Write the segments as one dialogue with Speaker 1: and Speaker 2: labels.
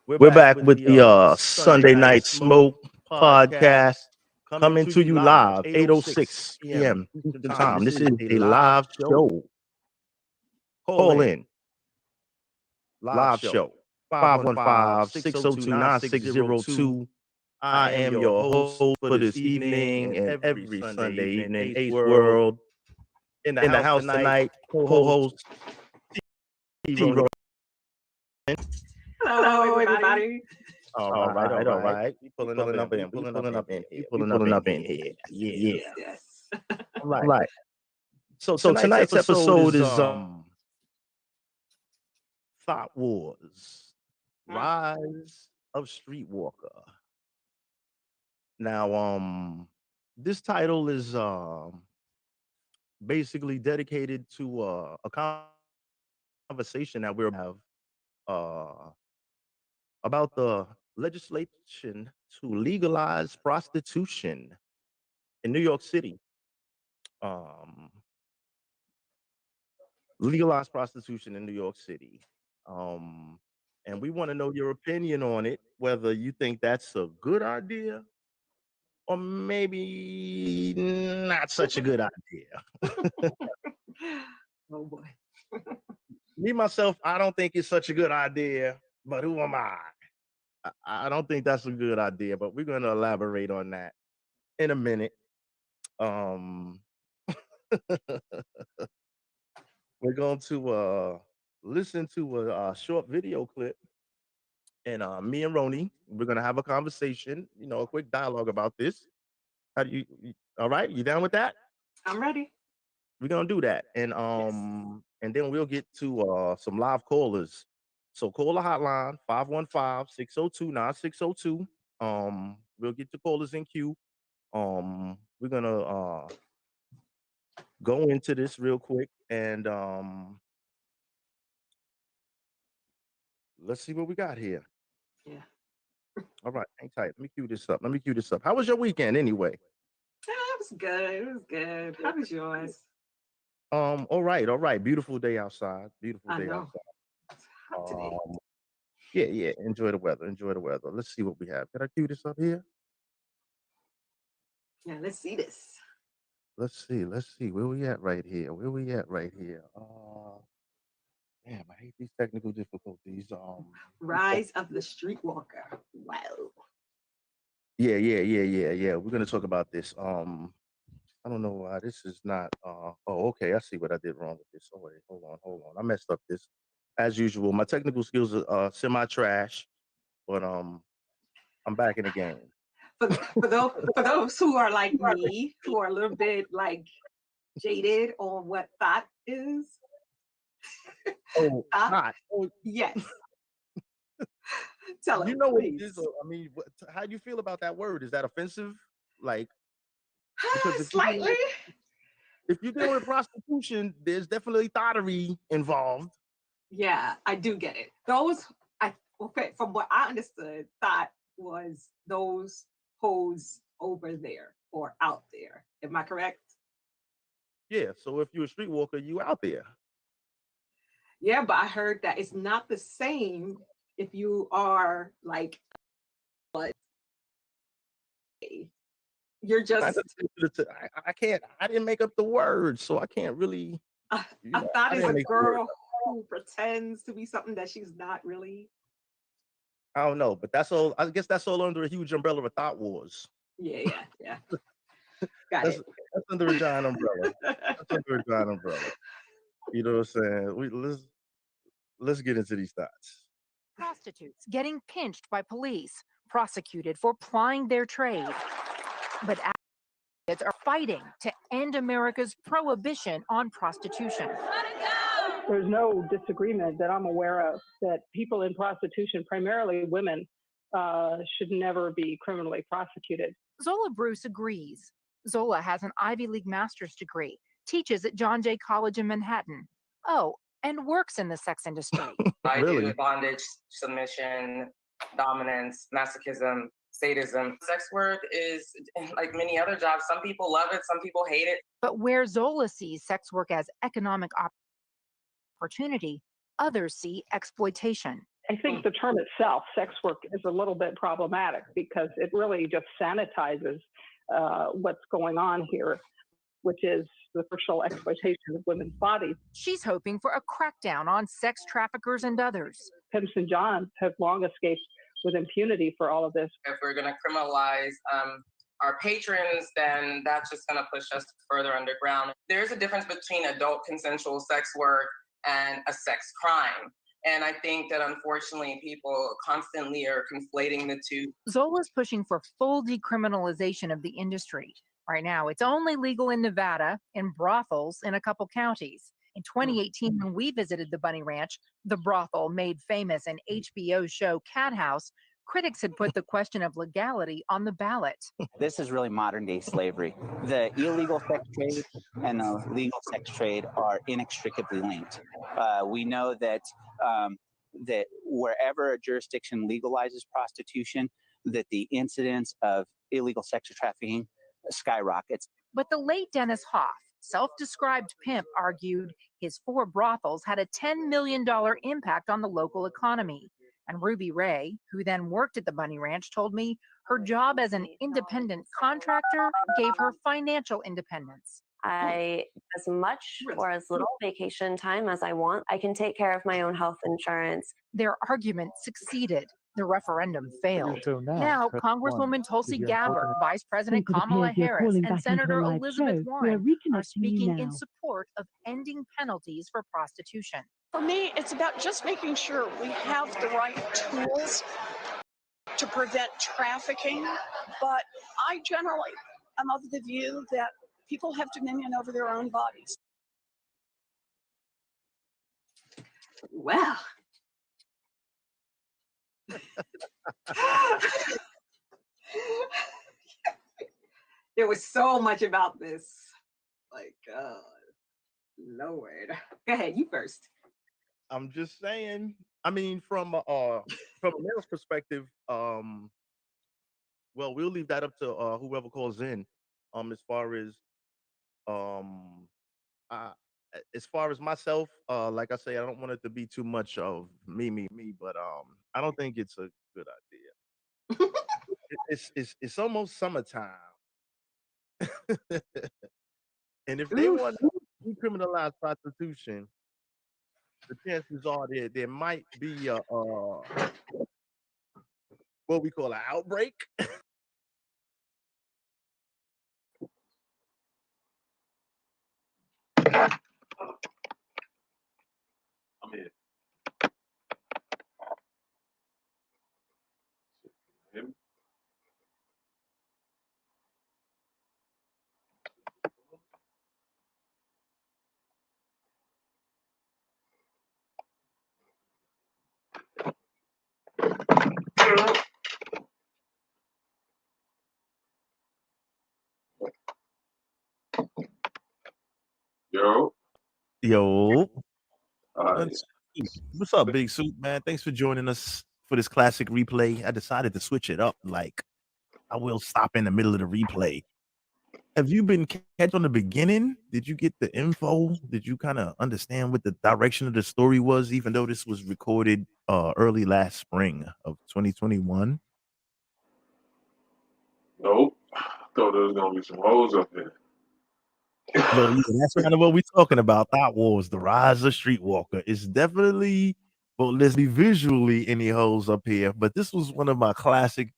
Speaker 1: We're back with the Sunday Night Smoke podcast coming to you live, 8:06 p.m. Eastern Time. This is a live show. Call in. Live show. 515-602-9602. I am your host for this evening and every Sunday evening, Ace World. In the house tonight, co-host T.
Speaker 2: Hello, everybody.
Speaker 1: All right. We pulling up in here. Yeah.
Speaker 2: Yes.
Speaker 1: All right. So tonight's episode is Thought Wars, Rise of Streetwalker. Now, this title is basically dedicated to a conversation that we're have uh about the legislation to legalize prostitution in New York City. Um, legalize prostitution in New York City. Um, and we want to know your opinion on it, whether you think that's a good idea or maybe not such a good idea.
Speaker 2: Oh boy.
Speaker 1: Me myself, I don't think it's such a good idea, but who am I? I don't think that's a good idea, but we're going to elaborate on that in a minute. Um, we're going to listen to a short video clip, and me and Roni, we're going to have a conversation, a quick dialogue about this. How do all right? You down with that?
Speaker 2: I'm ready.
Speaker 1: We're going to do that, and then we'll get to some live callers. So call the hotline 515-602-9602. We'll get the callers in queue. We're gonna go into this real quick, and let's see what we got here.
Speaker 2: Yeah.
Speaker 1: All right, hang tight. Let me cue this up. How was your weekend anyway?
Speaker 2: It was good. It was good. How was yours?
Speaker 1: All right. Beautiful day outside.
Speaker 2: I know. It's hot today.
Speaker 1: Yeah. Enjoy the weather. Let's see what we have. Can I cue this up here?
Speaker 2: Yeah, let's see this.
Speaker 1: Let's see. Where we at right here? Damn, I hate these technical difficulties.
Speaker 2: Rise of the Streetwalker. Wow.
Speaker 1: Yeah. We're gonna talk about this. I don't know why this is not. Okay. I see what I did wrong with this. Oh wait, hold on. I messed up this. As usual, my technical skills are semi trash, but I'm back in the game.
Speaker 2: For those who are like me, who are a little bit like jaded on what thought is.
Speaker 1: Oh, not. Oh,
Speaker 2: yes. Tell us.
Speaker 1: You know what it is? I mean, how do you feel about that word? Is that offensive? Like, because
Speaker 2: slightly.
Speaker 1: If you're dealing with prostitution, there's definitely thottery involved.
Speaker 2: Yeah, I do get it. From what I understood, thought was those hoes over there or out there. Am I correct?
Speaker 1: Yeah. So if you're a streetwalker, you out there.
Speaker 2: Yeah, but I heard that it's not the same if you are like, you're just.
Speaker 1: I can't. I didn't make up the words, so I can't really.
Speaker 2: I thought it's a girl who pretends to be something that she's not really.
Speaker 1: I don't know, but that's all. I guess that's all under a huge umbrella of Thought Wars.
Speaker 2: Yeah. Got it.
Speaker 1: That's under a giant umbrella. You know what I'm saying? Let's get into these thoughts.
Speaker 3: Prostitutes getting pinched by police, prosecuted for plying their trade. But advocates are fighting to end America's prohibition on prostitution.
Speaker 4: There's no disagreement that I'm aware of that people in prostitution, primarily women, should never be criminally prosecuted.
Speaker 3: Zola Bruce agrees. Zola has an Ivy League master's degree, teaches at John Jay College in Manhattan. Oh, and works in the sex industry.
Speaker 5: I do bondage, submission, dominance, masochism, sadism. Sex work is like many other jobs. Some people love it, some people hate it.
Speaker 3: But where Zola sees sex work as economic opportunity, others see exploitation.
Speaker 4: I think the term itself, sex work, is a little bit problematic because it really just sanitizes what's going on here, which is the sexual exploitation of women's bodies.
Speaker 3: She's hoping for a crackdown on sex traffickers and others.
Speaker 4: Pimps and Johns have long escaped with impunity for all of this.
Speaker 5: If we're going to criminalize our patrons, then that's just going to push us further underground. There's a difference between adult consensual sex work and a sex crime. And I think that unfortunately people constantly are conflating the two.
Speaker 3: Zola's pushing for full decriminalization of the industry. Right now, it's only legal in Nevada and brothels in a couple counties. In 2018, when we visited the Bunny Ranch, the brothel made famous an HBO show Cat House, critics had put the question of legality on the ballot.
Speaker 6: This is really modern day slavery. The illegal sex trade and the legal sex trade are inextricably linked. We know that that wherever a jurisdiction legalizes prostitution, that the incidence of illegal sex trafficking skyrockets.
Speaker 3: But the late Dennis Hoff, self-described pimp, argued his 4 brothels had a $10 million impact on the local economy. And Ruby Ray, who then worked at the Bunny Ranch, told me her job as an independent contractor gave her financial independence.
Speaker 7: I as much or as little vacation time as I want. I can take care of my own health insurance.
Speaker 3: Their argument succeeded. The referendum failed. Now, Congresswoman Tulsi Gabbard, Vice President Kamala Harris, and Senator Elizabeth Warren are speaking in support of ending penalties for prostitution.
Speaker 8: For me, it's about just making sure we have the right tools to prevent trafficking. But I generally am of the view that people have dominion over their own bodies.
Speaker 2: Well. There was so much about this. Like, Lord. Go ahead, you first.
Speaker 1: I'm just saying. I mean, from a male's perspective, well, we'll leave that up to whoever calls in. As far as myself, like I say, I don't want it to be too much of me, but I don't think it's a good idea. It's almost summertime, and if they want to decriminalize prostitution, the chances are there might be a what we call an outbreak.
Speaker 9: I'm here. Him?
Speaker 1: Yo.
Speaker 9: Yeah.
Speaker 1: What's up, Big Soup, man? Thanks for joining us for this classic replay. I decided to switch it up. Like, I will stop in the middle of the replay. Have you been catch on the beginning? Did you get the info? Did you kind of understand what the direction of the story was, even though this was recorded early last spring of 2021?
Speaker 9: Nope. I thought there was gonna be some hoes up here.
Speaker 1: Well, yeah, that's kind of what we're talking about. THOT Wars, the rise of Streetwalker. It's definitely, well, let's be visually any hoes up here, but this was one of my classic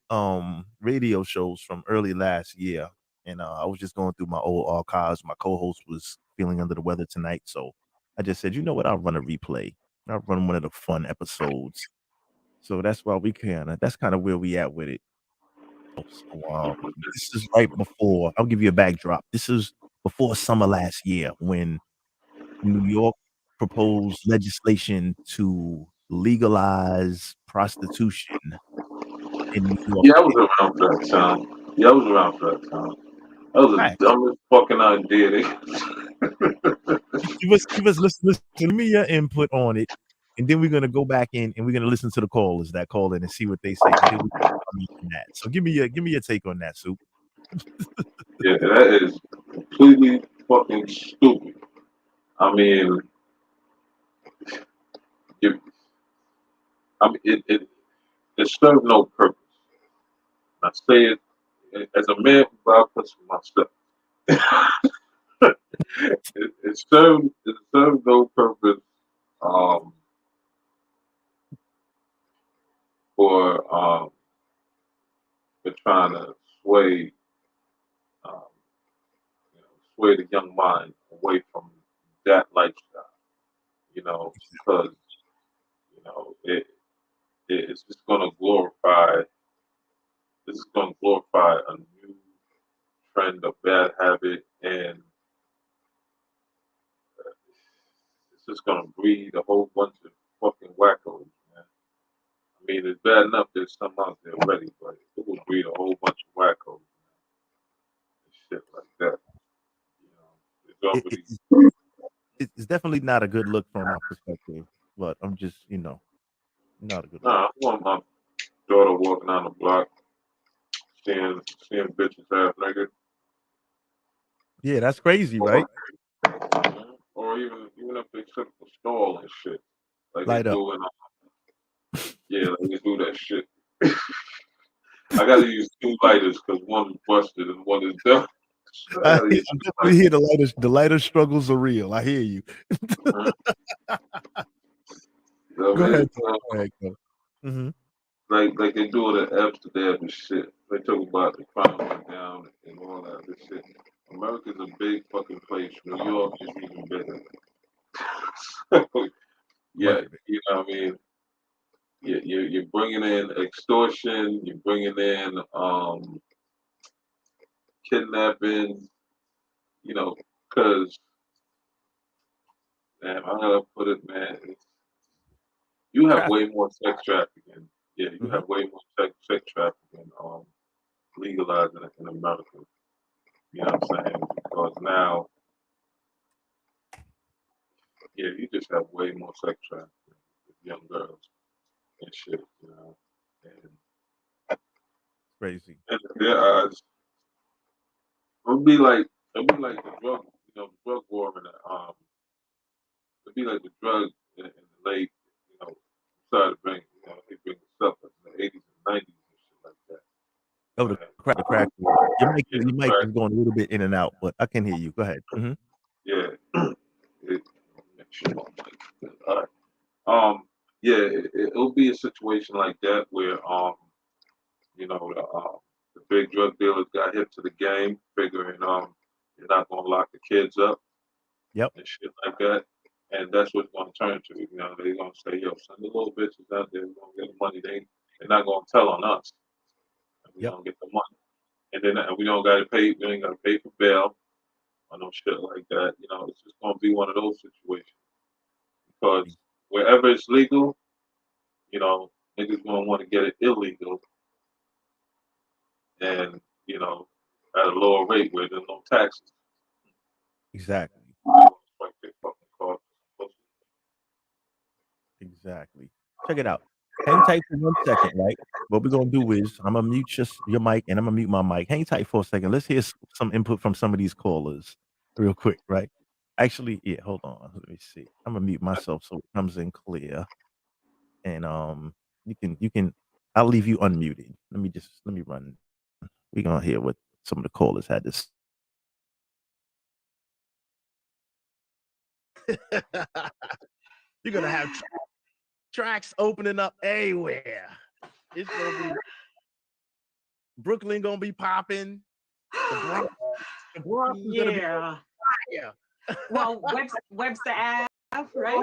Speaker 1: radio shows from early last year. And I was just going through my old archives. My co-host was feeling under the weather tonight, so I just said, you know what, I'll run a replay. I'll run one of the fun episodes. So that's why that's kind of where we at with it. So, this is right before, I'll give you a backdrop. This is before summer last year when New York proposed legislation to legalize prostitution in New York.
Speaker 9: Yeah, I was around for that time. That was the dumbest fucking idea.
Speaker 1: Give us listen, give me your input on it, and then we're gonna go back in and we're gonna listen to the callers that call in and see what they say. So give me your take on that, Soup.
Speaker 9: Yeah, that is completely fucking stupid. I mean, I mean, it served no purpose. I say it as a man who vouches for myself. it served no purpose um, for trying to sway um, sway the young mind away from that lifestyle. Because it's just going to glorify. This is going to glorify a new trend, a bad habit, and it's just going to breed a whole bunch of fucking wackos, man. I mean, it's bad enough there's some out there already, but it will breed a whole bunch of wackos and shit like that. It's
Speaker 1: It,
Speaker 9: already.
Speaker 1: it's definitely not a good look from my perspective, but I'm just, not a good look.
Speaker 9: Nah, I want my daughter walking down the block, seeing bitches half naked.
Speaker 1: Yeah, that's crazy, right?
Speaker 9: Or even if they took the stall and shit, like they
Speaker 1: Light up.
Speaker 9: do in yeah, like they do that shit. I gotta use two lighters because one is busted and one is done. I
Speaker 1: I
Speaker 9: gotta use two
Speaker 1: definitely hear the lighter struggles are real. I hear you.
Speaker 9: lighters.
Speaker 1: Go
Speaker 9: I mean,
Speaker 1: ahead. Go ahead. Mm-hmm.
Speaker 9: like they do it in Amsterdam and shit. They talk about the crime went down and all that other shit. America's a big fucking place. New York is even bigger. Yeah,
Speaker 1: Much bigger.
Speaker 9: you know what I mean? You're bringing in extortion, you're bringing in kidnapping, because, man, I gotta put it, man, you have
Speaker 1: Traffic.
Speaker 9: way more sex trafficking. Yeah, you
Speaker 1: Mm-hmm.
Speaker 9: have way more sex trafficking legalized in America. You know what I'm saying? Because now, yeah, you just have way more sex trafficking with young girls and shit, And
Speaker 1: Crazy.
Speaker 9: in their eyes, it'd be like the drug, the drug war in the it'd be like the drug in the late, started to bring, they bring the stuff in the 80s and 90s and shit like that.
Speaker 1: Oh, the
Speaker 9: Man.
Speaker 1: crack.
Speaker 9: Yeah,
Speaker 1: Your mic
Speaker 9: right.
Speaker 1: is going a little bit in and out, but I can hear you. Go ahead. Mm-hmm.
Speaker 9: Yeah. Make sure my mic is good. All right. Yeah, it'll be a situation like that where the big drug dealers got hip to the game, figuring they're not gonna lock the kids up
Speaker 1: Yep.
Speaker 9: and shit like that. And that's what it's gonna turn to. They're gonna say, yo, send the little bitches out there, we're gonna get the money. They're not gonna tell on us. And we're
Speaker 1: Yep.
Speaker 9: gonna get the money. And then we don't gotta pay, we ain't gotta pay for bail or no shit like that. It's just gonna be one of those situations. Because wherever it's legal, niggas gonna want to get it illegal and, at a lower rate where there's no taxes.
Speaker 1: Exactly.
Speaker 9: Like they fucking cost.
Speaker 1: Exactly. Check it out. Hang tight for 1 second, right? What we're gonna do is I'm gonna mute your mic and I'm gonna mute my mic. Hang tight for a second. Let's hear some input from some of these callers real quick, right? Actually, yeah, hold on. Let me see. I'm gonna mute myself so it comes in clear. And you can I'll leave you unmuted. Let me run. We're gonna hear what some of the callers had to say. You're gonna have tracks opening up everywhere. It's gonna be Brooklyn gonna be popping. The Bronx is gonna be on fire.
Speaker 2: Well, Webster Ave, right?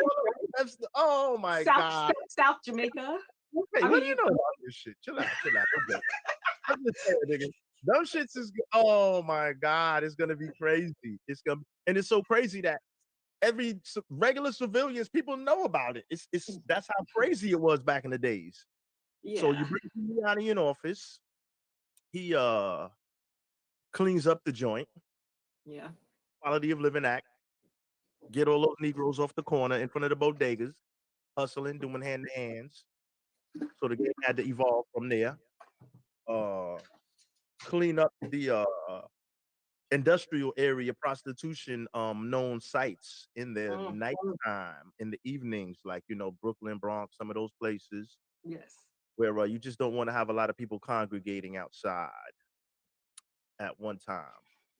Speaker 1: Oh my God.
Speaker 2: South Jamaica.
Speaker 1: Hey, what do you know about this shit? Chill out. Okay. I'm just saying, nigga. Those shits is oh my God, it's gonna be crazy. And it's so crazy that every regular civilians people know about it. That's how crazy it was back in the days.
Speaker 2: Yeah.
Speaker 1: So you bring Giuliani in office, he cleans up the joint.
Speaker 2: Yeah.
Speaker 1: Quality of Living Act. Get all those Negroes off the corner in front of the bodegas, hustling, doing hand to hands. So the game had to evolve from there. Clean up the industrial area prostitution known sites in the
Speaker 2: Mm.
Speaker 1: nighttime, in the evenings, like Brooklyn, Bronx, some of those places
Speaker 2: Yes.
Speaker 1: where you just don't want to have a lot of people congregating outside at one time,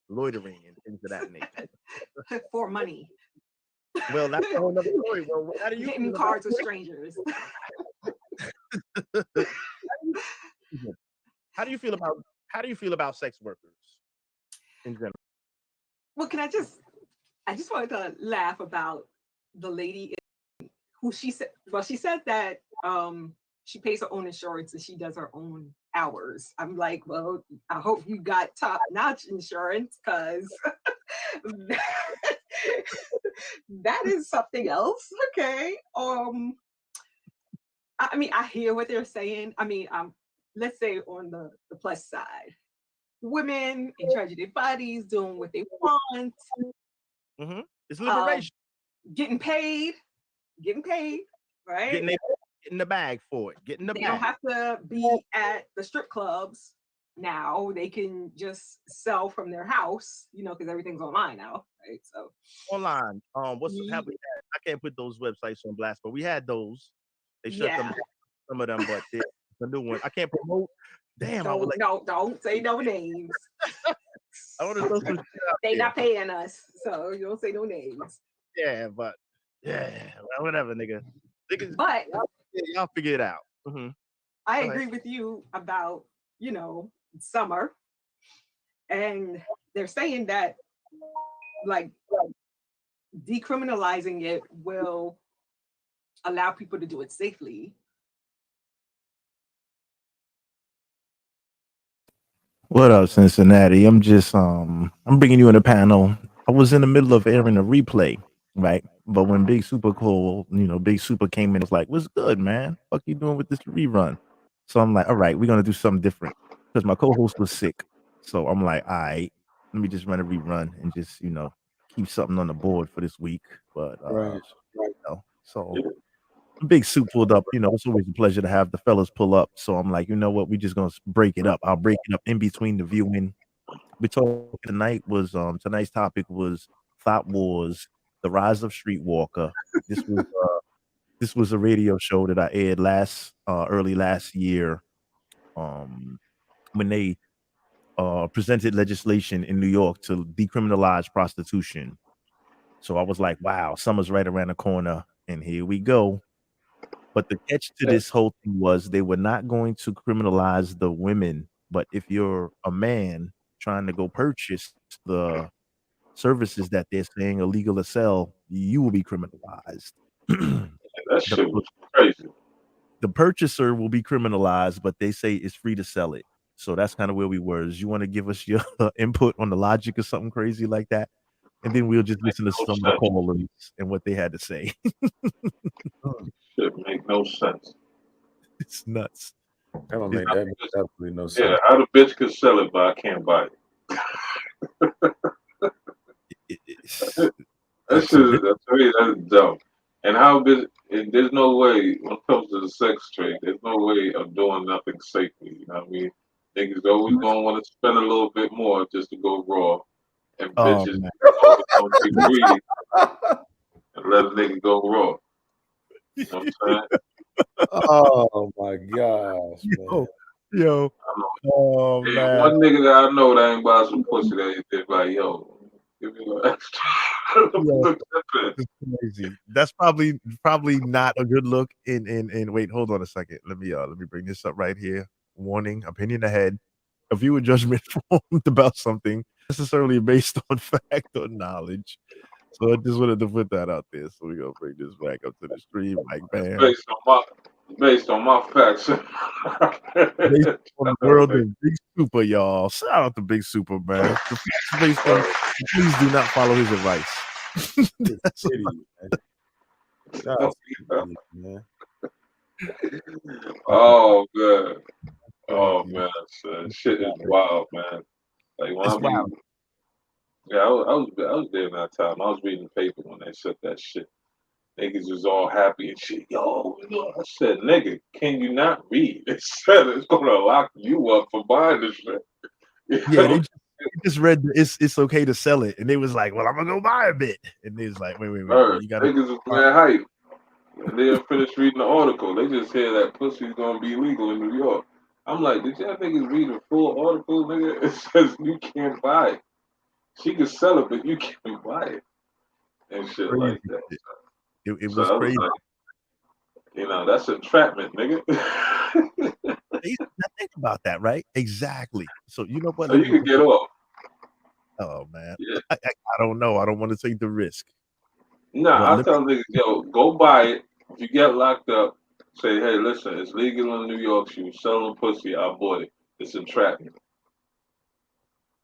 Speaker 1: loitering and things of that nature.
Speaker 2: For money.
Speaker 1: Well, that's a whole other story. Well, how do you
Speaker 2: Getting
Speaker 1: feel
Speaker 2: cards with strangers.
Speaker 1: how do you feel about sex workers in general?
Speaker 2: Well, I just wanted to laugh about the lady who she said that she pays her own insurance and she does her own hours. I'm like, well, I hope you got top-notch insurance, because that is something else. Okay. I mean, I hear what they're saying. I mean, let's say on the plus side, women in charge of their bodies, doing what they want.
Speaker 1: Mm-hmm. It's liberation.
Speaker 2: Getting paid, right?
Speaker 1: Getting the bag for it. Getting the
Speaker 2: They
Speaker 1: bag.
Speaker 2: don't have to be at the strip clubs now. They can just sell from their house, because everything's online now, right? So
Speaker 1: online. What's have we had? I can't put those websites on blast, but we had those. They shut them down, some of them, but there's a new one. I can't promote. Damn, I would like.
Speaker 2: Don't say no names.
Speaker 1: I want to throw some shit out
Speaker 2: They
Speaker 1: there.
Speaker 2: not paying us, so you don't say no names.
Speaker 1: Yeah, but well, whatever, nigga.
Speaker 2: But
Speaker 1: y'all figure it out. Mm-hmm.
Speaker 2: I agree with you about summer, and they're saying that like decriminalizing it will allow people to do it safely.
Speaker 1: What up, Cincinnati? I'm just I'm bringing you in a panel. I was in the middle of airing a replay, right? But when Big Super Big Super came in, it was like, "What's good, man? Fuck you doing with this rerun?" So I'm like, "All right, we're gonna do something different," because my co-host was sick. So I'm like, "All right, let me just run a rerun and just keep something on the board for this week." But so Big Soup pulled up. It's always a pleasure to have the fellas pull up. So I'm like, you know what? We're just gonna break it up. I'll break it up in between the viewing. We talked tonight's topic was Thought Wars, the rise of Streetwalker. This was a radio show that I aired early last year, when they presented legislation in New York to decriminalize prostitution. So I was like, wow, summer's right around the corner, and here we go. But the catch to this whole thing was they were not going to criminalize the women. But if you're a man trying to go purchase the services that they're saying illegal to sell, you will be criminalized.
Speaker 9: That shit was crazy.
Speaker 1: The purchaser will be criminalized, but they say it's free to sell it. So that's kind of where we were. You want to give us your input on the logic of something crazy like that? And then we'll just listen to some of the callers and what they had to say.
Speaker 9: Shit make no sense.
Speaker 1: It's nuts.
Speaker 10: That don't make absolutely no sense.
Speaker 9: Yeah, how the bitch could sell it, but I can't buy it. That's dumb. And there's no way, when it comes to the sex trade, there's no way of doing nothing safely. You know what I mean? Niggas always gonna want to spend a little bit more just to go raw. And bitches don't be greedy and let a nigga go raw. You know what I'm saying?
Speaker 10: Oh my gosh, man.
Speaker 1: Yo. Oh man.
Speaker 9: One nigga that I know that ain't buy some pussy that he like, yo, give me a extra.
Speaker 1: That's crazy. That's probably not a good look. In wait, hold on a second. Let me bring this up right here. Warning, opinion ahead. A viewer judgment formed about something necessarily based on fact or knowledge. So I just wanted to put that out there. So we're gonna bring this back up to the stream, like bam.
Speaker 9: Based on my facts.
Speaker 1: Based on the world of Big Super, y'all. Shout out to Big Super, man. The facts based on, please do not follow his advice. That's
Speaker 10: man.
Speaker 9: Oh man. Oh man, shit is wild, man. Like when I was there in that time. I was reading the paper when they said that shit. Niggas was all happy and shit. Yo, I said, nigga, can you not read? It said it's gonna lock you up for buying this shit.
Speaker 1: Yeah,
Speaker 11: just read it's okay to sell it, and they was like, "Well, I'm gonna go buy a bit," and they was like, "Wait, you gotta."
Speaker 9: Niggas is mad hype. And they didn't finish reading the article. They just hear that pussy's gonna be legal in New York. I'm like, did y'all niggas read the full article, nigga? It says you can't buy it. She can sell it, but you can't buy it. And shit
Speaker 11: Crazy.
Speaker 9: like that.
Speaker 11: It
Speaker 9: So
Speaker 11: was
Speaker 9: I
Speaker 11: crazy.
Speaker 9: like, you know, that's entrapment, nigga.
Speaker 11: Now think about that, right? Exactly. So you know what?
Speaker 9: So you can get off.
Speaker 11: Oh man,
Speaker 9: Yeah.
Speaker 11: I don't know. I don't want to take the risk.
Speaker 9: Nah, I tell niggas, yo, go buy it. If you get locked up, say, hey, listen, it's legal in New York. She was selling pussy. I bought it. It's entrapment.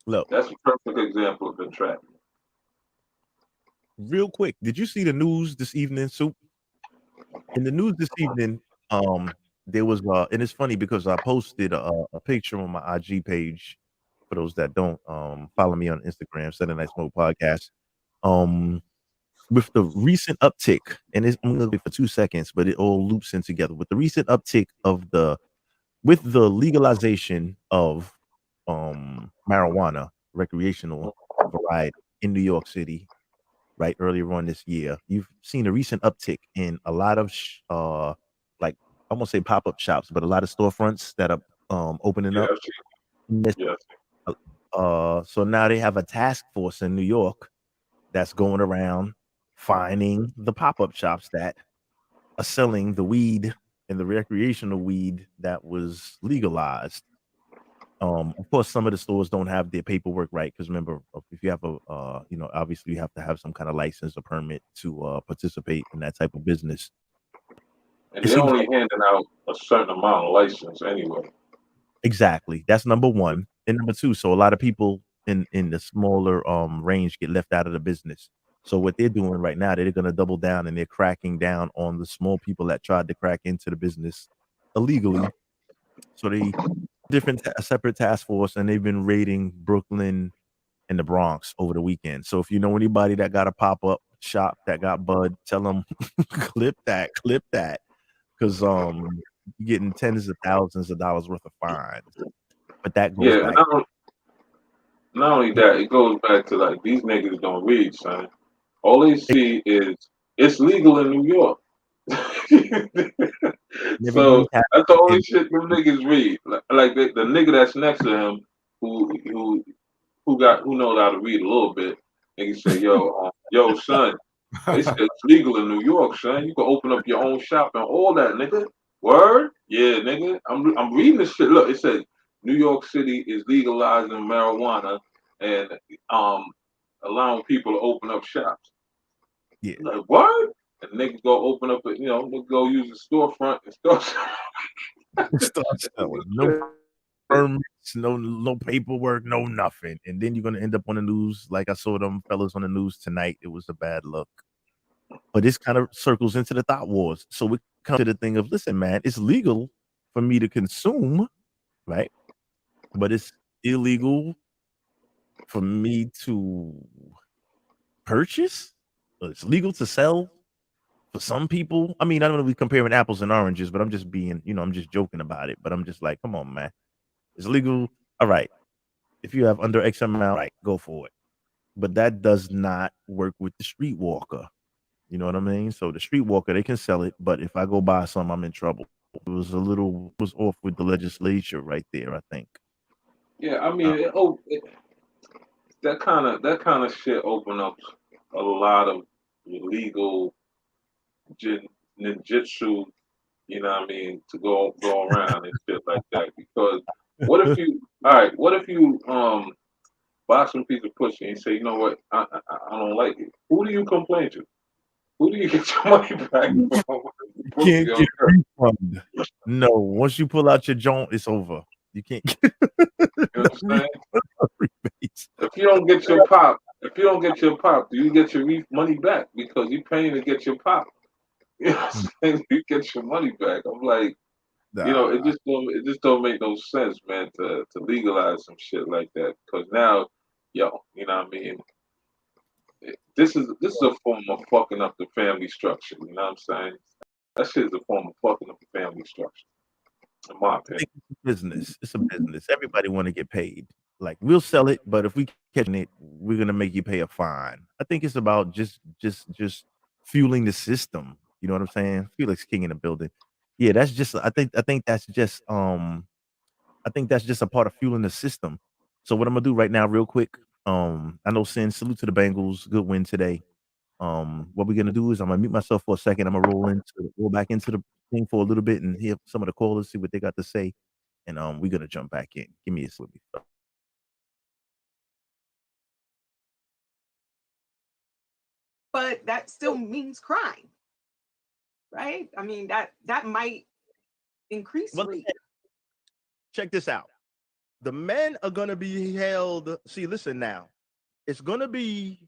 Speaker 11: Look,
Speaker 9: that's a perfect example of entrapment.
Speaker 11: Real quick, did you see the news this evening, Soup? In the news this evening, there was and it's funny because I posted a picture on my IG page for those that don't follow me on Instagram, SundayNiteSmoke podcast. With the recent uptick, and I'm gonna leave it for 2 seconds, but it all loops in together. With the recent uptick of the legalization of marijuana, recreational variety in New York City, right earlier on this year, you've seen a recent uptick in a lot of like I won't say pop-up shops, but a lot of storefronts that are opening up.
Speaker 9: Yes.
Speaker 11: So now they have a task force in New York that's going around finding the pop-up shops that are selling the weed and the recreational weed that was legalized. Of course, some of the stores don't have their paperwork right because remember, if you have a, obviously you have to have some kind of license or permit to participate in that type of business.
Speaker 9: And they're only handing out a certain amount of license anyway.
Speaker 11: Exactly. That's number one. And number two, so a lot of people in the smaller range get left out of the business. So what they're doing right now, they're going to double down and they're cracking down on the small people that tried to crack into the business illegally. So they a separate task force, and they've been raiding Brooklyn and the Bronx over the weekend. So if you know anybody that got a pop-up shop that got bud, tell them clip that, because you're getting tens of thousands of dollars worth of fines. But that goes back.
Speaker 9: Not only that, it goes back to like these niggas don't read, son. All they see is it's legal in New York. So that's the only shit them niggas read. Like the nigga that's next to him, who knows how to read a little bit, and he say, yo, son, they said it's legal in New York, son. You can open up your own shop and all that, nigga. Word? Yeah, nigga. I'm reading this shit. Look, it says New York City is legalizing marijuana and allowing people to open up shops.
Speaker 11: Yeah.
Speaker 9: Like, what? And niggas go open up they go use the storefront and start
Speaker 11: selling. No permits, no paperwork, no nothing. And then you're gonna end up on the news like I saw them fellas on the news tonight. It was a bad look. But this kind of circles into the thought wars. So we come to the thing of, listen, man, it's legal for me to consume, right? But it's illegal for me to purchase. It's legal to sell for some people. I mean, I don't know if we're comparing apples and oranges, but I'm just being, I'm just joking about it. But I'm just like, come on, man. It's legal. All right. If you have under X amount, right, go for it. But that does not work with the streetwalker. You know what I mean? So the streetwalker, they can sell it, but if I go buy some, I'm in trouble. It was off with the legislature right there, I think.
Speaker 9: Yeah, I mean, that kind of shit open up a lot of illegal ninjutsu, you know what I mean, to go around and shit like that. Because what if you buy some piece of pussy and say, you know what, I don't like it. Who do you complain to? Who do you get your money back from?
Speaker 11: You can't get a refund. No, once you pull out your joint, it's over. You can't get
Speaker 9: you know what I'm saying? If you don't get your pop, do you get your money back? Because you're paying to get your pop. You know what I'm saying? You get your money back. I'm like, it just don't make no sense, man, to legalize some shit like that. Because now, you know what I mean? This is a form of fucking up the family structure. You know what I'm saying? That shit is a form of fucking up the family structure. In my opinion.
Speaker 11: It's a business. It's a business. Everybody want to get paid. Like we'll sell it, but if we catching it, we're gonna make you pay a fine. I think it's about just fueling the system. You know what I'm saying? Felix King in the building. Yeah, that's just. I think that's just. I think that's just a part of fueling the system. So what I'm gonna do right now, real quick. I know Sin. Salute to the Bengals. Good win today. What we're gonna do is I'm gonna mute myself for a second. I'm gonna roll back into the thing for a little bit and hear some of the callers, see what they got to say, and we're gonna jump back in. Give me a with me.
Speaker 2: But that still means crime, right? I mean, that might increase rate.
Speaker 1: Check this out. The men are gonna be held. See, listen now. It's gonna be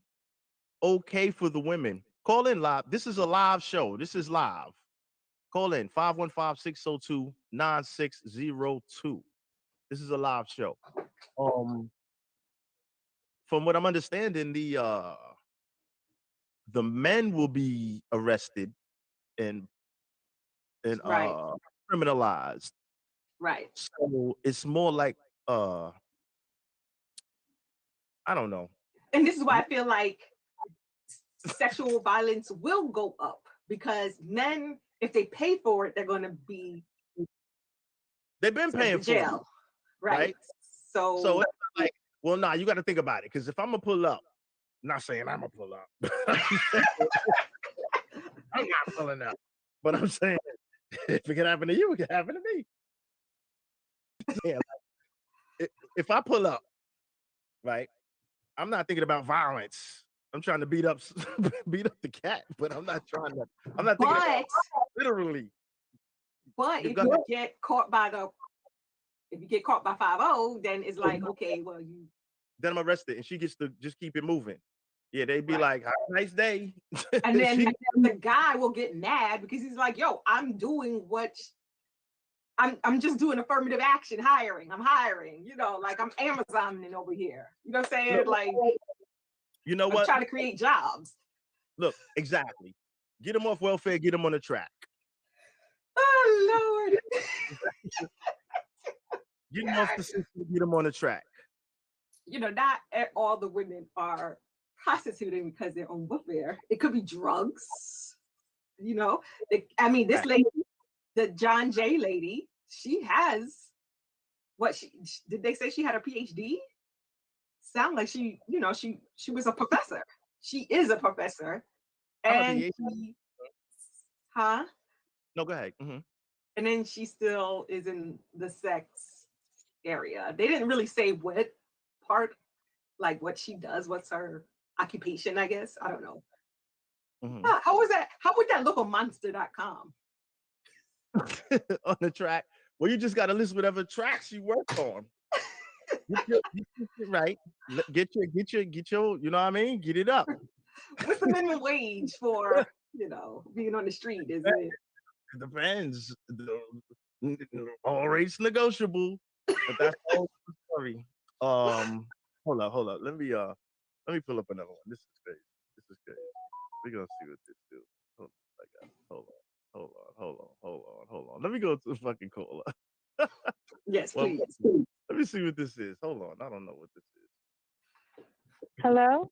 Speaker 1: okay for the women. Call in live. This is a live show. This is live. Call in 515-602-9602. This is a live show. From what I'm understanding, the men will be arrested and
Speaker 2: Right.
Speaker 1: criminalized.
Speaker 2: Right.
Speaker 1: So it's more like I don't know.
Speaker 2: And this is why I feel like sexual violence will go up, because men, if they pay for it, they're going to be
Speaker 1: they've been paying for
Speaker 2: jail.
Speaker 1: it,
Speaker 2: right? So
Speaker 1: it's not like, well, nah, you got to think about it, because if I'm gonna pull up, I'm not saying I'm gonna pull up. I'm not pulling up, but I'm saying if it can happen to you, it can happen to me. Yeah, like, if I pull up, right, I'm not thinking about violence. I'm trying to beat up the cat, but I'm not trying to. I'm not thinking about literally.
Speaker 2: But if you get caught by 5-0, then it's like, okay, well, you.
Speaker 1: Then I'm arrested, and she gets to just keep it moving. Yeah, they'd be like, "Have a nice day,"
Speaker 2: and then the guy will get mad because he's like, "Yo, I'm doing what." I'm just doing affirmative action hiring. I'm hiring, like I'm Amazoning over here. You know what I'm saying? Like,
Speaker 1: you know what?
Speaker 2: I'm trying to create jobs.
Speaker 1: Look, exactly. Get them off welfare, get them on the track.
Speaker 2: Oh, Lord.
Speaker 1: Get them off the system, get them on the track.
Speaker 2: Not all the women are prostituting because they're on welfare. It could be drugs. This lady, the John Jay lady, she has did they say she had a PhD? Sound like she was a professor. She is a professor. And
Speaker 1: No, go ahead. Mm-hmm.
Speaker 2: And then she still is in the sex area. They didn't really say what part, like what she does, what's her occupation, I guess. I don't know.
Speaker 1: Mm-hmm.
Speaker 2: How would that look on monster.com?
Speaker 1: On the track? Well, you just got to list whatever tracks you work on. Right. Get your, you know what I mean? Get it up.
Speaker 2: What's the minimum wage for, being on the street? Is it?
Speaker 1: It depends. All rates negotiable, but that's all the story. Hold up. Let me pull up another one. This is crazy. We're gonna see what this do. Hold on. Let me go to the fucking caller.
Speaker 2: Yes, please.
Speaker 1: Let me see what this is. Hold on. I don't know what this is.
Speaker 12: Hello?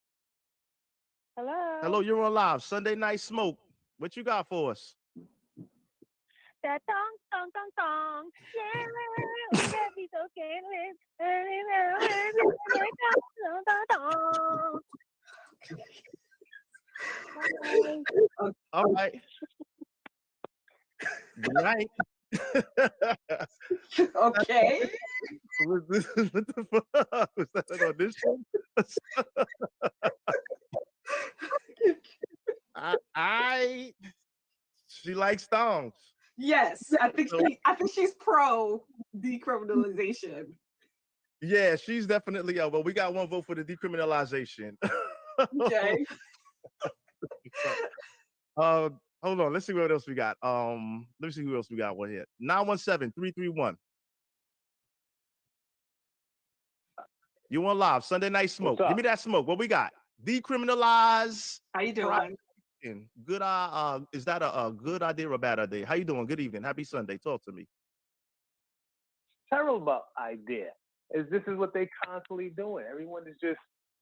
Speaker 1: Hello, you're on live. Sunday Night Smoke. What you got for us?
Speaker 12: That dong. Yeah, baby's okay.
Speaker 1: All right. Good night.
Speaker 2: Okay.
Speaker 1: What the fuck? Was that an audition? She likes thongs.
Speaker 2: Yes, I think she's pro decriminalization.
Speaker 1: Yeah, she's definitely. Well, we got one vote for the decriminalization.
Speaker 2: Okay.
Speaker 1: Hold on. Let's see what else we got. Let me see who else we got. One here. 917-331. You on live? Sunday Night Smoke. Give me that smoke. What we got? Decriminalize.
Speaker 2: How you doing?
Speaker 1: Good. Is that a good idea or a bad idea? How you doing? Good evening. Happy Sunday. Talk to me.
Speaker 13: Terrible idea. is this is what they constantly doing. Everyone is just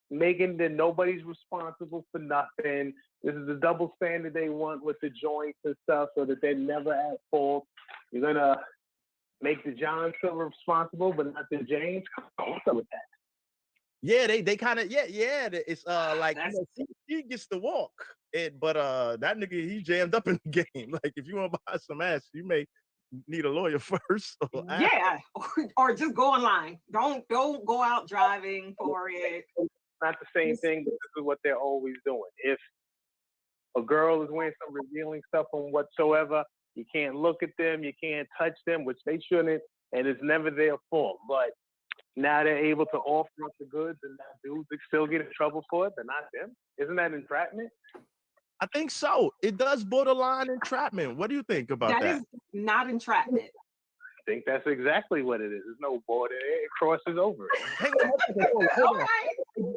Speaker 13: making that nobody's responsible for nothing. This is the double standard they want with the joints and stuff, so that they're never at fault. You're gonna make the John Silver responsible, but not the James. What's up with that?
Speaker 11: Yeah, they kind of It's like he gets to walk, but that nigga he jammed up in the game. Like if you want to buy some ass, you may need a lawyer first.
Speaker 2: Yeah, or just go online. Don't go out driving for it.
Speaker 13: Not the same thing, but this is what they're always doing. If a girl is wearing some revealing stuff on whatsoever, you can't look at them, you can't touch them, which they shouldn't, and it's never their fault. But now they're able to offer up the goods, and now dudes still get in trouble for it, but not them. Isn't that entrapment?
Speaker 11: I think so. It does borderline entrapment. What do you think about that?
Speaker 2: That is not entrapment.
Speaker 13: I think that's exactly what it is. There's no border. It crosses over.
Speaker 11: Hang on one second. Hold on.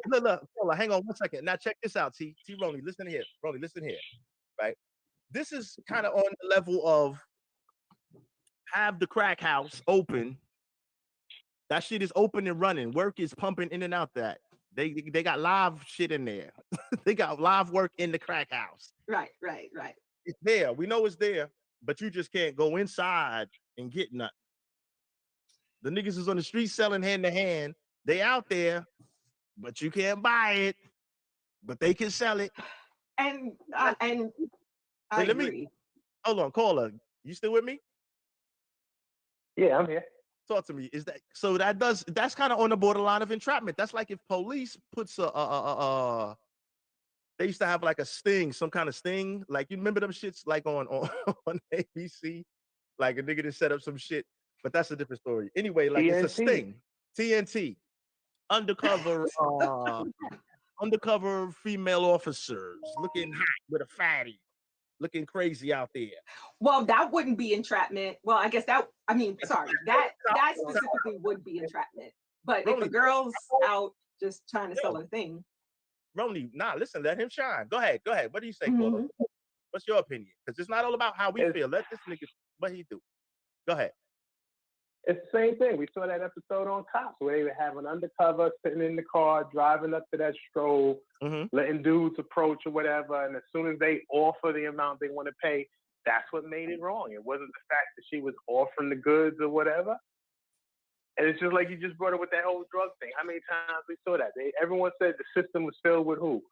Speaker 11: Look, hold on. Hang on one second. Now check this out, T. Ronnie, listen here. Ronnie, listen here. Right? This is kind of on the level of have the crack house open. That shit is open and running. Work is pumping in and out that. They got live shit in there. They got live work in the crack house.
Speaker 2: Right.
Speaker 11: It's there. We know it's there, but you just can't go inside and get nothing. The niggas is on the street selling hand to hand. They out there, but you can't buy it, but they can sell it.
Speaker 2: And I agree.
Speaker 11: Hold on, caller. You still with me?
Speaker 13: Yeah, I'm here.
Speaker 11: Talk to me. Is that so? That's kind of on the borderline of entrapment. That's like if police puts they used to have like a sting, some kind of sting. Like you remember them shits like on ABC, like a nigga that set up some shit. But that's a different story. Anyway, like
Speaker 13: TNT.
Speaker 11: It's a sting. TNT. Undercover female officers looking hot with a fatty, looking crazy out there.
Speaker 2: Well, that wouldn't be entrapment. Well, I guess that specifically would be entrapment. But if a girl's out just trying to sell a thing.
Speaker 11: Ronnie, listen, let him shine. Go ahead. What do you say, Paula? What's your opinion? Because it's not all about how we feel. Let this nigga, what he do. Go ahead.
Speaker 13: It's the same thing. We saw that episode on Cops where they would have an undercover sitting in the car, driving up to that stroll, letting dudes approach or whatever. And as soon as they offer the amount they want to pay, that's what made it wrong. It wasn't the fact that she was offering the goods or whatever. And it's just like you just brought up with that whole drug thing. How many times we saw that? Everyone said the system was filled with who?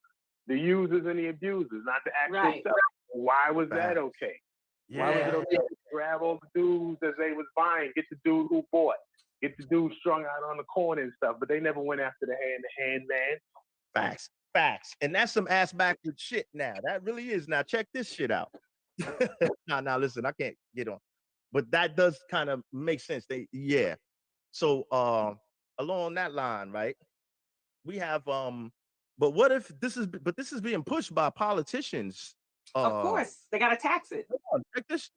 Speaker 13: The users and the abusers, not the actual stuff. Why was that okay? Yeah. Why was it okay to grab all the dudes as they was buying, get the dude who bought, get the dude strung out on the corner and stuff, but they never went after the hand-to-hand man.
Speaker 11: Facts. And that's some ass backward shit now. That really is. Now check this shit out. Now listen, I can't get on. But that does kind of make sense. So along that line, right? We have but what if this is being pushed by politicians?
Speaker 2: Of course, they gotta tax it.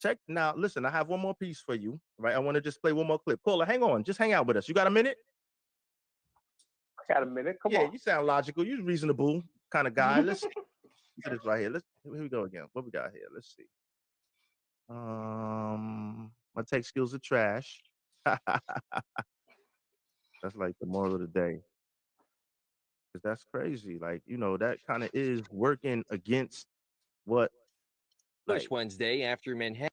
Speaker 11: Check now. Listen, I have one more piece for you, right? I want to just play one more clip. Caller, hang on, just hang out with us. You got a minute?
Speaker 13: I got a minute. Come on.
Speaker 11: You sound logical. You're reasonable kind of guy. Let's see this right here. Here we go again. What we got here? Let's see. My tech skills are trash. That's like the moral of the day. Because that's crazy. Like, that kind of is working against what
Speaker 14: Push Wednesday after Manhattan.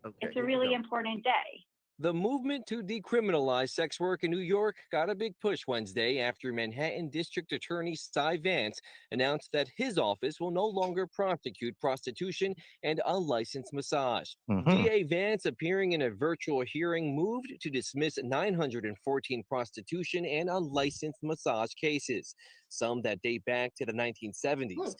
Speaker 11: Okay,
Speaker 12: it's a really important day.
Speaker 14: The movement to decriminalize sex work in New York got a big push Wednesday after Manhattan District Attorney Cy Vance announced that his office will no longer prosecute prostitution and unlicensed massage. DA Vance, appearing in a virtual hearing, moved to dismiss 914 prostitution and unlicensed massage cases, some that date back to the 1970s, as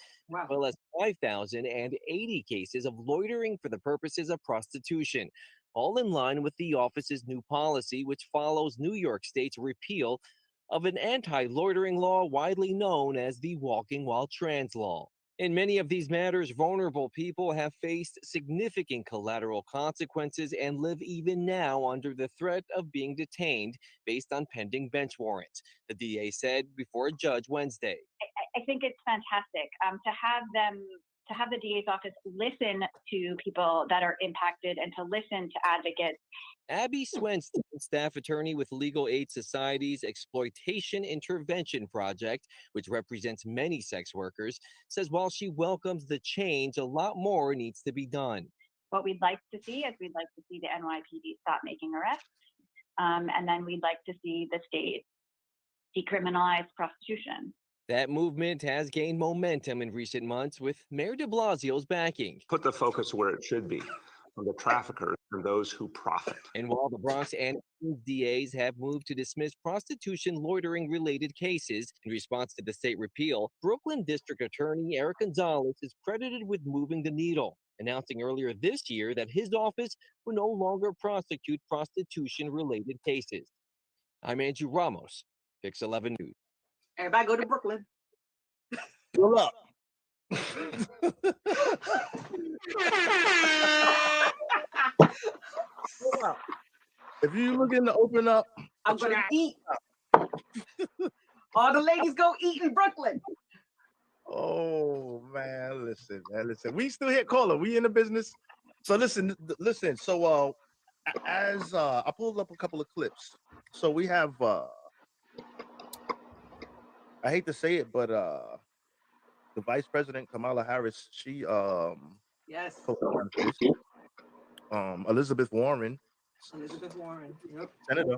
Speaker 14: well as 5,080 cases of loitering for the purposes of prostitution, all in line with the office's new policy, which follows New York State's repeal of an anti-loitering law widely known as the Walking While Trans law. In many of these matters, vulnerable people have faced significant collateral consequences and live even now under the threat of being detained based on pending bench warrants, the DA said before a judge Wednesday.
Speaker 12: I think it's fantastic to have them to have the DA's office listen to people that are impacted and to listen to advocates.
Speaker 14: Abby Swenston, staff attorney with Legal Aid Society's Exploitation Intervention Project, which represents many sex workers, says while she welcomes the change, a lot more needs to be done.
Speaker 12: What we'd like to see is we'd like to see the NYPD stop making arrests, and then we'd like to see the state decriminalize prostitution.
Speaker 14: That movement has gained momentum in recent months with Mayor de Blasio's backing.
Speaker 15: Put the focus where it should be, on the traffickers and those who profit.
Speaker 14: And while the Bronx and Queens DAs have moved to dismiss prostitution loitering related cases in response to the state repeal, Brooklyn District Attorney Eric Gonzalez is credited with moving the needle, announcing earlier this year that his office will no longer prosecute prostitution related cases. I'm Andrew Ramos, Pix 11 News.
Speaker 2: Everybody go to Brooklyn.
Speaker 11: Pull up. If you looking to open up,
Speaker 2: I'm gonna eat. All the ladies go eat in Brooklyn.
Speaker 11: oh man, listen. We still here, caller. We in the business. So listen. So as I pulled up a couple of clips. So we have I hate to say it, but the Vice President Kamala Harris, she
Speaker 2: Yes.
Speaker 11: Elizabeth Warren,
Speaker 2: Yep.
Speaker 11: Senator,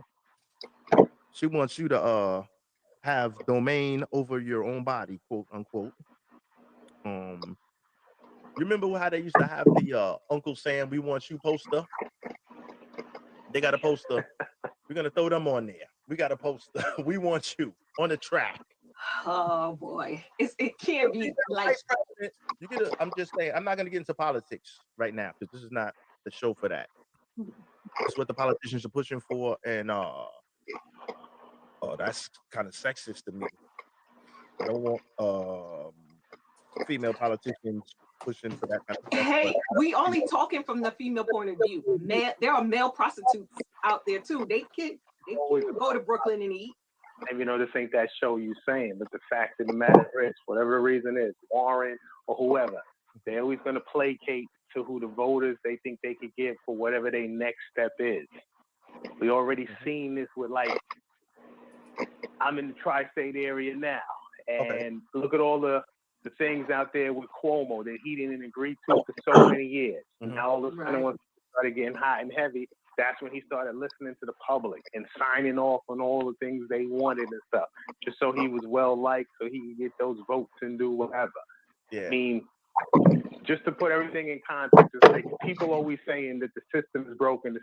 Speaker 11: she wants you to have domain over your own body, quote unquote. You remember how they used to have the Uncle Sam "We Want You" poster? They got a poster. We're gonna throw them on there. We got a poster. "We want you" on the track.
Speaker 2: Oh boy, it can't be like.
Speaker 11: You get. I'm just saying. I'm not gonna get into politics right now because this is not the show for that. It's what the politicians are pushing for, and that's kind of sexist to me. I don't want female politicians pushing for that kind of stuff.
Speaker 2: Hey, we only talking from the female point of view. There are male prostitutes out there too. They can go to Brooklyn and eat.
Speaker 13: And this ain't that show you saying, but the fact of the matter is, whatever the reason is, Warren or whoever, they're always going to placate to who the voters they think they could get for whatever their next step is. We already seen this with I'm in the tri-state area now, and look at all the things out there with Cuomo that he didn't agree to for so many years. Now all of a sudden, once it started getting hot and heavy, that's when he started listening to the public and signing off on all the things they wanted and stuff, just so he was well liked, so he could get those votes and do whatever.
Speaker 11: Yeah.
Speaker 13: I mean, just to put everything in context, it's like people always saying that the system is broken,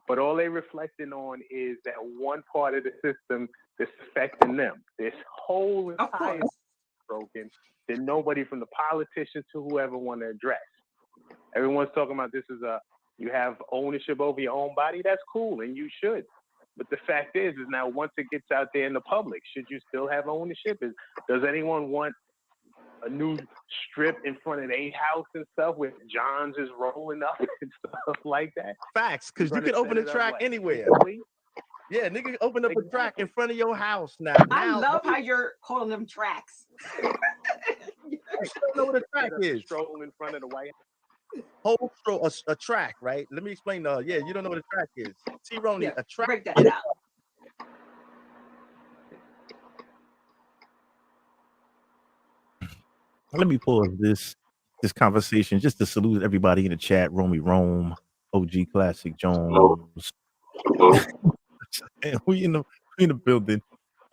Speaker 13: but all they reflecting on is that one part of the system that's affecting them. This whole entire system is broken that nobody from the politicians to whoever want to address. Everyone's talking about this is you have ownership over your own body. That's cool, and you should. But the fact is now once it gets out there in the public, should you still have ownership? Does anyone want a new strip in front of their house and stuff where John's is rolling up and stuff like that?
Speaker 11: Facts, because you can open a track anywhere. Yeah, nigga, open up a track in front of your house now.
Speaker 2: I love how you're calling them tracks.
Speaker 11: You don't know what a track is.
Speaker 13: Stroll in front of the White House.
Speaker 11: Whole a track, right? Let me explain. You don't know what a track is. T-Roni, a track.
Speaker 2: Break that down.
Speaker 11: Let me pause this conversation just to salute everybody in the chat. Romy Rome, OG Classic Jones. And we in the building.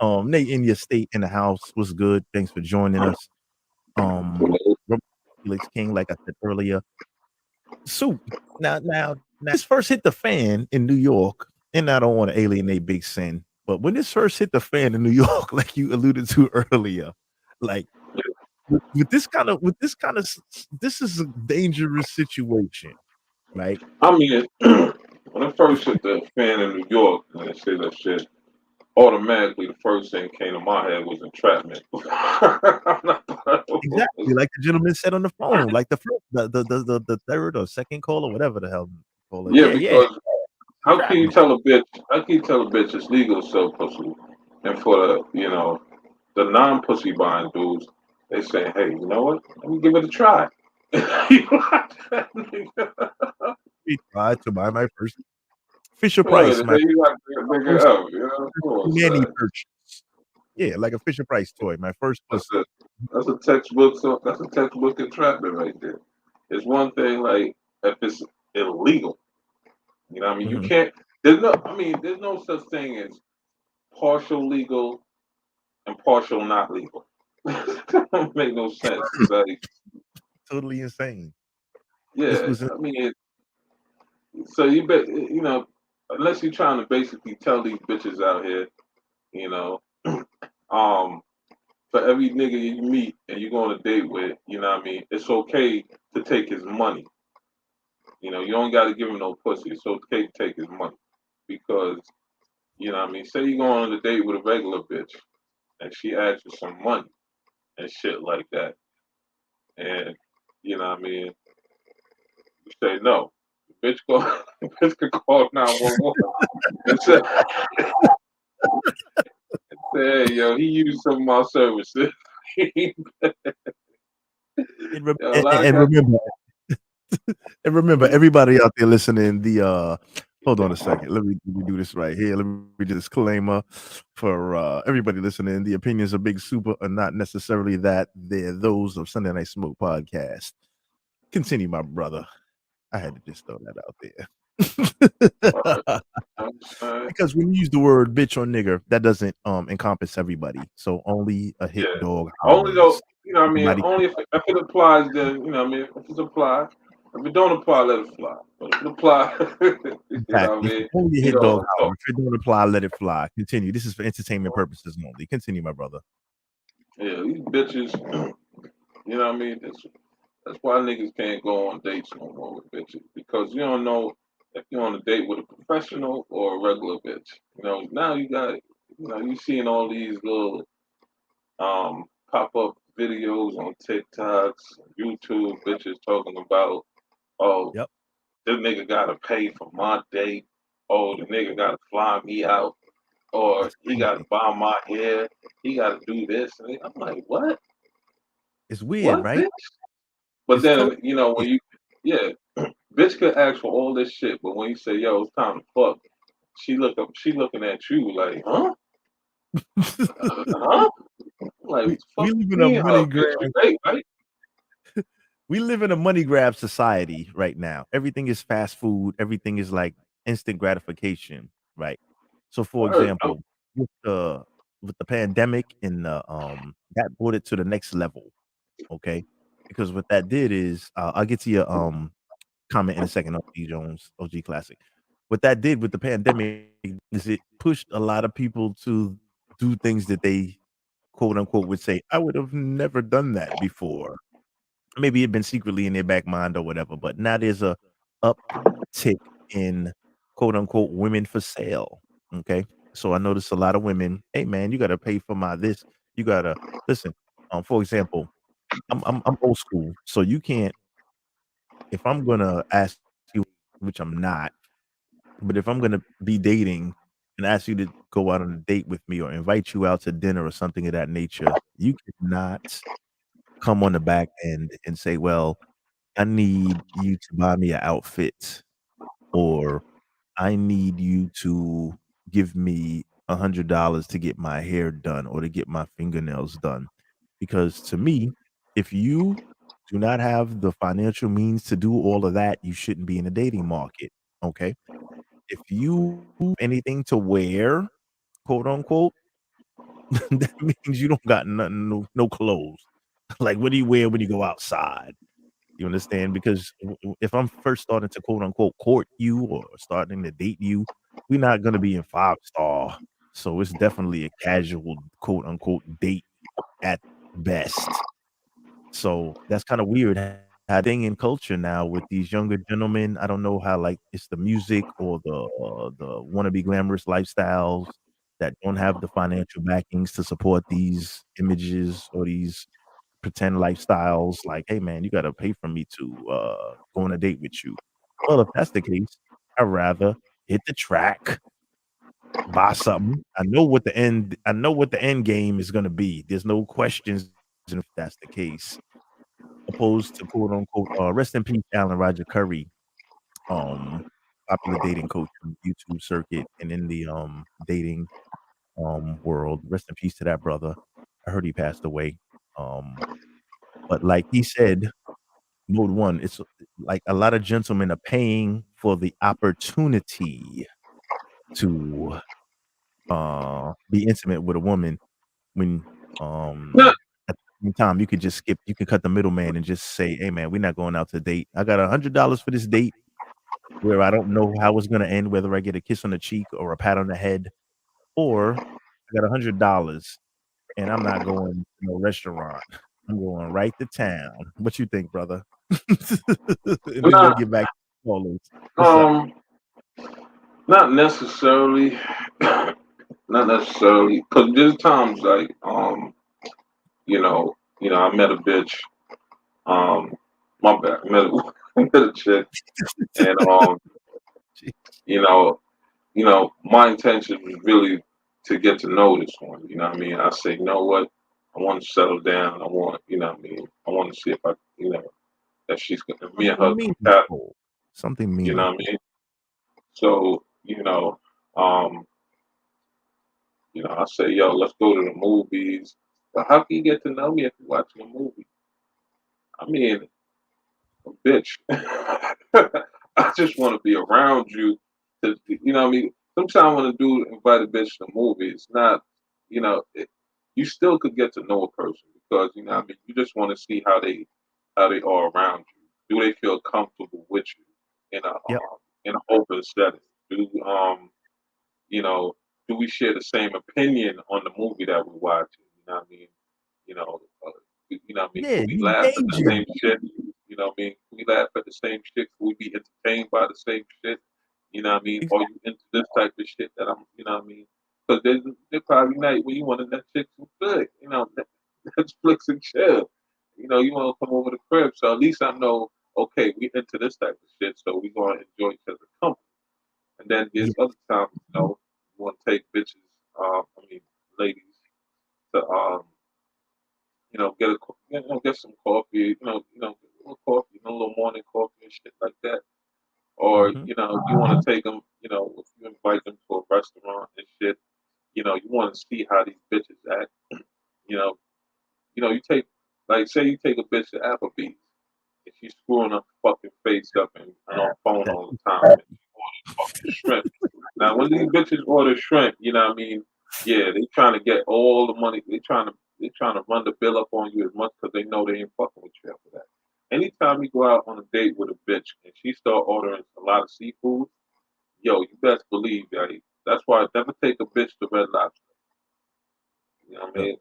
Speaker 11: Nate in your state in the house. What's good? Thanks for joining us. Felix King, like I said earlier. So now this first hit the fan in New York, and I don't want to alienate Big Sin, but when this first hit the fan in New York, like you alluded to earlier, like this is a dangerous situation, right?
Speaker 9: I mean, when I first hit the fan in New York and they said that shit, automatically the first thing came to my head was entrapment.
Speaker 11: Exactly, like the gentleman said on the phone, like the first, the third or second call or whatever the hell you call it.
Speaker 9: Yeah, because how can you tell a bitch it's legal to sell pussy, and for the non-pussy buying dudes, they say, hey, you know what? Let me give it a try.
Speaker 11: We tried to buy my first Fisher
Speaker 9: Well,
Speaker 11: Price,
Speaker 9: then
Speaker 11: my
Speaker 9: you got to pick it
Speaker 11: first
Speaker 9: up. You know, come on,
Speaker 11: nanny
Speaker 9: son.
Speaker 11: purchase. Yeah, like a Fisher Price toy, my first
Speaker 9: That's
Speaker 11: pussy.
Speaker 9: a that's a textbook. So that's a textbook entrapment right there. It's one thing like if it's illegal. You know what I mean? You
Speaker 11: Mhm.
Speaker 9: can't. There's no. I mean, there's no such thing as partial legal and partial not legal. That don't make no sense. Like,
Speaker 11: Totally insane. This
Speaker 9: yeah,
Speaker 11: was
Speaker 9: I mean, so you bet. You know, unless you're trying to basically tell these bitches out here, you know, um, for every nigga you meet and you go on a date with, you know what I mean, it's okay to take his money. You know, you don't got to give him no pussy. It's okay to take his money because, you know what I mean, say you go on a date with a regular bitch and she asks you some money and shit like that. And, you know what I mean, you say no. The bitch go, the bitch could call 911 and say, hey, yo, he used some of my services. Yo, a lot of
Speaker 11: And
Speaker 9: guys,
Speaker 11: remember, and remember, everybody out there listening, hold on a second. Let me do this right here. Let me read a disclaimer for everybody listening. The opinions of Big Super are not necessarily that. They're those of Sunday Night Smoke podcast. Continue, my brother. I had to just throw that out there. Because when you use the word bitch or nigger, that doesn't encompass everybody. So only a hit
Speaker 9: yeah.
Speaker 11: dog
Speaker 9: Only though,
Speaker 11: hollers.
Speaker 9: you know what I mean,
Speaker 11: Everybody
Speaker 9: only if it applies, then, you know what I mean, if it applies. If it don't apply, let it fly. But if it apply, you know what I
Speaker 11: exactly.
Speaker 9: mean,
Speaker 11: Only a
Speaker 9: you
Speaker 11: hit dog
Speaker 9: know,
Speaker 11: holler. If it don't apply, let it fly. Continue. This is for entertainment purposes only. Continue, my brother.
Speaker 9: yeah, these bitches, you know what I mean? That's why niggas can't go on dates no more with bitches because you don't know if you're on a date with a professional or a regular bitch. You know, now you got, you know, you seeing all these little pop up videos on TikToks, YouTube, bitches talking about, oh,
Speaker 11: Yep.
Speaker 9: this nigga gotta pay for my date. Oh, the nigga gotta fly me out. Or
Speaker 11: That's
Speaker 9: he gotta
Speaker 11: crazy.
Speaker 9: buy my hair. He gotta do this. And I'm like, what?
Speaker 11: It's weird,
Speaker 9: What,
Speaker 11: right?
Speaker 9: bitch? But
Speaker 11: It's
Speaker 9: then,
Speaker 11: totally
Speaker 9: you know, when
Speaker 11: weird.
Speaker 9: you, yeah, bitch could ask for all this shit, but when you say, yo, it's time to fuck, she looking at you like, huh? Huh? Like,
Speaker 11: We
Speaker 9: fuck
Speaker 11: live in a
Speaker 9: me and her,
Speaker 11: money
Speaker 9: bitch,
Speaker 11: grab.
Speaker 9: you date, right?
Speaker 11: We live in a money grab society right now. Everything is fast food. Everything is like instant gratification, right? So, for
Speaker 9: Word.
Speaker 11: example, with the pandemic and that brought it to the next level, okay? Because what that did is, I'll get to your comment in a second, OG Jones, OG Classic. What that did with the pandemic is it pushed a lot of people to do things that they quote unquote would say, I would have never done that before. Maybe it been secretly in their back mind or whatever, but now there's a uptick in quote unquote women for sale. Okay. So I notice a lot of women, hey man, you gotta pay for my this. You gotta listen. For example, I'm old school. So you can't if I'm gonna ask you, which I'm not, but if I'm gonna be dating and ask you to go out on a date with me or invite you out to dinner or something of that nature, you cannot come on the back end and say, well, I need you to buy me an outfit, or I need you to give me $100 to get my hair done or to get my fingernails done. Because to me, if you do not have the financial means to do all of that, you shouldn't be in the dating market. Okay. If you have anything to wear, quote unquote, that means you don't got nothing, no clothes. Like, what do you wear when you go outside? You understand? Because if I'm first starting to quote unquote court you or starting to date you, we're not gonna be in 5-star. So it's definitely a casual quote unquote date at best. So that's kind of weird. How thing in culture now with these younger gentlemen, I don't know how like it's the music or the wannabe glamorous lifestyles that don't have the financial backings to support these images or these pretend lifestyles like, "Hey, man, you gotta pay for me to, go on a date with you." Well, if that's the case, I'd rather hit the track, buy something. I know what the end game is gonna be. There's no questions if that's the case, opposed to quote unquote rest in peace, Alan Roger Curry, popular dating coach on the YouTube circuit and in the dating world. Rest in peace to that brother. I heard he passed away. But like he said, mode one, it's like a lot of gentlemen are paying for the opportunity to be intimate with a woman when at the same time you could cut the middleman and just say, hey man, we're not going out to date. I got $100 for this date where I don't know how it's gonna end, whether I get a kiss on the cheek or a pat on the head, or I got $100 and I'm not going to no restaurant. I'm going right to town. What you think, brother? And then we'll get back to callers. What's up?
Speaker 9: Not necessarily, not necessarily, because there's times like I met a bitch. My bad, I met a chick, and my intention was really to get to know this one. You know what I mean? I say, you know what? I want to settle down. I want, you know what I mean? I want to see if I, that she's gonna, me and her
Speaker 11: Something
Speaker 9: compatible.
Speaker 11: meaningful. Something
Speaker 9: You know what I
Speaker 11: meaningful.
Speaker 9: mean? So, I say, yo, let's go to the movies. But how can you get to know me if you're watching a movie? I mean, a bitch. I just want to be around you. You know what I mean? Sometimes when a dude invite a bitch to a movie, it's not, you still could get to know a person because, you know what I mean? You just want to see how they are around you. Do they feel comfortable with you
Speaker 11: Yep.
Speaker 9: in an open setting? Do you know, do we share the same opinion on the movie that we're watching? You know what I mean? You know, you know what I mean?
Speaker 11: Yeah,
Speaker 9: Could we
Speaker 11: you
Speaker 9: laugh at the
Speaker 11: engaging.
Speaker 9: same shit? You know what I mean? Could we laugh at the same shit? Could we be entertained by the same shit? You know what I mean? Are you into this type of shit that I'm, you know what I mean? Because there's probably night when you want to Netflix some good, Netflix and chill. You want to come over the crib, so at least I know, okay, we into this type of shit, so we gonna enjoy each other's company. And then there's
Speaker 11: Yeah.
Speaker 9: other times, you want to take bitches, ladies, to get some coffee, a little coffee, a little morning coffee and shit like that. Or
Speaker 11: Mm-hmm.
Speaker 9: you want to take them, if you invite them to a restaurant and shit, you want to see how these bitches act. You know, you take like say you take a bitch to Applebee's and she's screwing her fucking face up and on her phone all the time and ordering fucking shrimp. Now when these bitches order shrimp, you know what I mean? Yeah, they trying to get all the money. They trying to run the bill up on you as much because they know they ain't fucking with you after that. Anytime you go out on a date with a bitch and she start ordering a lot of seafood, yo, you best believe that. That's why I never take a bitch to Red Lobster. You know what I mean?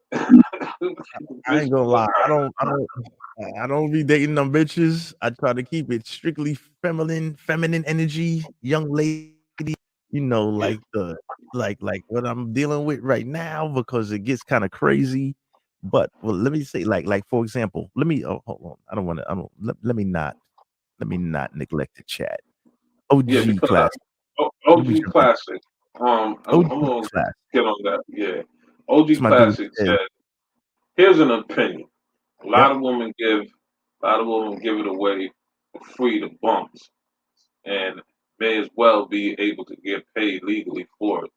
Speaker 11: I ain't gonna lie. I don't be dating them bitches. I try to keep it strictly feminine energy, young lady. Like the like what I'm dealing with right now because it gets kind of crazy. But well, let me say, like for example, let me hold on. I don't want to. I don't. Let me not neglect the chat.
Speaker 9: Yeah,
Speaker 11: OG
Speaker 9: because
Speaker 11: class. Let me
Speaker 9: OG
Speaker 11: jump in.
Speaker 9: Classic. I'm
Speaker 11: OG
Speaker 9: gonna
Speaker 11: class.
Speaker 9: get on that. Yeah,
Speaker 11: That's
Speaker 9: OG
Speaker 11: my dude
Speaker 9: Classic
Speaker 11: said.
Speaker 9: said, "Here's an opinion. A
Speaker 11: Yep.
Speaker 9: lot of women give it away for free to bumps, and may as well be able to get paid legally for it.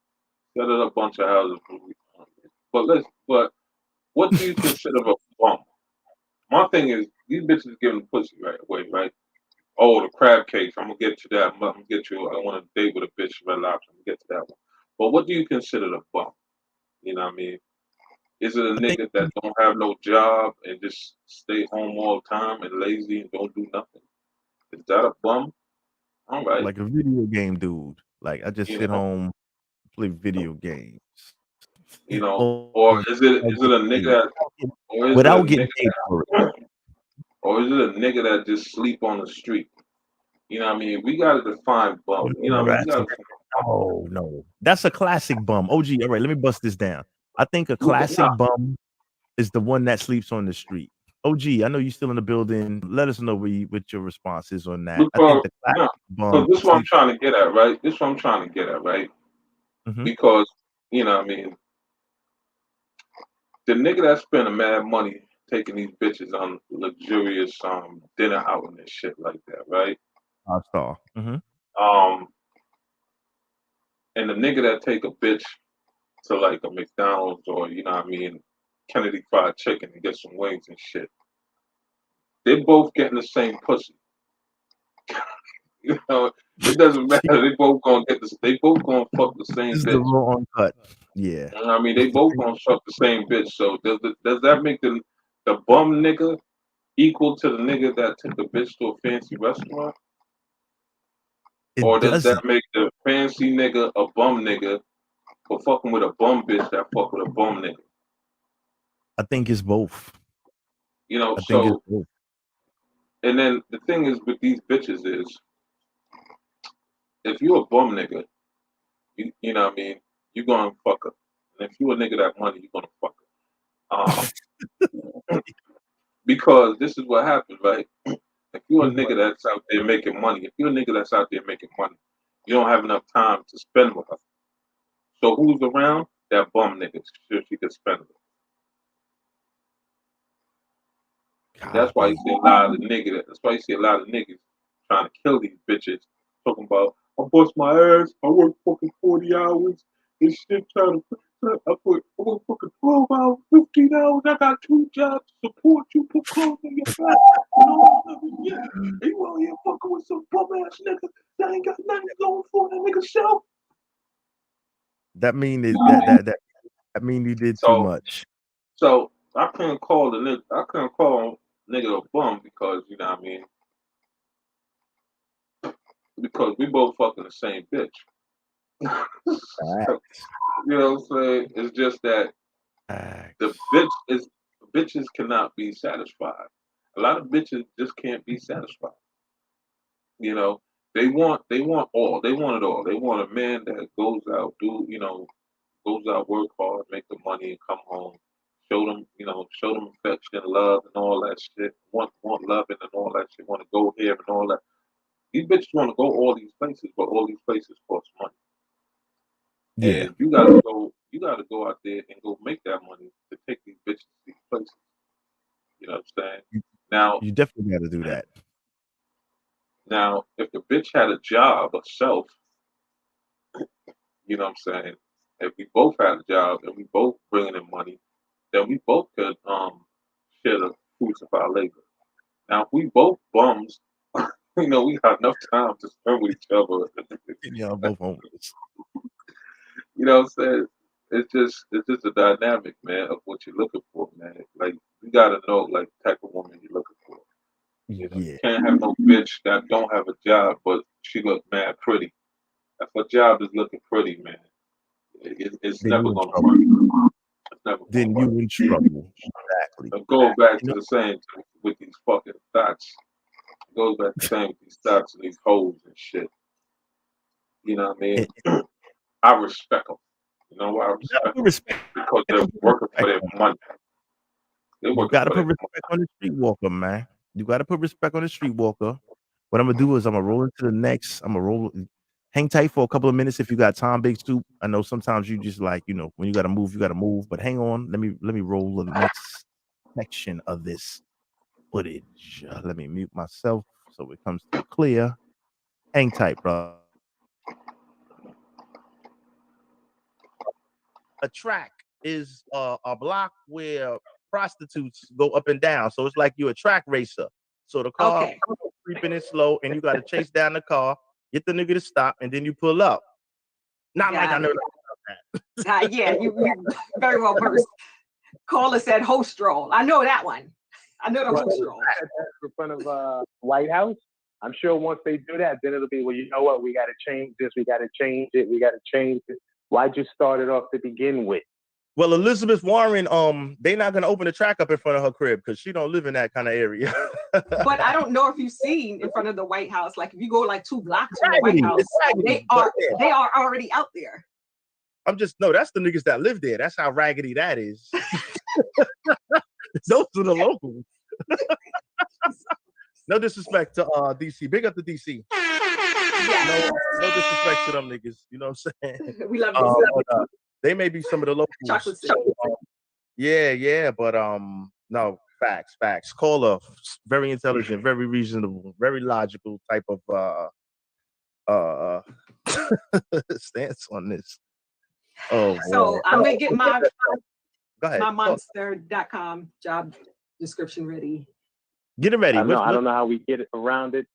Speaker 9: Set it up a bunch of houses. But what do you consider a bump? My thing is these bitches giving the pussy right away, right? Oh, the crab cakes. I'm gonna get to that. I'm gonna get you. I want to date with a bitch Red Lobster. I'm gonna get to that one. But what do you consider a bump? You know what I mean? Is it a
Speaker 11: I think
Speaker 9: nigga that don't have no job and just stay home all the time and lazy and don't do nothing? Is that a bum? All right.
Speaker 11: like a video game dude. Like I just
Speaker 9: You
Speaker 11: sit
Speaker 9: know,
Speaker 11: home, play video games.
Speaker 9: or is it a nigga that, or is it a
Speaker 11: Without
Speaker 9: nigga
Speaker 11: getting paid for it.
Speaker 9: that, or is it a nigga that just sleep on the street? You know what I mean? We gotta define bum. You know what I mean? We gotta.
Speaker 11: Oh no, that's a classic bum. OG, all right, let me bust this down. I think a classic
Speaker 9: Nah,
Speaker 11: bum is the one that sleeps on the street. OG, I know you're still in the building. Let us know what your response is on that. I think
Speaker 9: because
Speaker 11: the classic
Speaker 9: no,
Speaker 11: bum
Speaker 9: because this is what I'm
Speaker 11: sleeps.
Speaker 9: trying to get at, right? This is what I'm trying to get at, right?
Speaker 11: Mhm.
Speaker 9: Because you know what I mean, the nigga that spend a mad money taking these bitches on luxurious dinner outing and shit like that, right?
Speaker 11: I saw. Mm-hmm.
Speaker 9: And the nigga that take a bitch to like a McDonald's or you know what I mean, Kennedy Fried Chicken and get some wings and shit, they both getting the same pussy. You know, it doesn't matter. They both gonna get this. They both gonna fuck the same
Speaker 11: This is
Speaker 9: bitch.
Speaker 11: the raw uncut. Yeah.
Speaker 9: You know what I mean, they both gonna fuck the same bitch. So does that make the bum nigga equal to the nigga that took the bitch to a fancy restaurant? Or does that make the fancy nigga a bum nigga for fucking with a bum bitch that fuck with a bum nigga?
Speaker 11: I think it's both.
Speaker 9: You know,
Speaker 11: I think it's both.
Speaker 9: And then the thing is with these bitches is, if you a bum nigga, you know what I mean, you gonna fuck her. And if you a nigga that money, you gonna fuck her. Because this is what happens, right? If you're a nigga that's out there making money, you don't have enough time to spend with her. So who's around? That bum nigga, so she can spend with. That's why you see a lot of niggas. That's why you see a lot of niggas trying to kill these bitches, talking about I bust my ass, I work fucking 40 hours, this shit I work fucking 12 hours, 15 hours, I got 2 jobs to support you, put clothes on your back, and you out here fucking with some bum ass nigga that ain't got nothing going for that nigga self.
Speaker 11: That mean you did too much.
Speaker 9: So I couldn't call nigga a bum because you know what I mean. Because we both fucking the same bitch. You know what I'm saying? It's just that bitches cannot be satisfied. A lot of bitches just can't be satisfied. You know, they want all. They want it all. They want a man that goes out, work hard, make the money, and come home. Show them affection, love, and all that shit. Want loving and all that shit. Want to go here and all that. These bitches want to go all these places, but all these places cost money.
Speaker 11: Yeah.
Speaker 9: And you gotta go out there and go make that money to take these bitches to these places. You know what I'm saying? Now
Speaker 11: you definitely got to do that.
Speaker 9: Now, if the bitch had a job herself, you know what I'm saying? If we both had a job and we both bringing in money, then we both could share the fruits of our labor. Now, if we both bums, we got enough time to spend with each other.
Speaker 11: Y'all both homeless.
Speaker 9: You know what I'm saying? It's just a dynamic, man, of what you're looking for, man. Like you gotta know like the type of woman you're looking for. You know, you can't have no bitch that don't have a job but she look mad pretty. If her job is looking pretty, man, it's never gonna work. It's never
Speaker 11: then
Speaker 9: gonna
Speaker 11: you
Speaker 9: work.
Speaker 11: in trouble. Exactly.
Speaker 9: I'm going back to the same with these fucking thoughts. It goes back to the same with these thoughts and these hoes and shit. You know what I mean? I respect them. You know why I respect them? Because they're working for their money.
Speaker 11: You gotta put respect on the streetwalker, man. You gotta put respect on the streetwalker. What I'm gonna do is I'm gonna roll into the next. I'm gonna roll. Hang tight for a couple of minutes if you got time, Big Soup. I know sometimes you just like, when you gotta move, you gotta move. But hang on, let me roll the next section of this footage. Let me mute myself so it comes through clear. Hang tight, bro. A track is a block where prostitutes go up and down. So it's like you're a track racer. So the car creeping in slow, and you got to chase down the car, get the nigga to stop, and then you pull up. Not like I know
Speaker 2: that. Yeah, you very well versed. Caller said host stroll. I know that one. I know the host stroll.
Speaker 13: In front of White House. I'm sure once they do that, then it'll be, well, you know what? We got to change this. We got to change it. We got to change it. Why'd you start it off to begin with?
Speaker 1: Well, Elizabeth Warren, they're not gonna open the track up in front of her crib because she don't live in that kind of area.
Speaker 2: But I don't know if you've seen in front of the White House, like if you go like 2 blocks from the White House, they are already out there.
Speaker 1: That's the niggas that live there. That's how raggedy that is. Those are the locals. No disrespect to DC. Big up to DC. No disrespect to them niggas. You know what I'm saying?
Speaker 2: We love DC.
Speaker 1: They may be some of the locals. Yeah, but no, Facts. Caller, very intelligent, very reasonable, very logical type of stance on this. Oh,
Speaker 2: So
Speaker 1: boy.
Speaker 2: I'm gonna get my
Speaker 1: Go ahead.
Speaker 2: monster.com job description ready.
Speaker 1: Get it ready.
Speaker 13: I don't know how we get it around it.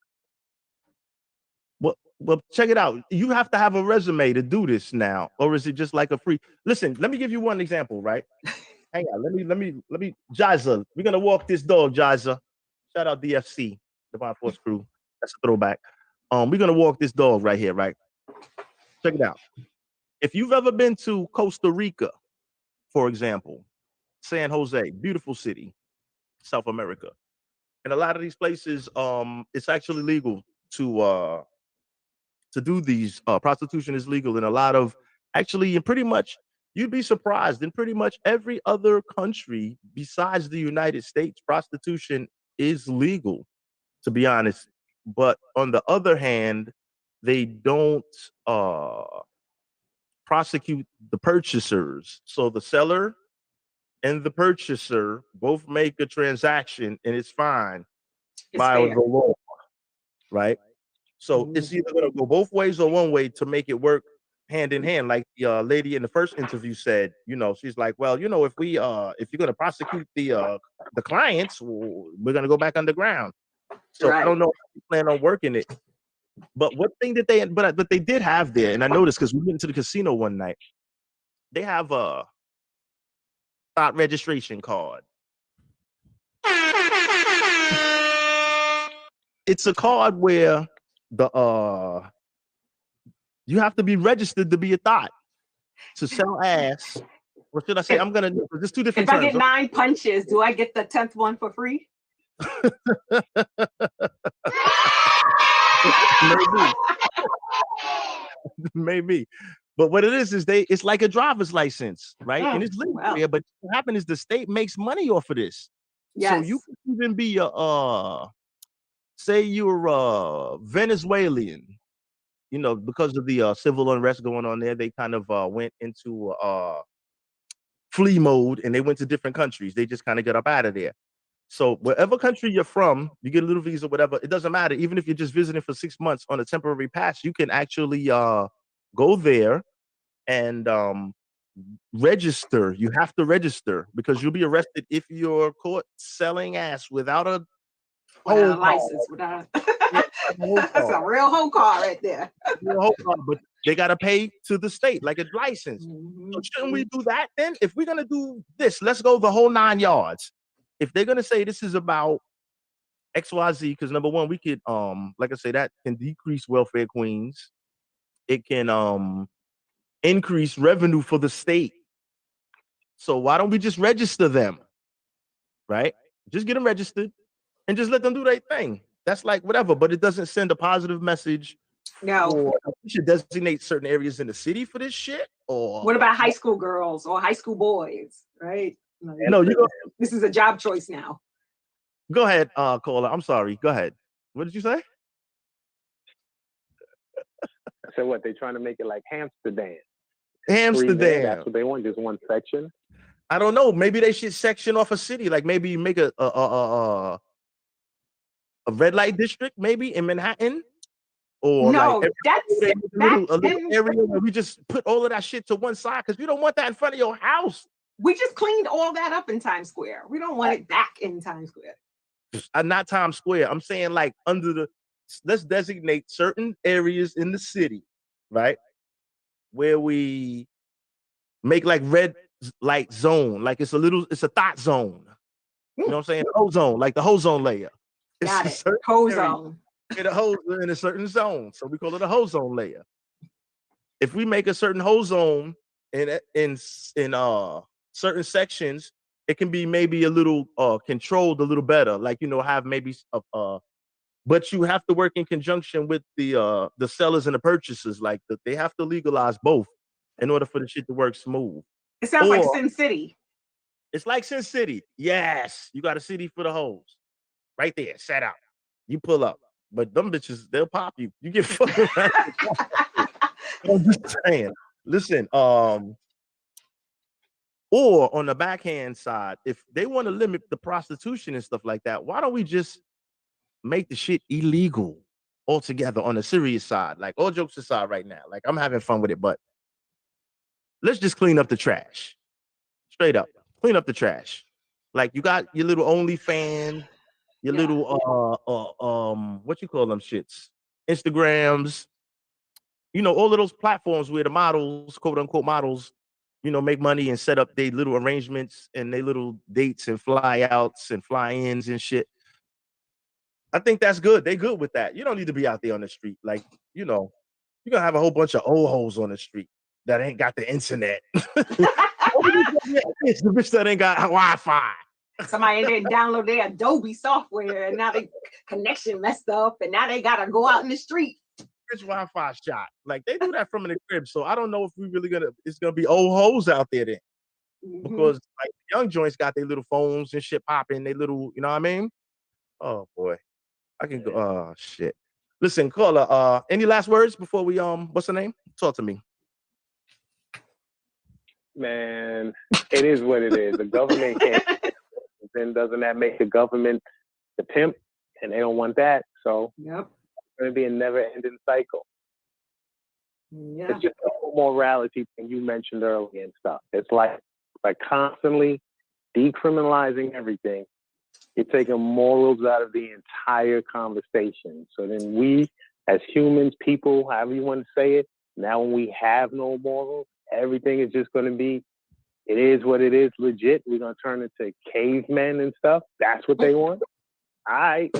Speaker 1: Well, check it out. You have to have a resume to do this now, or is it just like a free? Listen, let me give you one example, right? Hang on. Let me. Jaza, we're gonna walk this dog, Jaza. Shout out DFC, Divine Force Crew. That's a throwback. We're gonna walk this dog right here, right? Check it out. If you've ever been to Costa Rica, for example, San Jose, beautiful city, South America, and a lot of these places, it's actually legal to do these. Prostitution is legal in a lot of, actually, in pretty much, you'd be surprised, in pretty much every other country besides the United States, prostitution is legal, to be honest. But on the other hand, they don't prosecute the purchasers. So the seller and the purchaser both make a transaction and it's fine by the law, right? So it's either going to go both ways or one way to make it work hand in hand. Like the lady in the first interview said, she's like, well, if you're going to prosecute the clients, we're going to go back underground. So I don't know if you plan on working it. But one thing that they did have there, and I noticed because we went to the casino one night, they have a THOT registration card. It's a card where you have to be registered to be a THOT to sell ass. Or should I say, there's two different terms.
Speaker 2: If I get 9 punches, do I get the 10th one for free?
Speaker 1: Maybe. But what it is it's like a driver's license, right? And it's legal here, but what happens is the state makes money off of this.
Speaker 2: Yes.
Speaker 1: So you can even be say you're a Venezuelan, because of the civil unrest going on there, they kind of went into flee mode and they went to different countries. They just kind of got up out of there. So wherever country you're from, you get a little visa, whatever. It doesn't matter. Even if you're just visiting for 6 months on a temporary pass, you can actually go there and register. You have to register because you'll be arrested if you're caught selling ass without a
Speaker 2: license. That's a real hoe card right there.
Speaker 1: But they got to pay to the state like a license. So shouldn't we do that then? If we're going to do this, let's go the whole 9 yards. If they're going to say this is about XYZ, because number one, we could, like I say, that can decrease welfare queens. It can increase revenue for the state. So why don't we just register them, right? Just get them registered and just let them do their thing. That's like whatever, but it doesn't send a positive message.
Speaker 2: No.
Speaker 1: We should designate certain areas in the city for this shit. Or
Speaker 2: what about high school girls or high school boys, right?
Speaker 1: No,
Speaker 2: this is a job choice now.
Speaker 1: Go ahead, caller. I'm sorry. Go ahead. What did you say?
Speaker 13: I said what? They trying to make it like Amsterdam.
Speaker 1: Amsterdam.
Speaker 13: That's what they want. Just one section.
Speaker 1: I don't know. Maybe they should section off a city. Like maybe make a red light district, maybe in Manhattan. Or
Speaker 2: no,
Speaker 1: like
Speaker 2: that's
Speaker 1: a little area where we just put all of that shit to one side because we don't want that in front of your house.
Speaker 2: We just cleaned all that up in Times Square. We don't want it back in Times Square.
Speaker 1: Not Times Square. I'm saying like let's designate certain areas in the city, right? Where we make like red light zone, like it's a THOT zone. You know what I'm saying? Ozone, like the ozone layer.
Speaker 2: Got it. Ozone.
Speaker 1: In a certain zone, so we call it a ozone layer. If we make a certain ozone in certain sections, it can be maybe a little controlled a little better. Like have maybe but you have to work in conjunction with the sellers and the purchasers. Like they have to legalize both in order for the shit to work smooth.
Speaker 2: It sounds like Sin City.
Speaker 1: It's like Sin City. Yes, you got a city for the hoes right there. Set out. You pull up. But them bitches, they'll pop you. You get fucked around. I'm just saying. Listen,
Speaker 11: Or on the backhand side, if they want to limit the prostitution and stuff like that, why don't we just make the shit illegal altogether on the serious side? Like, all jokes aside right now, like, I'm having fun with it, but let's just clean up the trash. Straight up, clean up the trash. Like, you got your little OnlyFans, your little what you call them shits, Instagrams, you know, all of those platforms where the models, quote unquote models, you know, make money and set up their little arrangements and their little dates and fly outs and fly ins and shit. I think that's good. They good with that. You don't need to be out there on the street. Like, you know, you're gonna have a whole bunch of old hoes on the street that ain't got the internet. It's the bitch that ain't got Wi-Fi.
Speaker 2: Somebody didn't download their Adobe software and now the connection messed up and now they gotta go out in the street.
Speaker 11: Bitch Wi-Fi shot. Like, they do that from the crib. So I don't know if we really it's gonna be old hoes out there then. Because like young joints got their little phones and shit popping, they little, you know what I mean? Oh boy. I can go. Oh shit. Listen, caller, any last words before we what's the name? Talk to me.
Speaker 13: Man, it is what it is. The government can't. Then doesn't that make the government the pimp? And they don't want that. So
Speaker 2: yep.
Speaker 13: It's going to be a never-ending cycle.
Speaker 2: Yeah.
Speaker 13: It's just a whole morality thing you mentioned earlier and stuff. It's like constantly decriminalizing everything. You're taking morals out of the entire conversation. So then we, as humans, people, however you want to say it, now when we have no morals, everything is just going to be, it is what it is, legit. We're going to turn into cavemen and stuff. That's what they want? All right.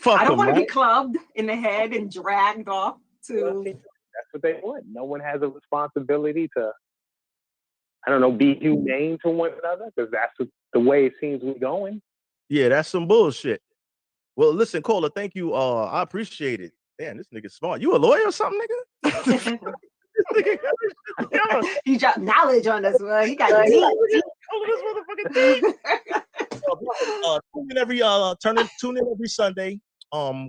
Speaker 2: I don't want to be clubbed in the head and dragged off to...
Speaker 13: That's what they want. No one has a responsibility to, I don't know, be humane to one another, because that's the way it seems we're going.
Speaker 11: Yeah, that's some bullshit. Well, listen, caller, thank you. I appreciate it. Damn, this nigga's smart. You a lawyer or something, nigga?
Speaker 2: He dropped knowledge on us, man. He got deep.
Speaker 11: Tune in every Sunday.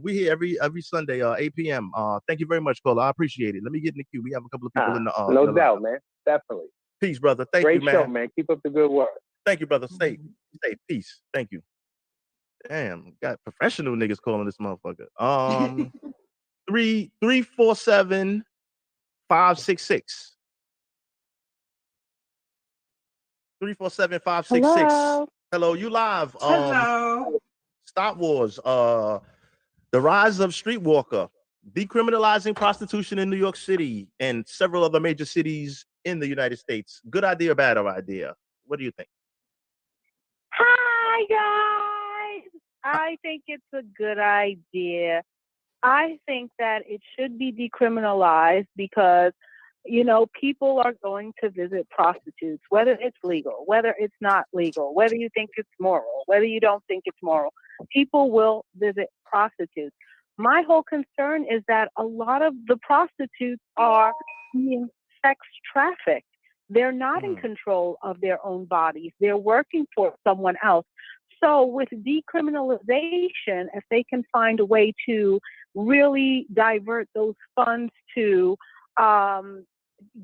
Speaker 11: We here every Sunday, 8 p.m. Thank you very much, caller. I appreciate it. Let me get in the queue. We have a couple of people in the
Speaker 13: no doubt, man. Definitely.
Speaker 11: Peace, brother. Thank
Speaker 13: Great
Speaker 11: you, man.
Speaker 13: show, man. Keep up the good work.
Speaker 11: Thank you, brother. Stay. Peace. Thank you. Damn, got professional niggas calling this motherfucker. 347-566. 347-566. Hello, you live.
Speaker 2: Hello.
Speaker 11: Stop Wars. The rise of Streetwalker, decriminalizing prostitution in New York City and several other major cities in the United States. Good idea or bad idea? What do you think?
Speaker 16: Hi, guys. I think it's a good idea. I think that it should be decriminalized because, you know, people are going to visit prostitutes, whether it's legal, whether it's not legal, whether you think it's moral, whether you don't think it's moral. People will visit prostitutes. My whole concern is that a lot of the prostitutes are being sex trafficked. They're not in control of their own bodies. They're working for someone else. So with decriminalization, if they can find a way to really divert those funds to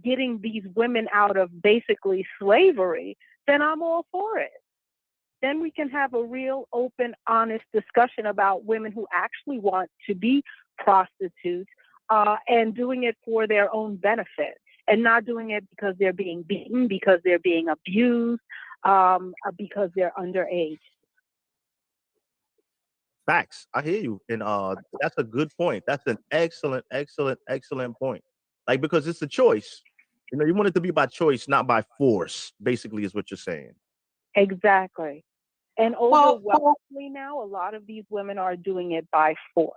Speaker 16: getting these women out of basically slavery, then I'm all for it. Then we can have a real open, honest discussion about women who actually want to be prostitutes and doing it for their own benefit and not doing it because they're being beaten, because they're being abused, because they're underage.
Speaker 11: Facts. I hear you. And that's a good point. That's an excellent point. Like, because it's a choice. You know, you want it to be by choice, not by force, basically, is what you're saying.
Speaker 16: Exactly. And overwhelmingly now, a lot of these women are doing it by force.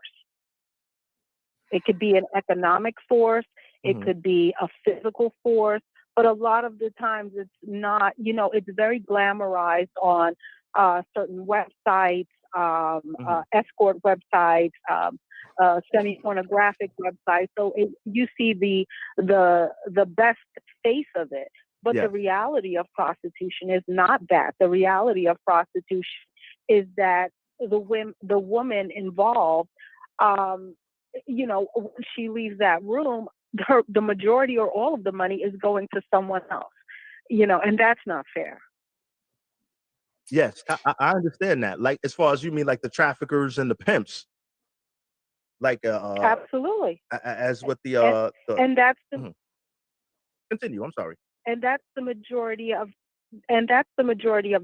Speaker 16: It could be an economic force. It could be a physical force. But a lot of the times it's not, you know, it's very glamorized on certain websites, escort websites, semi-pornographic websites. So you see the best face of it. But the reality of prostitution is not that. The reality of prostitution is that the woman involved, you know, when she leaves that room, the majority or all of the money is going to someone else. and that's not fair.
Speaker 1: Yes, I understand that. Like, as far as you mean, like the traffickers and the pimps, like
Speaker 16: Absolutely.
Speaker 1: as with
Speaker 16: And that's the
Speaker 1: Mhm. Continue. I'm sorry.
Speaker 16: and that's the majority of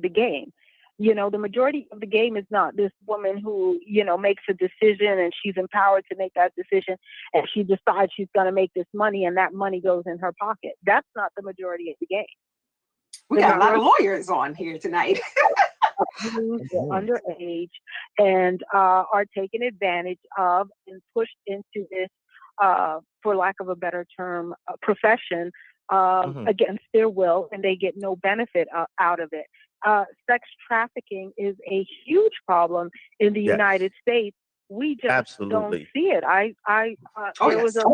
Speaker 16: the game. The majority of the game is not this woman who, makes a decision and she's empowered to make that decision and she decides she's going to make this money and that money goes in her pocket. That's not the majority of the game.
Speaker 2: We got a lot of lawyers on here tonight.
Speaker 16: They're underage and are taken advantage of and pushed into this, for lack of a better term, profession against their will, and they get no benefit out of it. Sex trafficking is a huge problem in the United States. We just don't see it. There was a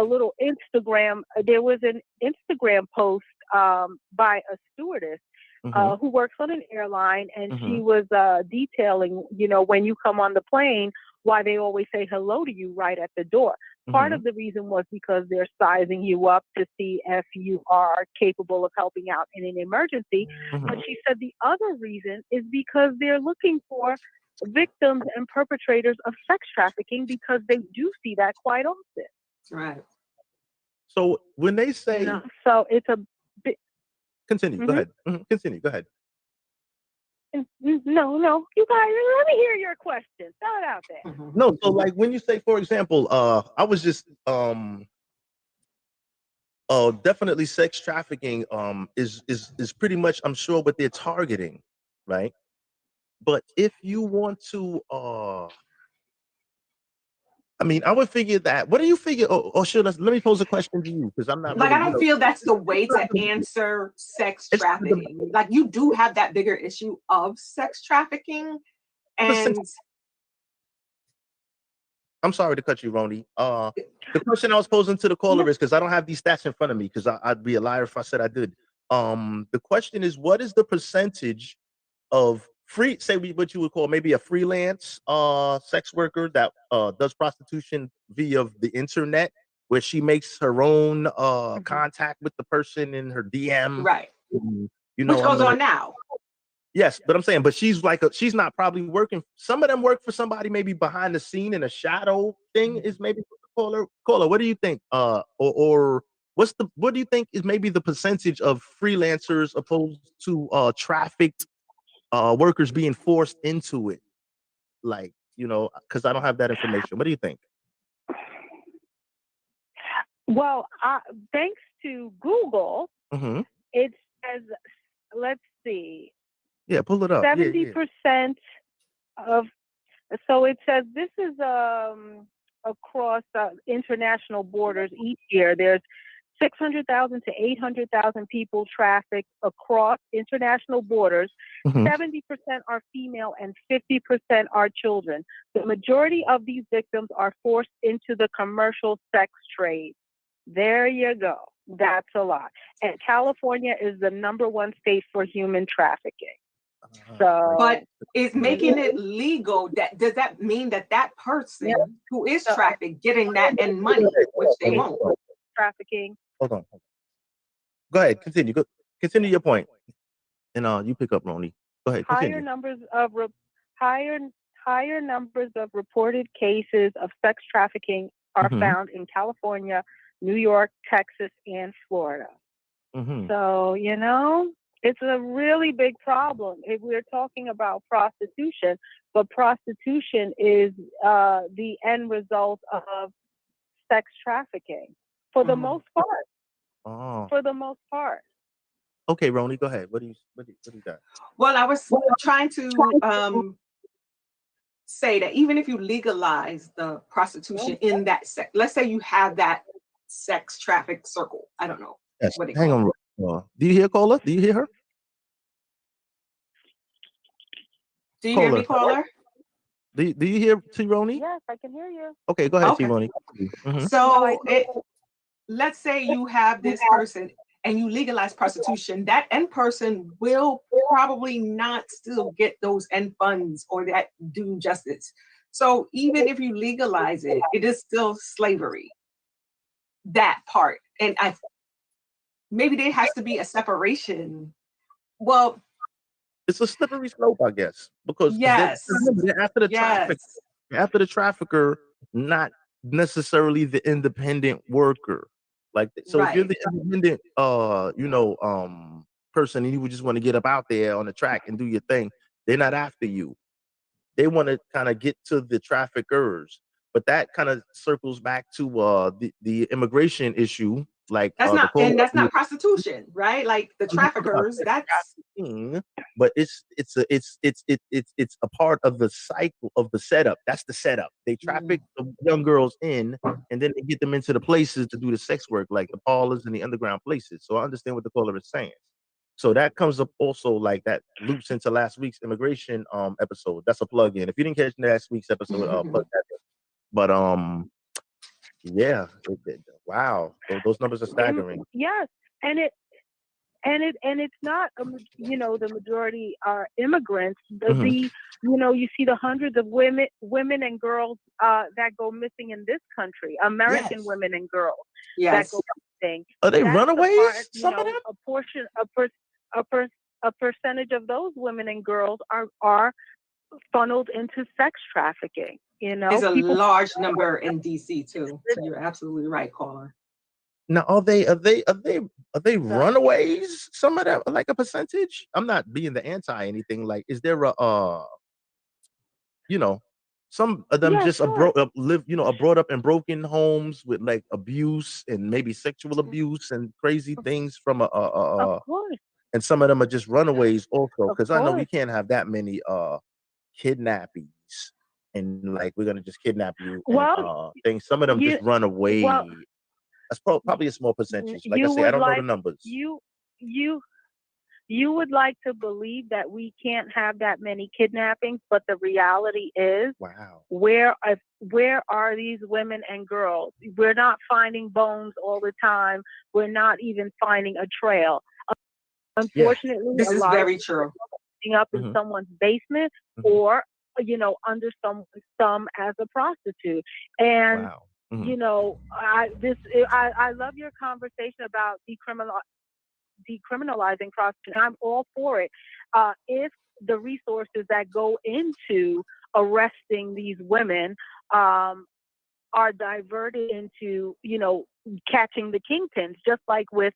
Speaker 16: little Instagram. There was an Instagram post by a stewardess who works on an airline, and she was detailing, when you come on the plane, why they always say hello to you right at the door. Part of the reason was because they're sizing you up to see if you are capable of helping out in an emergency. But she said the other reason is because they're looking for victims and perpetrators of sex trafficking, because they do see that quite often.
Speaker 2: Right.
Speaker 1: So when they say,
Speaker 16: so it's a bit.
Speaker 1: Continue. Go ahead. Continue. Go ahead.
Speaker 16: No, you guys, let me hear your question. Throw it out there.
Speaker 1: No, so like when you say, for example, I was just definitely sex trafficking is pretty much, I'm sure, what they're targeting, right? But if you want to I mean, I would figure that. What do you figure? Or let me pose a question to you, because I'm not
Speaker 2: Like,
Speaker 1: really,
Speaker 2: I don't feel that's the way to answer sex trafficking. Like, you do have that bigger issue of sex trafficking. And
Speaker 1: I'm sorry to cut you, Roni. The question I was posing to the caller is, because I don't have these stats in front of me, because I'd be a liar if I said I did. The question is, what is the percentage of what you would call maybe a freelance sex worker that does prostitution via the internet, where she makes her own contact with the person in her DM,
Speaker 2: right?
Speaker 1: Which
Speaker 2: goes on now.
Speaker 1: Yes, but I'm saying, but she's she's not probably working. Some of them work for somebody maybe behind the scene in a shadow thing. Is maybe caller. What do you think? Or what do you think is maybe the percentage of freelancers opposed to trafficked workers being forced into it? Like, because I don't have that information. What do you think?
Speaker 16: Well, thanks to Google, it says, let's see.
Speaker 1: Yeah, pull it up.
Speaker 16: 70% of, so it says this is across international borders each year. There's 600,000 to 800,000 people trafficked across international borders. 70% are female and 50% are children. The majority of these victims are forced into the commercial sex trade. There you go. That's a lot. And California is the #1 state for human trafficking. So,
Speaker 2: but is making it legal, does that mean that person who is trafficked getting that and money, which they won't?
Speaker 16: Trafficking.
Speaker 1: Hold on. Go ahead. Continue. Continue your point, and you pick up, Roni. Go ahead. Continue.
Speaker 16: Higher numbers of reported cases of sex trafficking are found in California, New York, Texas, and Florida. So, it's a really big problem if we're talking about prostitution, but prostitution is the end result of sex trafficking for the most part. For the most part.
Speaker 1: Okay, Roni, go ahead. What do you got?
Speaker 2: Well, I was trying to say that even if you legalize the prostitution in that let's say you have that sex traffic circle. I don't know.
Speaker 1: Yes. Hang on. Do you hear Cola? Do you hear her?
Speaker 2: Do you hear me, caller?
Speaker 1: Do you hear T-Roni?
Speaker 16: Yes, I can hear you.
Speaker 1: Okay, go ahead, T-Roni.
Speaker 2: So let's say you have this person and you legalize prostitution, that end person will probably not still get those end funds or that do justice. So even if you legalize it, it is still slavery. That part. And maybe there has to be a separation. Well,
Speaker 1: it's a slippery slope, I guess, because
Speaker 2: yes,
Speaker 1: after the traffic,
Speaker 2: yes,
Speaker 1: after the trafficker, not necessarily the independent worker. Like, so if you're
Speaker 2: right.
Speaker 1: the independent, person, and you would just want to get up out there on the track and do your thing, they're not after you. They want to kind of get to the traffickers, but that kind of circles back to the immigration issue, like
Speaker 2: That's
Speaker 1: the
Speaker 2: not,
Speaker 1: call.
Speaker 2: and that's not prostitution, right? Like the traffickers, that's
Speaker 1: Trafficking, but it's a part of the cycle of the setup. That's the setup. They traffic the young girls in, and then they get them into the places to do the sex work, like the parlors and the underground places. So I understand what the caller is saying. So that comes up also, like that loops into last week's immigration episode. That's a plug in. If you didn't catch last week's episode, plug that in. But yeah, wow, those numbers are staggering.
Speaker 16: Yes, and it's not the majority are immigrants. You see the hundreds of women and girls that go missing in this country, American
Speaker 2: yes,
Speaker 16: women and girls that
Speaker 2: yes.
Speaker 16: go missing.
Speaker 1: Are they
Speaker 16: That's
Speaker 1: runaways? Some of them.
Speaker 16: a portion, a percentage of those women and girls are funneled into sex trafficking.
Speaker 2: It's a
Speaker 16: people.
Speaker 2: large number in DC too. So you're absolutely right, caller.
Speaker 1: Now, are they runaways? Some of them, like a percentage. I'm not being the anti anything. Like, is there some of them
Speaker 16: Yeah,
Speaker 1: just
Speaker 16: sure.
Speaker 1: are brought up in broken homes with like abuse and maybe sexual abuse and crazy things from
Speaker 16: Of course,
Speaker 1: and some of them are just runaways also.
Speaker 16: of
Speaker 1: Because I know we
Speaker 16: course.
Speaker 1: can't have that many kidnappings and like we're gonna just kidnap you and
Speaker 16: Well,
Speaker 1: things. Some of them
Speaker 16: you
Speaker 1: just run away.
Speaker 16: well
Speaker 1: That's probably a small percentage. Like I
Speaker 16: you
Speaker 1: say, I
Speaker 16: would
Speaker 1: don't know the
Speaker 16: like
Speaker 1: numbers.
Speaker 16: you would like to believe that we can't have that many kidnappings, but the reality is,
Speaker 1: Wow.
Speaker 16: where are these women and girls? We're not finding bones all the time. We're not even finding a trail.
Speaker 1: Yeah.
Speaker 16: Unfortunately,
Speaker 2: This
Speaker 16: a
Speaker 2: is
Speaker 16: lot
Speaker 2: very
Speaker 16: of
Speaker 2: true.
Speaker 16: ending up in someone's basement
Speaker 1: Mhm.
Speaker 16: or under someone's thumb as a prostitute. And
Speaker 1: Wow. Mhm.
Speaker 16: I love your conversation about decriminalizing prostitution. I'm all for it. If the resources that go into arresting these women are diverted into, catching the kingpins, just like with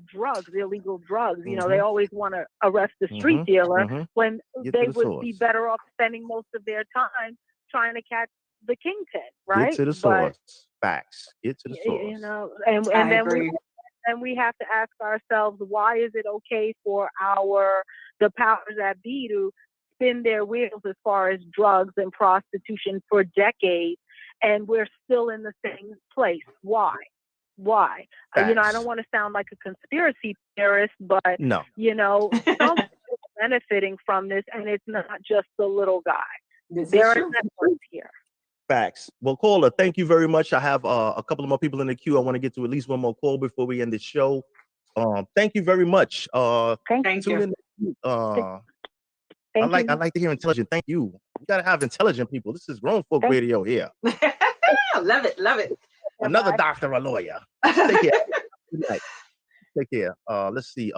Speaker 16: drugs, illegal drugs. They always want to arrest the street dealer when
Speaker 1: Get to
Speaker 16: they
Speaker 1: the
Speaker 16: would be
Speaker 1: source.
Speaker 16: better off spending most of their time trying to catch the kingpin,
Speaker 1: Get
Speaker 16: right?
Speaker 1: to the
Speaker 16: But
Speaker 1: source. Facts. Get to the source.
Speaker 16: and
Speaker 2: I
Speaker 16: then
Speaker 2: agree.
Speaker 16: we have to ask ourselves, why is it okay for the powers that be to spin their wheels as far as drugs and prostitution for decades, and we're still in the same place? Why? I
Speaker 1: Facts.
Speaker 16: don't want to sound like a conspiracy theorist, but
Speaker 1: No.
Speaker 16: someone's benefiting from this, and it's not just the little guy.
Speaker 2: This is
Speaker 16: There is
Speaker 2: true.
Speaker 16: that truth here.
Speaker 1: Facts. Well, caller, thank you very much. I have a couple of more people in the queue. I want to get to at least one more call before we end the show. Thank you very much.
Speaker 2: Thank
Speaker 1: Tune
Speaker 2: you.
Speaker 1: in. I
Speaker 16: Thank you.
Speaker 1: like to hear intelligent. Thank you. You gotta have intelligent people. This is grown folk radio here.
Speaker 2: Love it. Love it.
Speaker 1: Another
Speaker 16: Bye.
Speaker 1: doctor, a lawyer. Take care. Good night. Take care. Let's see.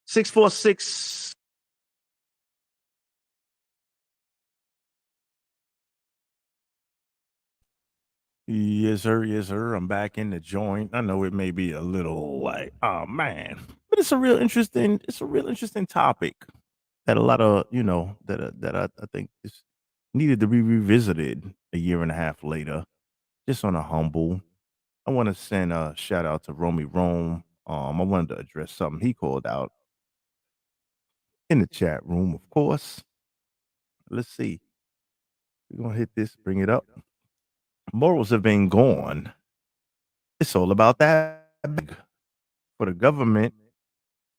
Speaker 1: 646.
Speaker 11: Yes, sir. Yes, sir. I'm back in the joint. I know it may be a little like, oh man, but it's a real interesting topic that a lot of, that I think is needed to be revisited a year and a half later, just on a humble. I want to send a shout out to Romy Rome. I wanted to address something he called out in the chat room, of course. Let's see. We're gonna hit this, bring it up. Morals have been gone. It's all about that bag for the government.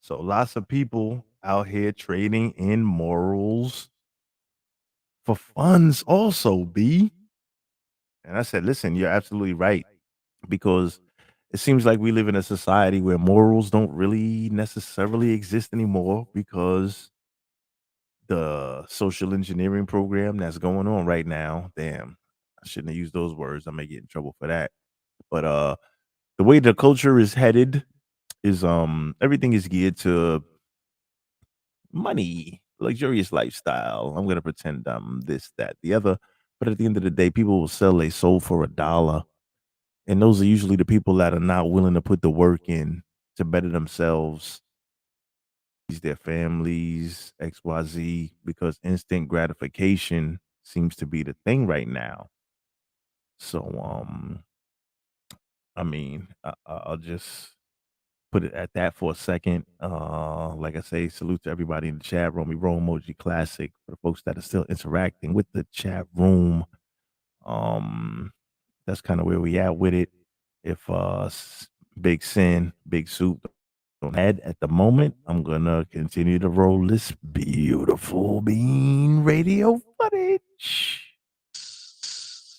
Speaker 11: So lots of people out here trading in morals for funds also, B. And I said, listen, you're absolutely right. Because it seems like we live in a society where morals don't really necessarily exist anymore because the social engineering program that's going on right now. Damn, I shouldn't have used those words. I may get in trouble for that. But the way the culture is headed, is everything is geared to money, luxurious lifestyle. I'm gonna pretend I'm this, that, the other. But at the end of the day, people will sell their soul for $1. And those are usually the people that are not willing to put the work in to better themselves, their families, XYZ, because instant gratification seems to be the thing right now. So, I mean, I'll just put it at that for a second. Like I say, salute to everybody in the chat room. We roll emoji classic for the folks that are still interacting with the chat room. That's kind of where we at with it. If Big Sin, Big Soup don't add at the moment, I'm gonna continue to roll this beautiful bean radio footage.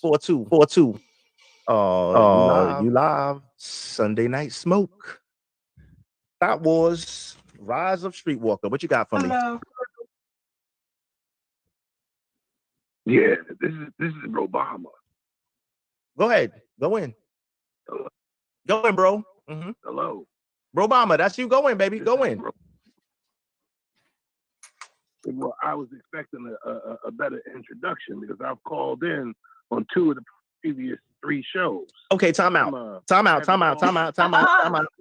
Speaker 1: 4242. You
Speaker 11: You
Speaker 1: live. Sunday Night Smoke. Thought Wars. Rise of Streetwalker. What you got for me?
Speaker 2: Hello.
Speaker 17: Yeah, this is Obama.
Speaker 1: Go ahead. Go in.
Speaker 17: Hello.
Speaker 1: Go in, bro. Mm-hmm.
Speaker 17: Hello.
Speaker 1: Bro Obama, that's you. Go in, baby. Go in.
Speaker 17: Well, I was expecting a better introduction because I've called in on 2 of the previous 3 shows.
Speaker 1: Okay, time out. Time out.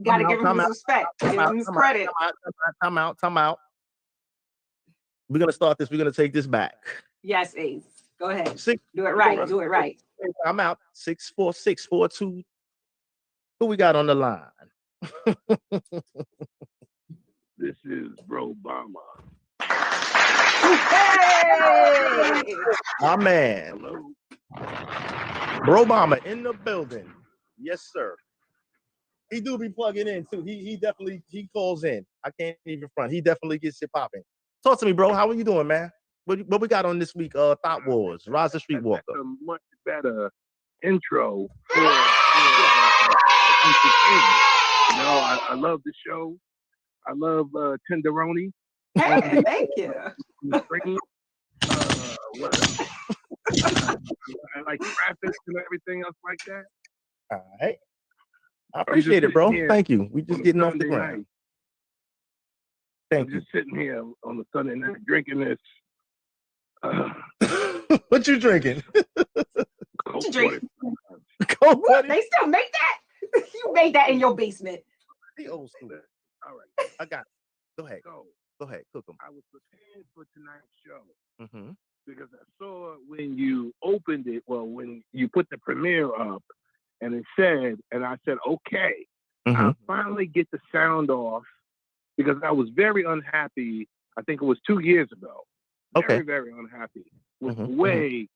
Speaker 2: Gotta give him his respect. Give him his credit.
Speaker 1: Time out. We're gonna start this. We're gonna take this back.
Speaker 2: Yes, Ace. Go ahead.
Speaker 1: Do
Speaker 2: it right. Do it right.
Speaker 1: I'm out. 64642. Who we got on the line?
Speaker 17: This is Bro Obama.
Speaker 2: Hey!
Speaker 1: My man.
Speaker 17: Hello.
Speaker 1: Bro Obama in the building. Yes, sir. He do be plugging in too. He definitely calls in. I can't even front. He definitely gets it popping. Talk to me, bro. How are you doing, man? What we got on this week? Thought Wars, Rise of Streetwalker.
Speaker 17: That's a much better intro. I love the show. I love Tenderoni.
Speaker 2: Hey, thank you.
Speaker 17: I like graphics and everything else like that.
Speaker 1: All right. I appreciate it, bro. Thank you. We just getting off the
Speaker 17: Sunday
Speaker 1: ground.
Speaker 17: night.
Speaker 1: Thank
Speaker 17: I'm just sitting here on the Sunday night drinking this.
Speaker 1: What you drinking?
Speaker 2: What you drinking?
Speaker 1: Coke.
Speaker 2: They still make that? You made that in your basement.
Speaker 1: The old school.
Speaker 17: All right.
Speaker 1: I got it. Go ahead.
Speaker 17: So,
Speaker 1: Go ahead. Cook them.
Speaker 17: I was prepared for tonight's show
Speaker 1: Mm-hmm.
Speaker 17: because I saw when you opened it, when you put the premiere up, and it said, and I said, okay, I'll finally get the sound off because I was very unhappy. I think it was 2 years ago. Very, very unhappy with the way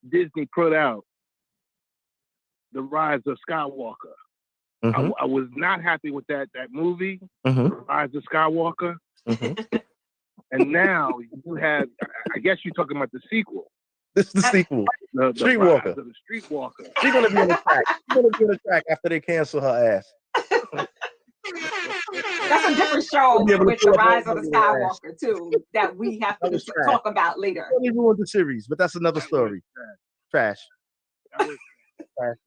Speaker 17: Disney put out The Rise of Skywalker. I was not happy with that movie, The Rise of Skywalker. And now you have, I guess you're talking about the sequel.
Speaker 1: This is the sequel.
Speaker 17: The
Speaker 1: Streetwalker.
Speaker 17: Rise of the Streetwalker.
Speaker 1: She's gonna be on the track. She's gonna be on the track after they cancel her ass.
Speaker 2: That's a different show with The Rise of the Skywalker, too, that we have to talk about later.
Speaker 1: I don't even want the series, but that's another story. Trash.
Speaker 17: Trash.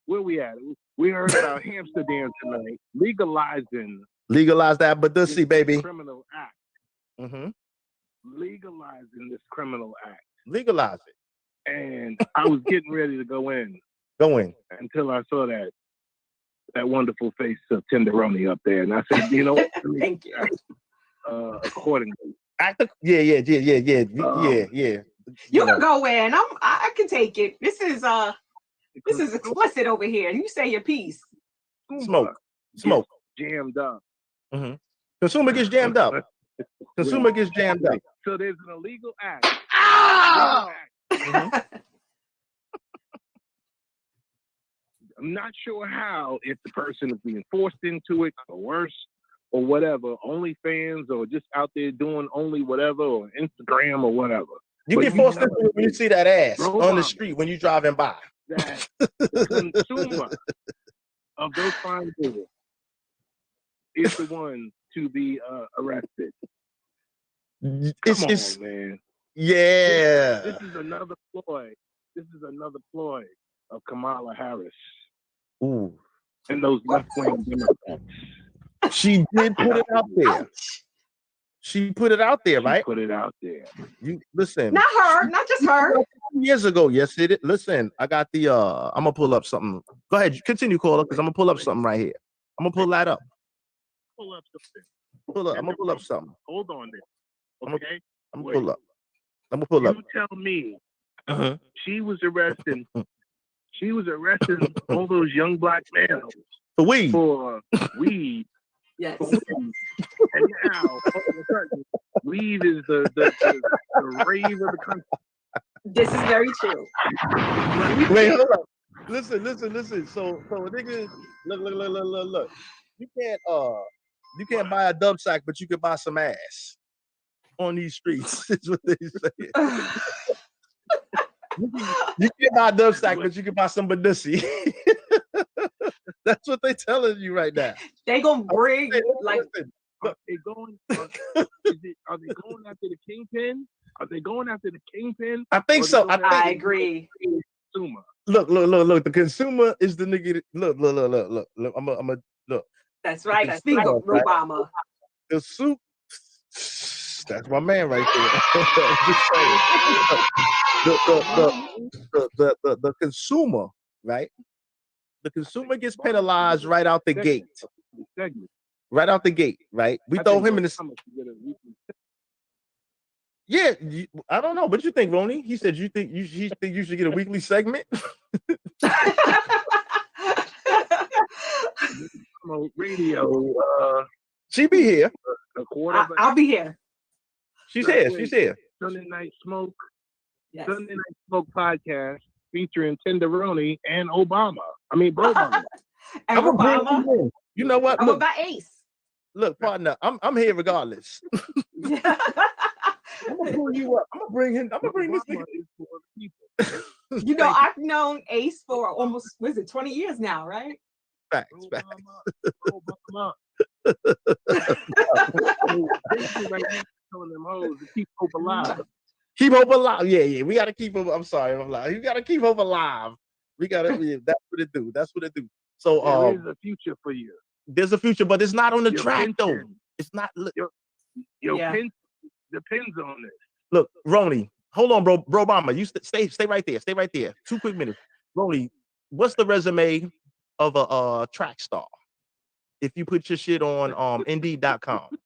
Speaker 17: Where we at? We heard about Amsterdam tonight, legalize
Speaker 1: that, but let's see, baby.
Speaker 17: Criminal act. Legalizing this criminal act.
Speaker 1: Legalize it.
Speaker 17: And I was getting ready to go in. Until I saw that wonderful face of Tenderoni up there, and I said, you know,
Speaker 2: thank you.
Speaker 17: Accordingly.
Speaker 1: Yeah.
Speaker 2: You can go in. I can take it. This is explicit over here. You say your piece.
Speaker 1: Smoke.
Speaker 17: Jammed up.
Speaker 1: Consumer gets jammed up. Consumer gets jammed up.
Speaker 17: So there's an illegal act. I'm not sure how, if the person is being forced into it, coerced, or whatever, OnlyFans, or just out there doing only whatever, or Instagram, or whatever.
Speaker 1: You get forced into it when you see that ass on the street when you're driving by.
Speaker 17: That the consumer of those fine goods is the one to be arrested. Come on, man.
Speaker 1: Yeah.
Speaker 17: This is another ploy. This is another ploy of Kamala Harris.
Speaker 1: Ooh.
Speaker 17: and those left-wing Democrats.
Speaker 1: She did put it out there. She put it out there, right?
Speaker 17: Put it out there.
Speaker 1: You listen.
Speaker 2: Not her, not just her.
Speaker 1: Years ago, yes, it is. Listen, I got the. I'm gonna pull up something. Go ahead, continue, caller, because I'm gonna pull up something right here. I'm gonna pull that up.
Speaker 17: Pull up something.
Speaker 1: Pull up. I'm gonna pull up something.
Speaker 17: Hold on there. Okay.
Speaker 1: I'm gonna pull up. I'm gonna pull up.
Speaker 17: You tell me.
Speaker 1: Uh-huh.
Speaker 17: She was arresting. She was arresting all those young black males
Speaker 1: for weed.
Speaker 17: For weed.
Speaker 2: Yes.
Speaker 17: For weed. And now, all of a sudden, weed is the rave of the country.
Speaker 2: This is very true.
Speaker 1: Wait, hold up. Listen. So nigga, look. You can't buy a dub sack, but you can buy some ass on these streets. Is what they say. You can't buy a dub sack, but you can buy some badussi. That's what they telling you right now.
Speaker 2: They gonna bring like.
Speaker 17: Are they going? Are they going after the kingpin? Are they going after the kingpin?
Speaker 1: I think so.
Speaker 2: I agree.
Speaker 17: Consumer.
Speaker 1: Look. The consumer is the nigga. Look. I'm a look.
Speaker 2: That's right. Speak of Obama.
Speaker 1: The soup. That's my man right there. The consumer, right? The consumer gets penalized right out the gate. Right out the gate, right? We throw him in the. Yeah, I don't know. What do you think, Roni? He said you think you should get a weekly segment.
Speaker 17: Radio.
Speaker 1: She be here.
Speaker 2: I'll be here.
Speaker 1: She's here.
Speaker 17: Sunday Night Smoke.
Speaker 2: Yes.
Speaker 17: Sunday Night Smoke podcast featuring Tenderoni and Obama. I mean, Obama.
Speaker 2: And Obama.
Speaker 1: You know what?
Speaker 2: I'm
Speaker 1: Look,
Speaker 2: about Ace.
Speaker 1: Look, partner, I'm here regardless. I'm gonna pull you up. I'm gonna bring him. I'm gonna bring this nigga.
Speaker 2: You know, I've known Ace for almost 20 years now, right?
Speaker 1: Facts.
Speaker 17: Keep hope alive.
Speaker 1: Keep hope alive. Yeah. We gotta keep hope. I'm sorry, I'm lying. You gotta keep hope alive. We gotta. That's what it do. That's what it do. So
Speaker 17: there is a future for you.
Speaker 1: There's a future, but it's not on the track though. It's not.
Speaker 17: Your pin depends on this.
Speaker 1: Look, Roni, hold on, bro. Obama, you stay right there. Stay right there. 2 quick minutes. Roni, what's the resume of a track star? If you put your shit on Indeed.com,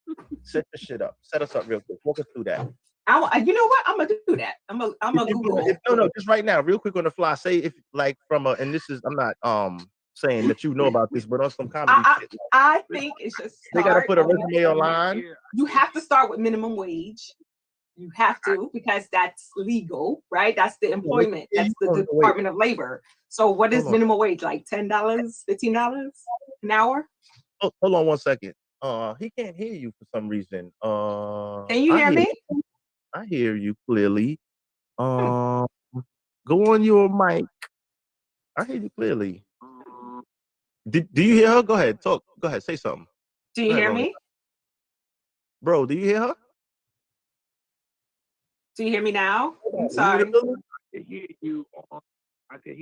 Speaker 1: set the shit up. Set us up real quick. Walk us through that.
Speaker 2: You know what? I'm gonna do that. I'm gonna Google.
Speaker 1: No, just right now, real quick on the fly. Say if like from a, and this is I'm not saying that you know about this, but on some comedy shit.
Speaker 2: I think it's just
Speaker 1: they gotta put a resume online.
Speaker 2: You have to start with minimum wage. You have to, because that's legal, right? That's the employment. That's the Department of Labor. So what is minimum wage? Like $10, $15 an hour?
Speaker 1: Oh, hold on 1 second. He can't hear you for some reason.
Speaker 2: Can you hear me?
Speaker 1: I hear you clearly. Go on your mic. I hear you clearly. Do you hear her? Go ahead, talk. Go ahead, say something.
Speaker 2: Do you hear me?
Speaker 1: Bro, do you hear her?
Speaker 2: Do you hear me now? I'm sorry.
Speaker 17: I can hear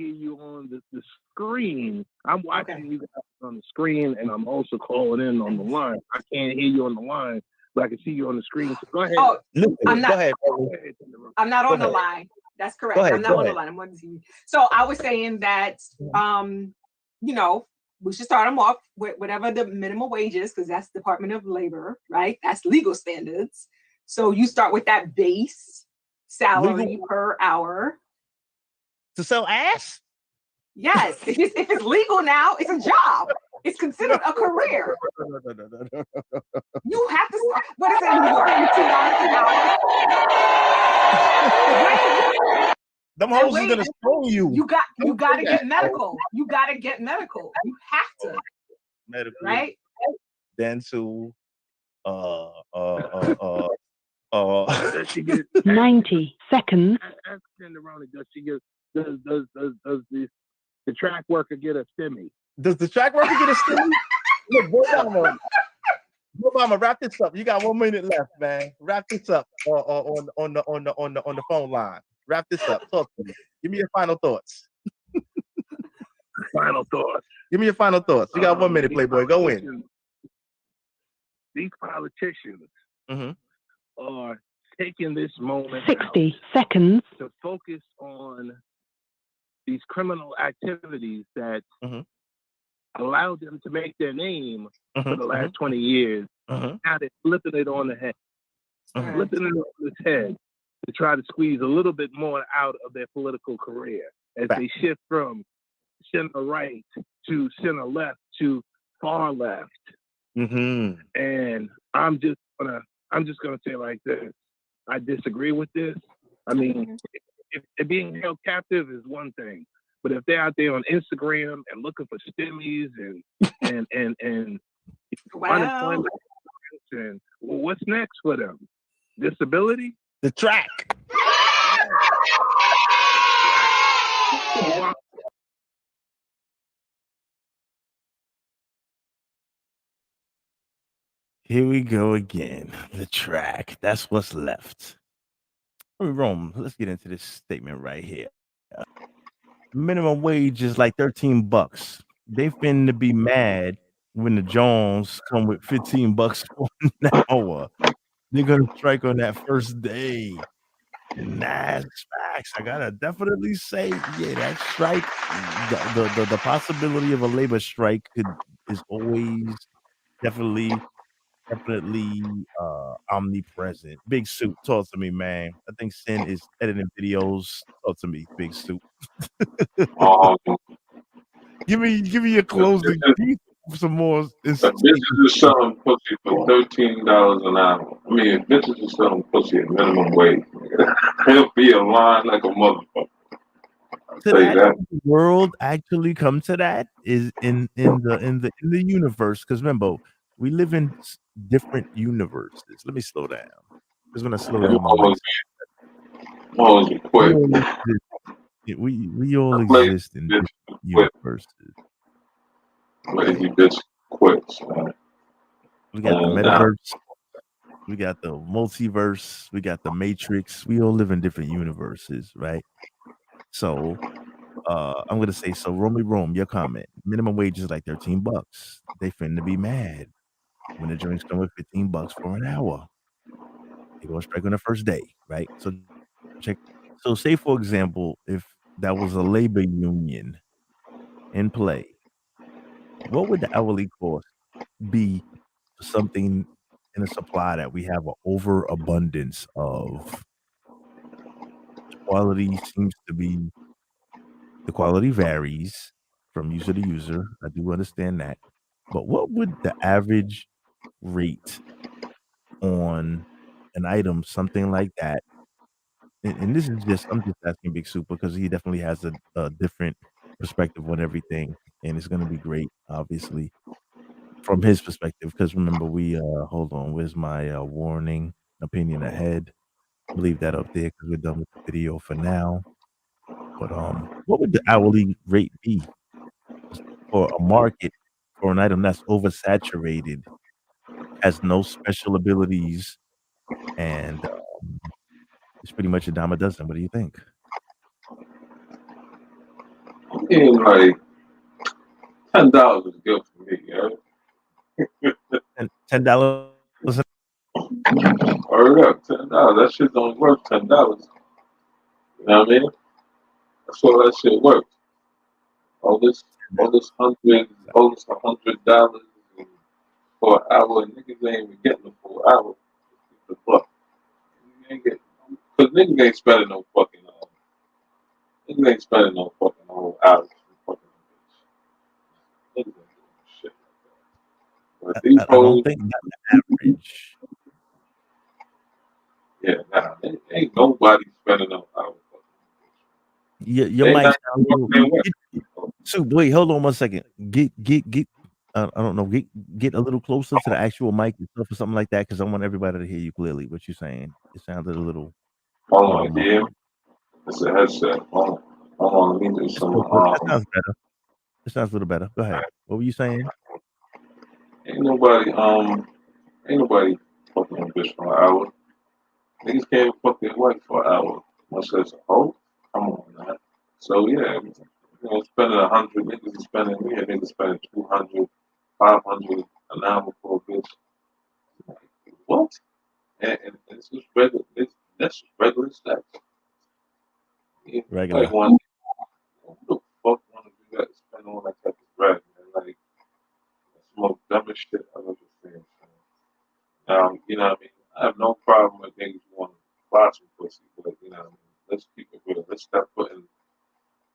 Speaker 17: you on the screen. I'm watching you guys on the screen, and I'm also calling in on the line. I can't hear you on the line, but I can see you on the screen. So go ahead.
Speaker 2: Oh,
Speaker 1: I'm not. Go ahead.
Speaker 2: I'm not on the line. That's correct. I'm not on the line. I'm on the TV. So I was saying that, you know, we should start them off with whatever the minimum wage is, because that's Department of Labor, right? That's legal standards. So you start with that base salary per hour.
Speaker 1: To sell ass?
Speaker 2: Yes. If it's legal now, it's a job. It's considered a career. You have to start. What is it in New York? $2 an hour.
Speaker 1: Them hoes is gonna stone you.
Speaker 2: You gotta get medical. You gotta get medical. You have to.
Speaker 1: Medical.
Speaker 2: Right?
Speaker 1: Dental.
Speaker 16: 90 seconds.
Speaker 17: Does the track worker get a stimmy?
Speaker 1: Does the track worker get a stimmy? Look, Obama, wrap this up. You got 1 minute left, man. Wrap this up on the phone line. Wrap this up. Talk to me. Give me your final thoughts.
Speaker 17: Final thoughts.
Speaker 1: Give me your final thoughts. You got 1 minute, Playboy. Go in.
Speaker 17: These politicians
Speaker 1: Mm-hmm.
Speaker 17: are taking this moment
Speaker 16: 60 seconds
Speaker 17: to focus on these criminal activities that allowed them to make their name for the last 20 years. Now they're flipping it on the head, flipping it on its head to try to squeeze a little bit more out of their political career as they shift from center right to center left to far left. And I'm just gonna say like this. I disagree with this. I mean, if being held captive is one thing, but if they're out there on Instagram and looking for stimmies and unemployment and what's next for them? Disability?
Speaker 11: The track. Here we go again. The track. That's what's left. Rome, let's get into this statement right here. Minimum wage is like $13. They finna be mad when the Jones come with $15 for an hour. They're gonna strike on that first day. And that's facts. I gotta definitely say, yeah, that strike, the possibility of a labor strike is always definitely omnipresent. Big Soup, talk to me, man. I think Sin is editing videos. Talk to me, Big Soup. Give me your closing. Give me some more.
Speaker 9: Bitches are selling pussy for $13 an hour. I mean, if bitches are selling pussy at minimum wage, it'll be a line like a motherfucker.
Speaker 11: To that world actually come to that is in the universe, because remember, we live in different universes. Let me slow down. Just when I slow down my mic. We all exist in different universes.
Speaker 9: Lazy bitch quits, man.
Speaker 11: We got the metaverse, we got the multiverse, we got the Matrix. We all live in different universes, right? So I'm gonna say, so Rome, your comment. Minimum wage is like $13. They finna be mad when the drinks come with $15 for an hour. They go strike on the first day, right? So check. So say for example, if that was a labor union in play, what would the hourly cost be for something in a supply that we have an overabundance of? Quality seems to be the quality varies from user to user. I do understand that. But what would the average rate on an item, something like that? And this is just, I'm just asking Big Soup because he definitely has a different perspective on everything. And it's going to be great, obviously, from his perspective. Because remember, hold on, where's my warning opinion ahead? Leave that up there because we're done with the video for now. But what would the hourly rate be for a market for an item that's oversaturated, has no special abilities, and it's pretty much a dime a dozen? What do you think?
Speaker 9: I mean, like $10 is good for me, yeah.
Speaker 11: $10.
Speaker 9: Hurry up, $10. That shit don't worth $10. You know what I mean? That's all that shit works. All this $100 for an hour, and niggas ain't even getting the full hour. The fuck? You ain't getting, cause niggas ain't spending no fucking whole hours for fucking bitch. Niggas ain't doing shit like that. But these
Speaker 11: I don't think that's the average.
Speaker 9: Yeah, nah, ain't nobody spending no hours.
Speaker 11: Your mic sounds a little. Soup, wait, hold on 1 second. Get. I don't know. Get a little closer to the actual mic itself or something like that, because I want everybody to hear you clearly. What you're saying, it sounded a little.
Speaker 9: Hold on, yeah. It's a headset. Hold on. Let me do some.
Speaker 11: That sounds better. It sounds a little better. Go ahead. What were you saying?
Speaker 9: Ain't nobody fucking a bitch for an hour. Niggas can't fuck their wife for an hour. Much less a hoe. Come on, man. So yeah, spending 100, niggas is spending, we had niggas spending 200, 500 an hour for a bitch. What? And it's just regular, that's just regular sex.
Speaker 11: Regular.
Speaker 9: Like one, who the fuck want to do that? Spend all that type of bread, man. Like, that's the most dumbest shit I've ever seen. You know what I mean? I have no problem with niggas who want to buy some pussy, but you know what I mean? Let's keep it real. Let's stop putting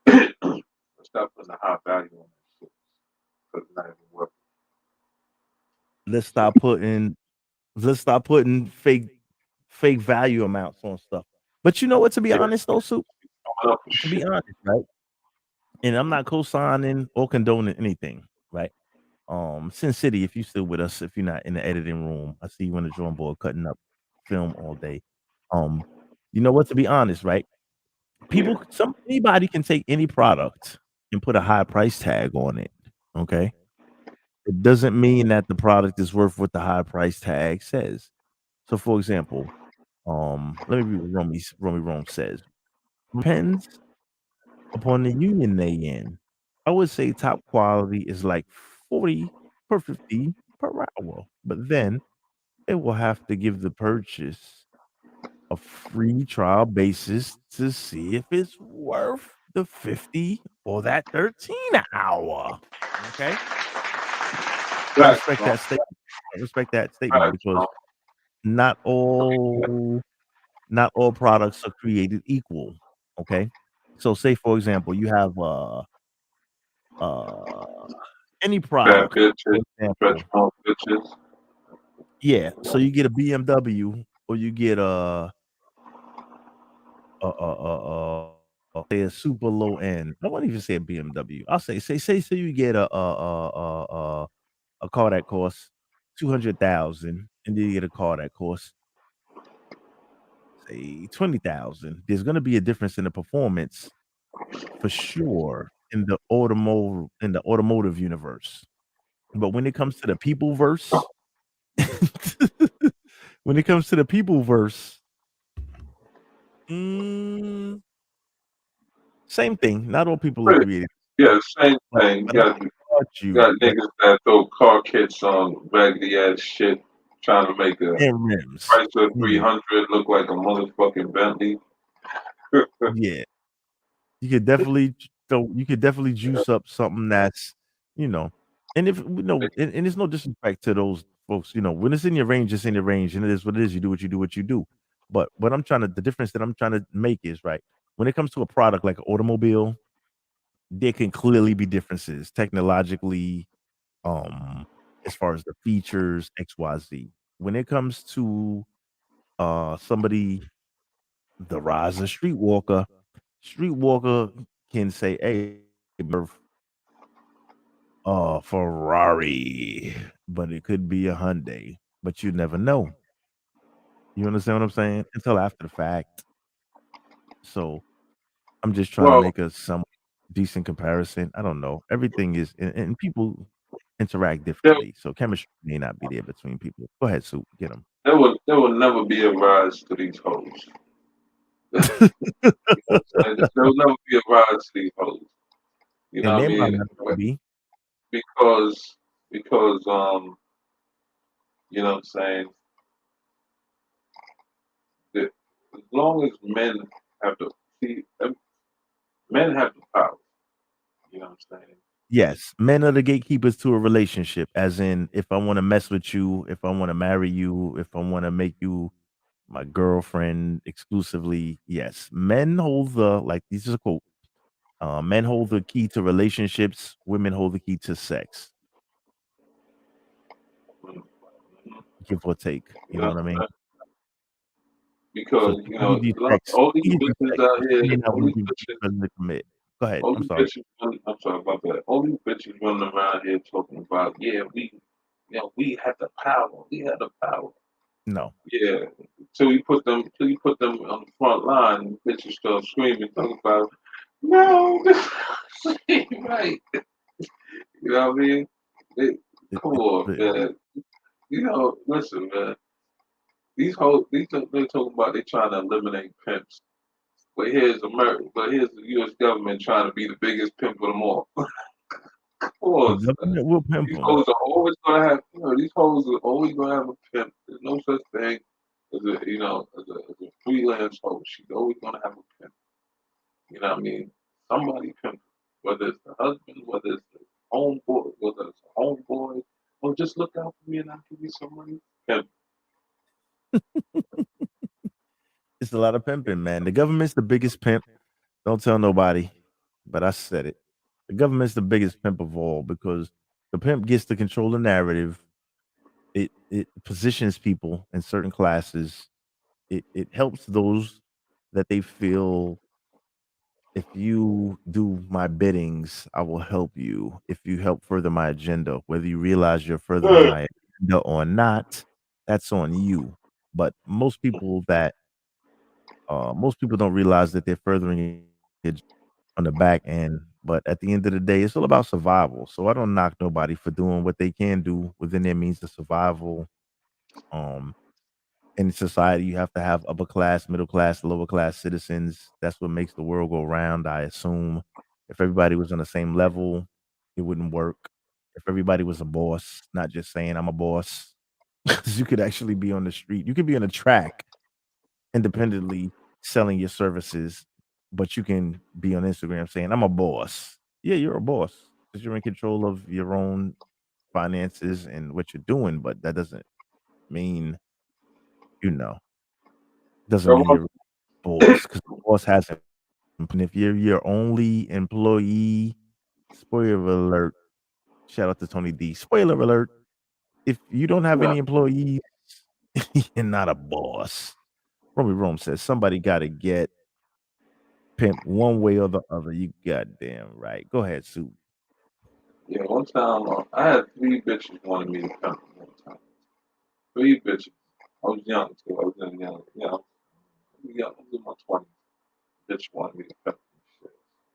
Speaker 9: a high value on that shit. Because it's not even worth it.
Speaker 11: Let's stop putting fake value amounts on stuff. But you know what? To be honest, though, Soup. To be honest, right? And I'm not co-signing or condoning anything, right? Sin City, if you still with us, if you're not in the editing room, I see you on the drawing board cutting up film all day. You know what? To be honest, right? Anybody can take any product and put a high price tag on it. Okay. It doesn't mean that the product is worth what the high price tag says. So, for example, let me read what Romy Rome says. Depends upon the union they in. I would say top quality is like 40 per 50 per hour, but then it will have to give the purchase a free trial basis to see if it's worth the 50 or that 13 an hour. Okay. I respect that statement. I respect that statement because not all products are created equal. Okay. So say for example, you have any
Speaker 9: Bad
Speaker 11: product, for
Speaker 9: bitches, stretch
Speaker 11: example.
Speaker 9: mark bitches.
Speaker 11: Yeah. So you get a BMW or you get say a super low end. I won't even say a BMW. I'll say you get a car that costs 200,000, and then you get a car that costs say 20,000. There's going to be a difference in the performance for sure in the automotive universe. But when it comes to the people verse, when it comes to the people verse, same thing. Not all people are created.
Speaker 9: Yeah, same thing. You got niggas that throw car kits on raggedy ass shit, trying to make a
Speaker 11: rims.
Speaker 9: price of 300 look like a motherfucking Bentley.
Speaker 11: Yeah. You could definitely juice up something that's, and if and it's no disrespect to those folks, when it's in your range, it's in your range, and it is what it is. You do what you do. But the difference that I'm trying to make is right when it comes to a product like an automobile, there can clearly be differences technologically, as far as the features, XYZ. When it comes to somebody, the rise of Streetwalker can say, "Hey, Ferrari," but it could be a Hyundai, but you never know. You understand what I'm saying? Until after the fact. So I'm just trying to make some decent comparison. I don't know. Everything is, and people interact differently, so chemistry may not be there between people. Go ahead, Soup, get them.
Speaker 9: There will never be a rise to these hoes. There will never be a rise to these hoes. You know what I mean? Because you know what I'm saying? That as long as men have men have the power. You know what I'm saying?
Speaker 11: Yes, men are the gatekeepers to a relationship, as in, if I want to mess with you, if I want to marry you, if I want to make you my girlfriend exclusively, yes, men hold this is a quote. Men hold the key to relationships. Women hold the key to sex. Give or take. You know what I mean?
Speaker 9: Because all these bitches out here,
Speaker 11: Go ahead.
Speaker 9: all
Speaker 11: I'm
Speaker 9: these
Speaker 11: sorry.
Speaker 9: bitches. I'm sorry about that. All these bitches running around here talking about, we had the power. We had the power.
Speaker 11: No.
Speaker 9: Yeah. Till you put them on the front line, bitches start screaming, talking about, no, this ain't right. You know what I mean? Come on, man. Listen, man. These hoes, they talking about they trying to eliminate pimps. But here's America. But here's the U.S. government trying to be the biggest pimp of them all. Of course,
Speaker 11: The government will pimp
Speaker 9: these
Speaker 11: them.
Speaker 9: hoes are always gonna have. These hoes are always gonna have a pimp. There's no such thing as a freelance hoe. She's always gonna have a pimp. You know what I mean? Somebody pimp, whether it's the husband, whether it's the homeboy, whether it's a homeboy, or just look out for me and I'll give you some money. Pimp.
Speaker 11: It's a lot of pimping, man. The government's the biggest pimp. Don't tell nobody, but I said it. The government's the biggest pimp of all because the pimp gets to control the narrative. It positions people in certain classes. It helps those that they feel if you do my biddings, I will help you. If you help further my agenda, whether you realize you're furthering my agenda or not, that's on you. But most people don't realize that they're furthering it on the back end. But at the end of the day, it's all about survival. So I don't knock nobody for doing what they can do within their means of survival. Um, in society, you have to have upper class, middle class, lower class citizens. That's what makes the world go round, I assume. If everybody was on the same level, it wouldn't work. If everybody was a boss, not just saying I'm a boss, because you could actually be on the street. You could be on a track independently selling your services, but you can be on Instagram saying I'm a boss. Yeah, you're a boss because you're in control of your own finances and what you're doing, but that doesn't mean, you know, doesn't mean you're a boss because the boss hasn't. And if you're your only employee, spoiler alert, shout out to Tony D. Spoiler alert. If you don't have any employees, you're not a boss. Romy Rome says somebody got to get pimp one way or the other. You goddamn right. Go ahead, Sue.
Speaker 9: Yeah, one time I had 3 bitches wanted me to pimp them one time. 3 bitches. I was young too. I was in young, I was in my 20s. Bitch wanted me to pimp them shit.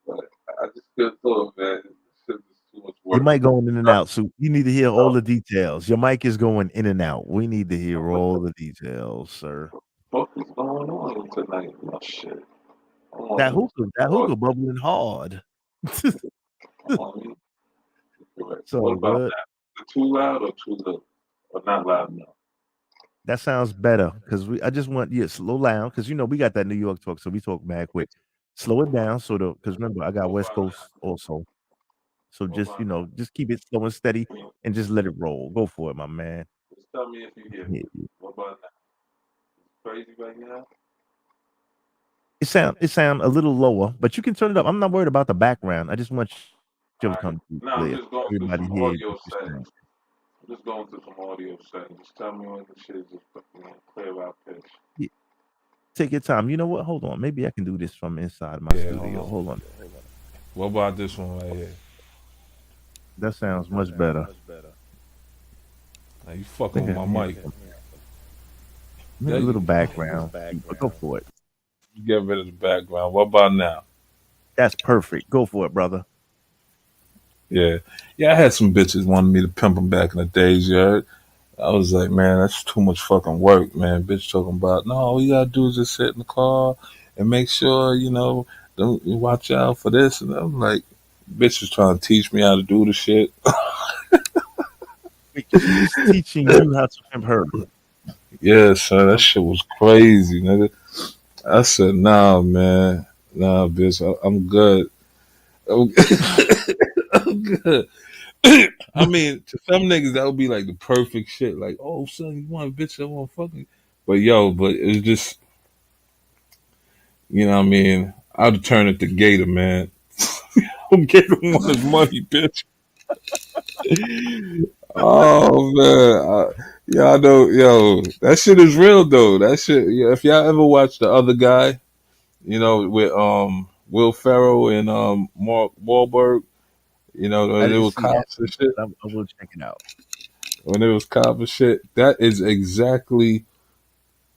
Speaker 9: But I just couldn't do it, man. This shit is too much
Speaker 11: Your
Speaker 9: work.
Speaker 11: mic going in and out, Sue. You need to hear all the details. Your mic is going in and out. We need to hear all the details, sir.
Speaker 9: What is going on tonight? My shit.
Speaker 11: That hookah bubbling hard. So
Speaker 9: What about
Speaker 11: good.
Speaker 9: that? Is it too loud or too little? Or not loud enough?
Speaker 11: That sounds better because I just want slow down because we got that New York talk, so we talk mad quick. Slow it down because remember I got West Coast also, so just just keep it slow and steady and just let it roll. Go for it, my man.
Speaker 9: Just tell me if you hear me. What about now? It's crazy right now?
Speaker 11: It sound a little lower, but you can turn it up. I'm not worried about the background. I just want you to come through
Speaker 9: No, I'm
Speaker 11: clear.
Speaker 9: just going through
Speaker 11: Everybody
Speaker 9: some
Speaker 11: hear
Speaker 9: audio
Speaker 11: what you're saying.
Speaker 9: settings. I'm just going through some audio settings. Just tell me when the shit is just clear out pitch.
Speaker 11: Yeah. Take your time. You know what? Hold on. Maybe I can do this from inside my studio. Hold on.
Speaker 18: What about this one right here?
Speaker 11: That sounds much better.
Speaker 18: Now you fucking with my mic.
Speaker 11: A little background, but go for it.
Speaker 18: You get rid of the background. What about now?
Speaker 11: That's perfect. Go for it, brother.
Speaker 18: Yeah. I had some bitches wanting me to pimp them back in the days, you heard? I was like, man, that's too much fucking work, man. Bitch talking about, no, all you gotta do is just sit in the car and make sure, don't watch out for this. And I'm like, bitch is trying to teach me how to do the shit.
Speaker 11: She's teaching you how to pimp her.
Speaker 18: Yeah, son, that shit was crazy, nigga. I said, nah, man. Nah, bitch, I'm good. I'm good. I mean, to some niggas, that would be like the perfect shit. Like, oh, son, you want a bitch that want fucking. But it's just, you know what I mean? I'd turn it to Gator, man. Gator want his money, bitch. Oh, man. I know, that shit is real, though. That shit, if y'all ever watch The Other Guy, with Will Ferrell and Mark Wahlberg, when there was cops and shit.
Speaker 11: I will check it out.
Speaker 18: When there was cops and shit, that is exactly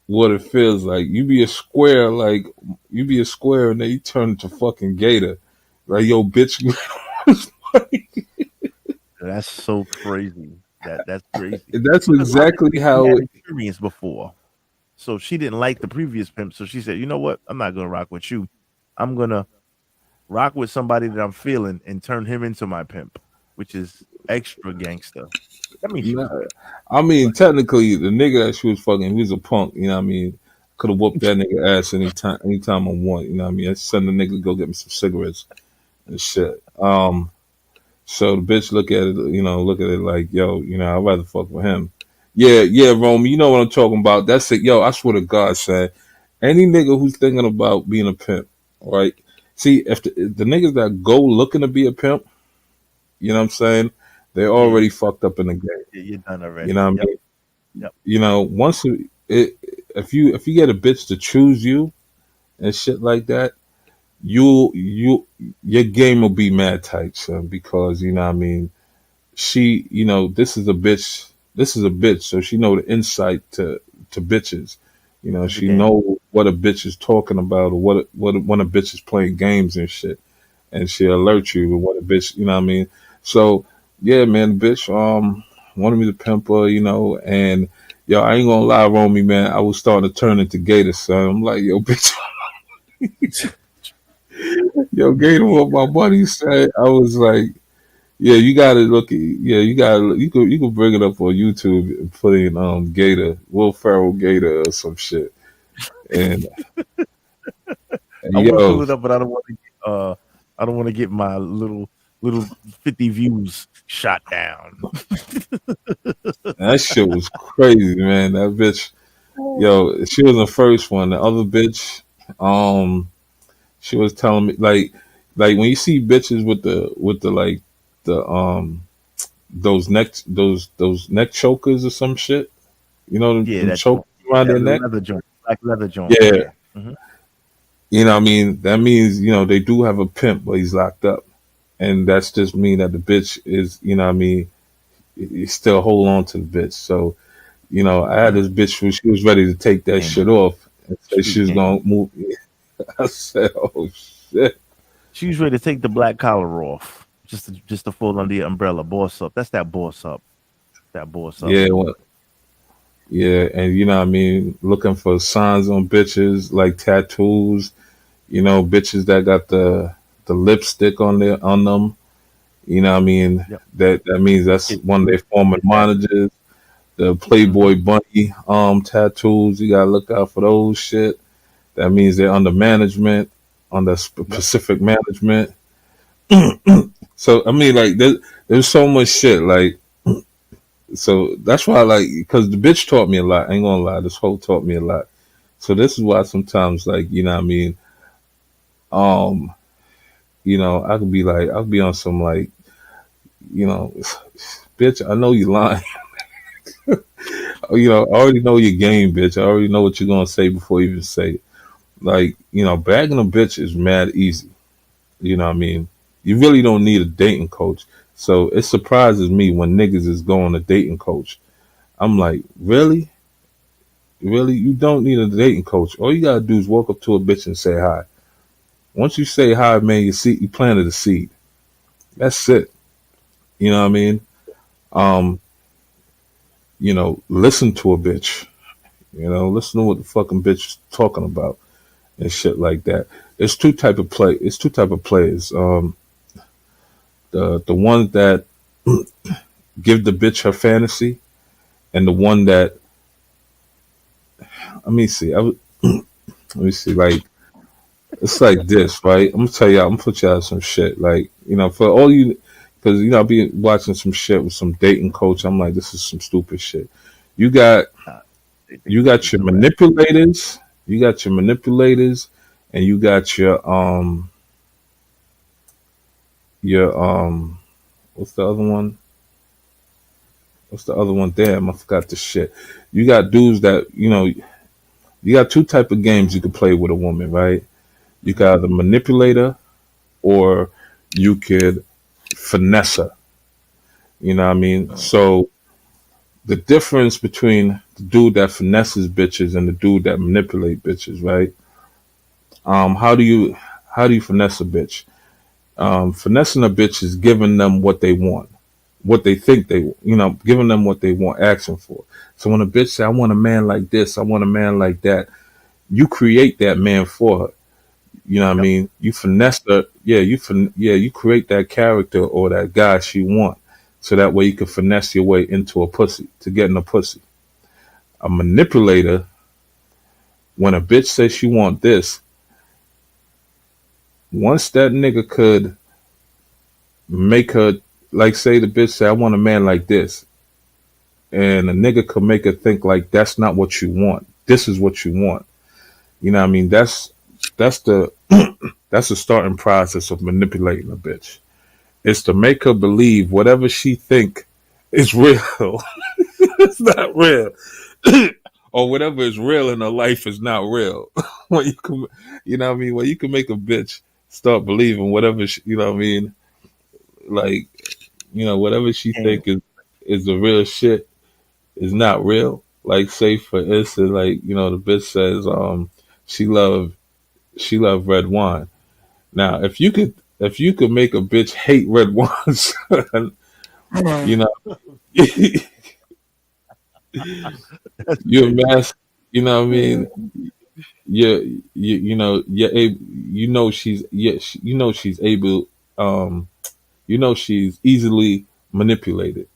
Speaker 18: what it feels like. You be a square, and then you turn into fucking Gator. Like, yo, bitch.
Speaker 11: That's so crazy. That's crazy.
Speaker 18: That's exactly how
Speaker 11: it experienced before. So she didn't like the previous pimp. So she said, you know what? I'm not gonna rock with you. I'm gonna rock with somebody that I'm feeling and turn him into my pimp, which is extra gangster. That means she was
Speaker 18: Nah, I mean, technically, the nigga that she was fucking, he was a punk. You know what I mean? Could have whooped that nigga ass anytime I want. You know what I mean? I send the nigga to go get me some cigarettes and shit. So the bitch look at it, look at it like, yo, I'd rather fuck with him. Yeah, Romy, you know what I'm talking about. That's it. Yo, I swear to God, son, any nigga who's thinking about being a pimp, right? See, if the niggas that go looking to be a pimp, you know what I'm saying? They're already fucked up in the game.
Speaker 11: Yeah, you're done already.
Speaker 18: You know what I
Speaker 11: Yep.
Speaker 18: mean?
Speaker 11: Yep.
Speaker 18: Once if you get a bitch to choose you and shit like that, your game will be mad tight, son, because you know what I mean, she, this is a bitch, so she know the insight to bitches.
Speaker 11: This is the
Speaker 18: She
Speaker 11: game.
Speaker 18: know what a bitch is talking about, or what when a bitch is playing games and shit, and she alert you to what a bitch, you know what I mean. So yeah, man, the bitch wanted me to pimp her, and yo, I ain't gonna lie, Romy, man, I was starting to turn into Gator, son. I'm like, yo, bitch, yo, Gator, what my buddy said, I was like, yeah, you gotta look at, you could bring it up on YouTube and put in Gator, Will Ferrell Gator or some shit, and
Speaker 11: I would pull
Speaker 18: yo,
Speaker 11: it up, but I don't want to get my little 50 views shot down.
Speaker 18: that shit was crazy, man. That bitch, yo, she was the first one. The other bitch, she was telling me like when you see bitches with the like the those neck chokers or some shit,
Speaker 11: Yeah,
Speaker 18: them
Speaker 11: that
Speaker 18: chokers around their neck.
Speaker 11: leather joint, black leather joint.
Speaker 18: Yeah,
Speaker 11: Yeah. Mhm.
Speaker 18: what I mean, that means they do have a pimp, but he's locked up, and that's just mean that the bitch is, what I mean, you still hold on to the bitch. So I had this bitch who she was ready to take that
Speaker 11: Game
Speaker 18: shit
Speaker 11: on.
Speaker 18: off and say she
Speaker 11: Street
Speaker 18: was
Speaker 11: game.
Speaker 18: gonna move. I said, "Oh shit."
Speaker 11: She was ready to take the black collar off, just to fall under the umbrella. Boss up. That's that boss up. That boss up
Speaker 18: Yeah,
Speaker 11: move.
Speaker 18: yeah, and what I mean, looking for signs on bitches like tattoos. Bitches that got the lipstick on them. What I mean,
Speaker 11: Yep.
Speaker 18: that means that's
Speaker 11: Hit,
Speaker 18: one of their former
Speaker 11: hit that.
Speaker 18: managers. The Playboy
Speaker 11: Mm-hmm.
Speaker 18: Bunny tattoos. You gotta look out for those shit. That means they're under management, under
Speaker 11: Yep.
Speaker 18: specific management. So I mean, like there's so much shit. Like, so that's why I like, because the bitch taught me a lot. I ain't gonna lie, this whole taught me a lot. So this is why sometimes, like, what I mean, um, I could be like, I'll be on some like, you know, bitch, I know you lying. I already know your game, bitch. I already know what you're gonna say before you even say it. Like, bagging a bitch is mad easy. You know what I mean? You really don't need a dating coach. So it surprises me when niggas is going to dating coach. I'm like, really? Really? You don't need a dating coach. All you gotta do is walk up to a bitch and say hi. Once you say hi, man, you planted a seed. That's it. You know what I mean? Um, listen to a bitch. Listen to what the fucking bitch is talking about and shit like that. It's two type of players. The ones that give the bitch her fantasy, and the one that, let me see. Let me see. Like, it's like this, right? I'm gonna tell y'all. I'm gonna put y'all some shit. Like, for all you, because I be watching some shit with some dating coach. I'm like, this is some stupid shit. You got you got your manipulators. You got your manipulators, and you got your what's the other one? What's the other one? Damn, I forgot the shit. You got dudes that you got two type of games you can play with a woman, right? You can either manipulator, or you could finesse her. You know what I mean? So the difference between the dude that finesses bitches and the dude that manipulate bitches, right? How do you finesse a bitch? Finessing a bitch is giving them what they want, what they think giving them what they want, asking for. So when a bitch say, I want a man like this, I want a man like that, you create that man for her. You know what I mean? You finesse her. Yeah, you create that character or that guy she want. So that way you can finesse your way into a pussy, to getting a pussy. A manipulator, when a bitch says she want this, once that nigga could make her, like say the bitch say, I want a man like this. And a nigga could make her think like that's not what you want. This is what you want. You know what I mean? That's the that's the starting process of manipulating a bitch. It's to make her believe whatever she think is real. It's not real. Or whatever is real in her life is not real. When you can, you know what I mean? When you can make a bitch start believing whatever she, you know what I mean? Like, you know, whatever she think is the real shit is not real. Like, say for instance, like, you know, the bitch says she love red wine. Now, if you could make a bitch hate red wine, son, you know, you amass, you know what I mean? You know, you're able, you know she's you know she's able, you know she's easily manipulated.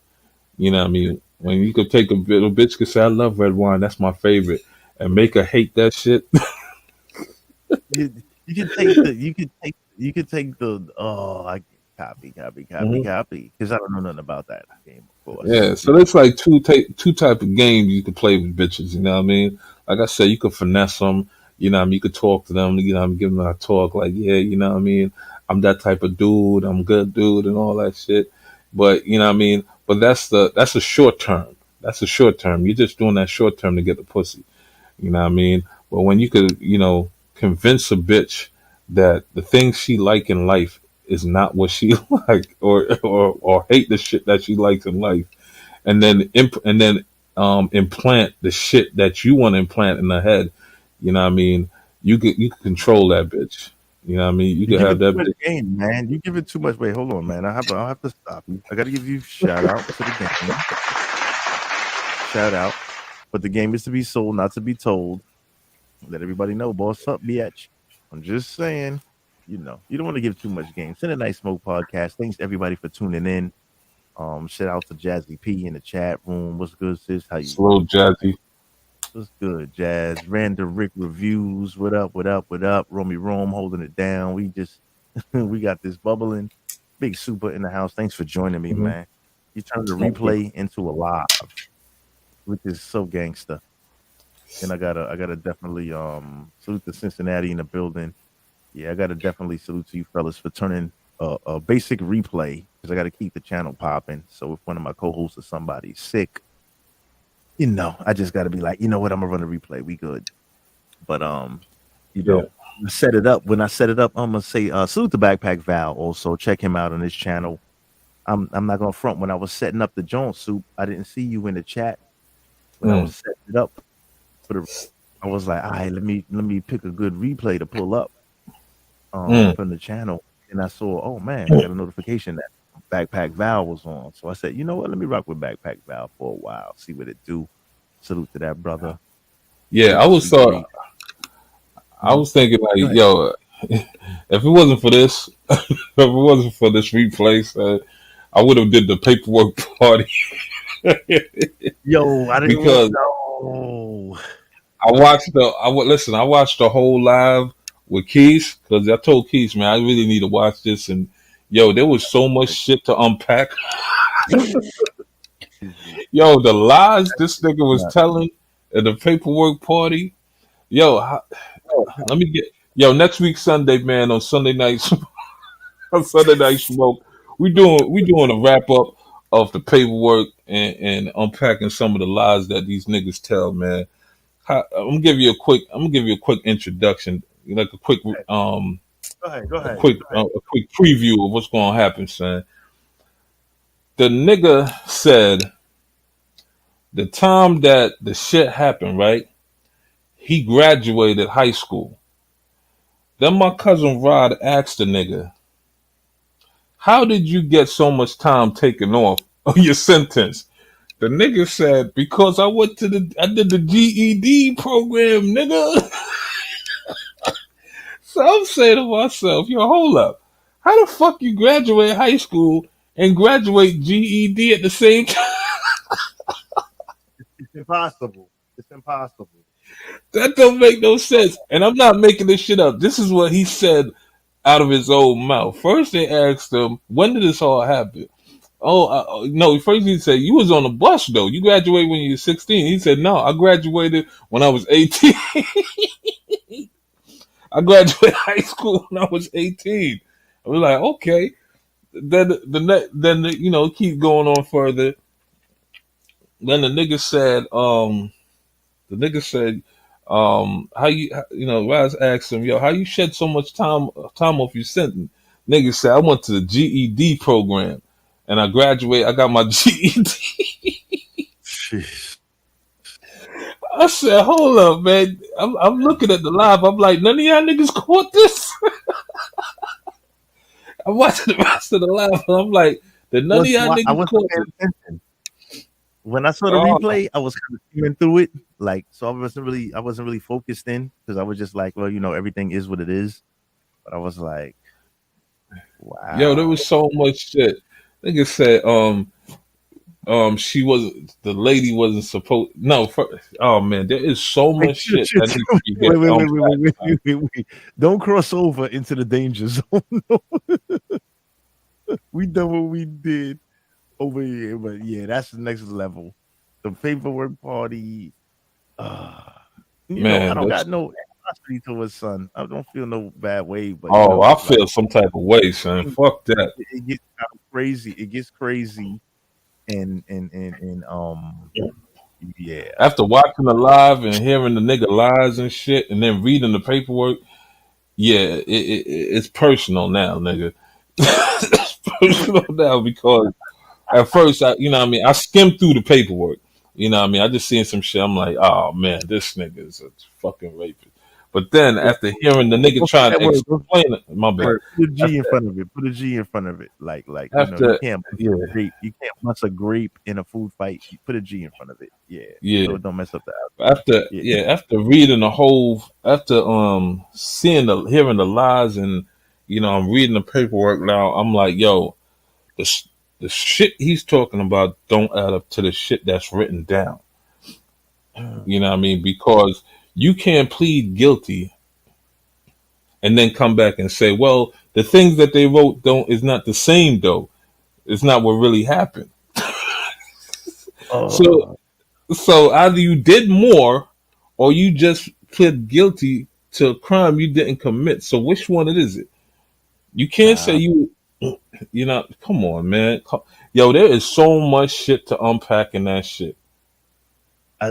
Speaker 18: You know what I mean? When you could take a bitch could say, I love red wine, that's my favorite, and make her hate that shit.
Speaker 11: You can take the I copy
Speaker 18: Mhm.
Speaker 11: because I don't know nothing about that game, of course.
Speaker 18: Yeah, so there's like two type of games you can play with bitches. You know what I mean? Like I said, you could finesse them. You know what I mean? You could talk to them. You know, I'm giving them a talk like, yeah, you know what I mean? I'm that type of dude. I'm a good dude and all that shit. But you know what I mean? But that's a short term. That's a short term. You're just doing that short term to get the pussy. You know what I mean? But when you could, you know, convince a bitch that the things she like in life is not what she like, or hate the shit that she likes in life, and then implant the shit that you want to implant in her head. You know what I mean? You could control that bitch. You know what I mean? You
Speaker 11: You
Speaker 18: could
Speaker 11: give
Speaker 18: have
Speaker 11: it too
Speaker 18: that
Speaker 11: much
Speaker 18: bitch.
Speaker 11: game, man. You give it too much. Wait, hold on, man. I'll have to stop you. I gotta give you shout out to the game. Shout out. But the game is to be sold, not to be told. Let everybody know, boss up, bitch. I'm just saying, you know, you don't want to give too much game. Send a nice smoke podcast. Thanks everybody for tuning in. Shout out to Jazzy P in the chat room. What's good, sis? How you
Speaker 18: Slow jazzy.
Speaker 11: What's good, Jazz? Random Rick reviews. What up? What up? What up? Romy Rome holding it down. We just we got this bubbling. Big Super in the house. Thanks for joining me,
Speaker 18: Mhm.
Speaker 11: man. You turned the
Speaker 18: Thank you.
Speaker 11: replay into a live, which is so gangster. And I gotta definitely salute the Cincinnati in the building. Yeah, I gotta definitely salute to you fellas for turning a basic replay because I gotta keep the channel popping. So if one of my co-hosts or somebody's sick, you know, I just gotta be like, you know what, I'm gonna run a replay. We good. But you
Speaker 18: Yeah.
Speaker 11: know, set it up. When I set it up, I'm gonna say salute to Backpack Val. Also, check him out on his channel. I'm not gonna front. When I was setting up the Jones soup, I didn't see you in the chat. When I was setting it up for the, I was like, all right, let me pick a good replay to pull up from the channel. And I saw, oh man, I got a notification that Backpack Val was on. So I said, you know what? Let me rock with Backpack Val for a while, see what it do. Salute to that brother.
Speaker 18: Yeah,
Speaker 11: Good sweet treat.
Speaker 18: I was thinking like,
Speaker 11: Go ahead.
Speaker 18: yo, if it wasn't for this, if it wasn't for this replay, I would have did the paperwork party.
Speaker 11: Yo, I didn't want
Speaker 18: Because
Speaker 11: no.
Speaker 18: I watched the whole live with Keith because I told Keith, man, I really need to watch this, and yo, there was so much shit to unpack. Yo, the lies this nigga was telling at the paperwork party. Yo, let me get next week Sunday, man, on Sunday night on Sunday Night Smoke. We doing a wrap up of the paperwork and unpacking some of the lies that these niggas tell, man. I'm gonna give you a quick introduction, like a quick
Speaker 11: Go ahead. Go
Speaker 18: a
Speaker 11: ahead.
Speaker 18: quick a quick preview of what's gonna happen, son. The nigga said the time that the shit happened, right? He graduated high school. Then my cousin Rod asked the nigga, how did you get so much time taken off of your sentence? The nigga said, because I did the GED program, nigga. So I'm saying to myself, yo, hold up. How the fuck you graduate high school and graduate GED at the same time?
Speaker 11: It's impossible. It's impossible.
Speaker 18: That don't make no sense. And I'm not making this shit up. This is what he said out of his own mouth. First, they asked him, when did this all happen? Oh, no. First, he said, you was on the bus, though. You graduated when you were 16. He said, no, I graduated when I was 18. I graduated high school when I was 18. I was like, okay. Then keep going on further. Then the nigga said, how Raz asked him, yo, how you shed so much time off your sentence? Nigga said, I went to the GED program and I graduated. I got my GED.
Speaker 11: Jeez.
Speaker 18: I said, hold up, man. I'm looking at the live. I'm like, none of y'all niggas caught this. I'm watching the rest of the live. And I'm like, did none of y'all
Speaker 11: I
Speaker 18: niggas
Speaker 11: wasn't
Speaker 18: caught
Speaker 11: paying
Speaker 18: this?
Speaker 11: attention. When I saw the replay, I was kind of skimming through it, like, so I wasn't really focused in because I was just like, well, everything is what it is. But I was like, wow.
Speaker 18: Yo, there was so much shit. Nigga said, the lady wasn't supposed. No, oh man, there is so much shit that needs to be
Speaker 11: wait. Don't cross over into the danger zone. We done what we did over here, but yeah, that's the next level. The paperwork party.
Speaker 18: Man,
Speaker 11: I don't got no animosity towards son. I don't feel no bad way, but
Speaker 18: I feel some type of way, son. Fuck that.
Speaker 11: It gets kind of crazy. It gets crazy, and yeah.
Speaker 18: After watching the live and hearing the nigga lies and shit, and then reading the paperwork, yeah, it's personal now, nigga. It's personal now because at first, I skimmed through the paperwork. I just seen some shit. I'm like, oh man, this nigga is a fucking rapist. But then after hearing the nigga trying to explain it, my bad.
Speaker 11: Put a G in front of it. Put a G in front of it. Like
Speaker 18: After,
Speaker 11: you can't bust a grape in a food fight. You put a G in front of it. Yeah. So don't mess up the
Speaker 18: after reading the whole, after hearing the lies, and I'm reading the paperwork now. I'm like, yo, the shit he's talking about don't add up to the shit that's written down. You know what I mean? Because you can't plead guilty and then come back and say, well, the things that they wrote is not the same though. It's not what really happened. So either you did more or you just pled guilty to a crime you didn't commit. So which one is it? You can't say come on, man. Yo, there is so much shit to unpack in that shit.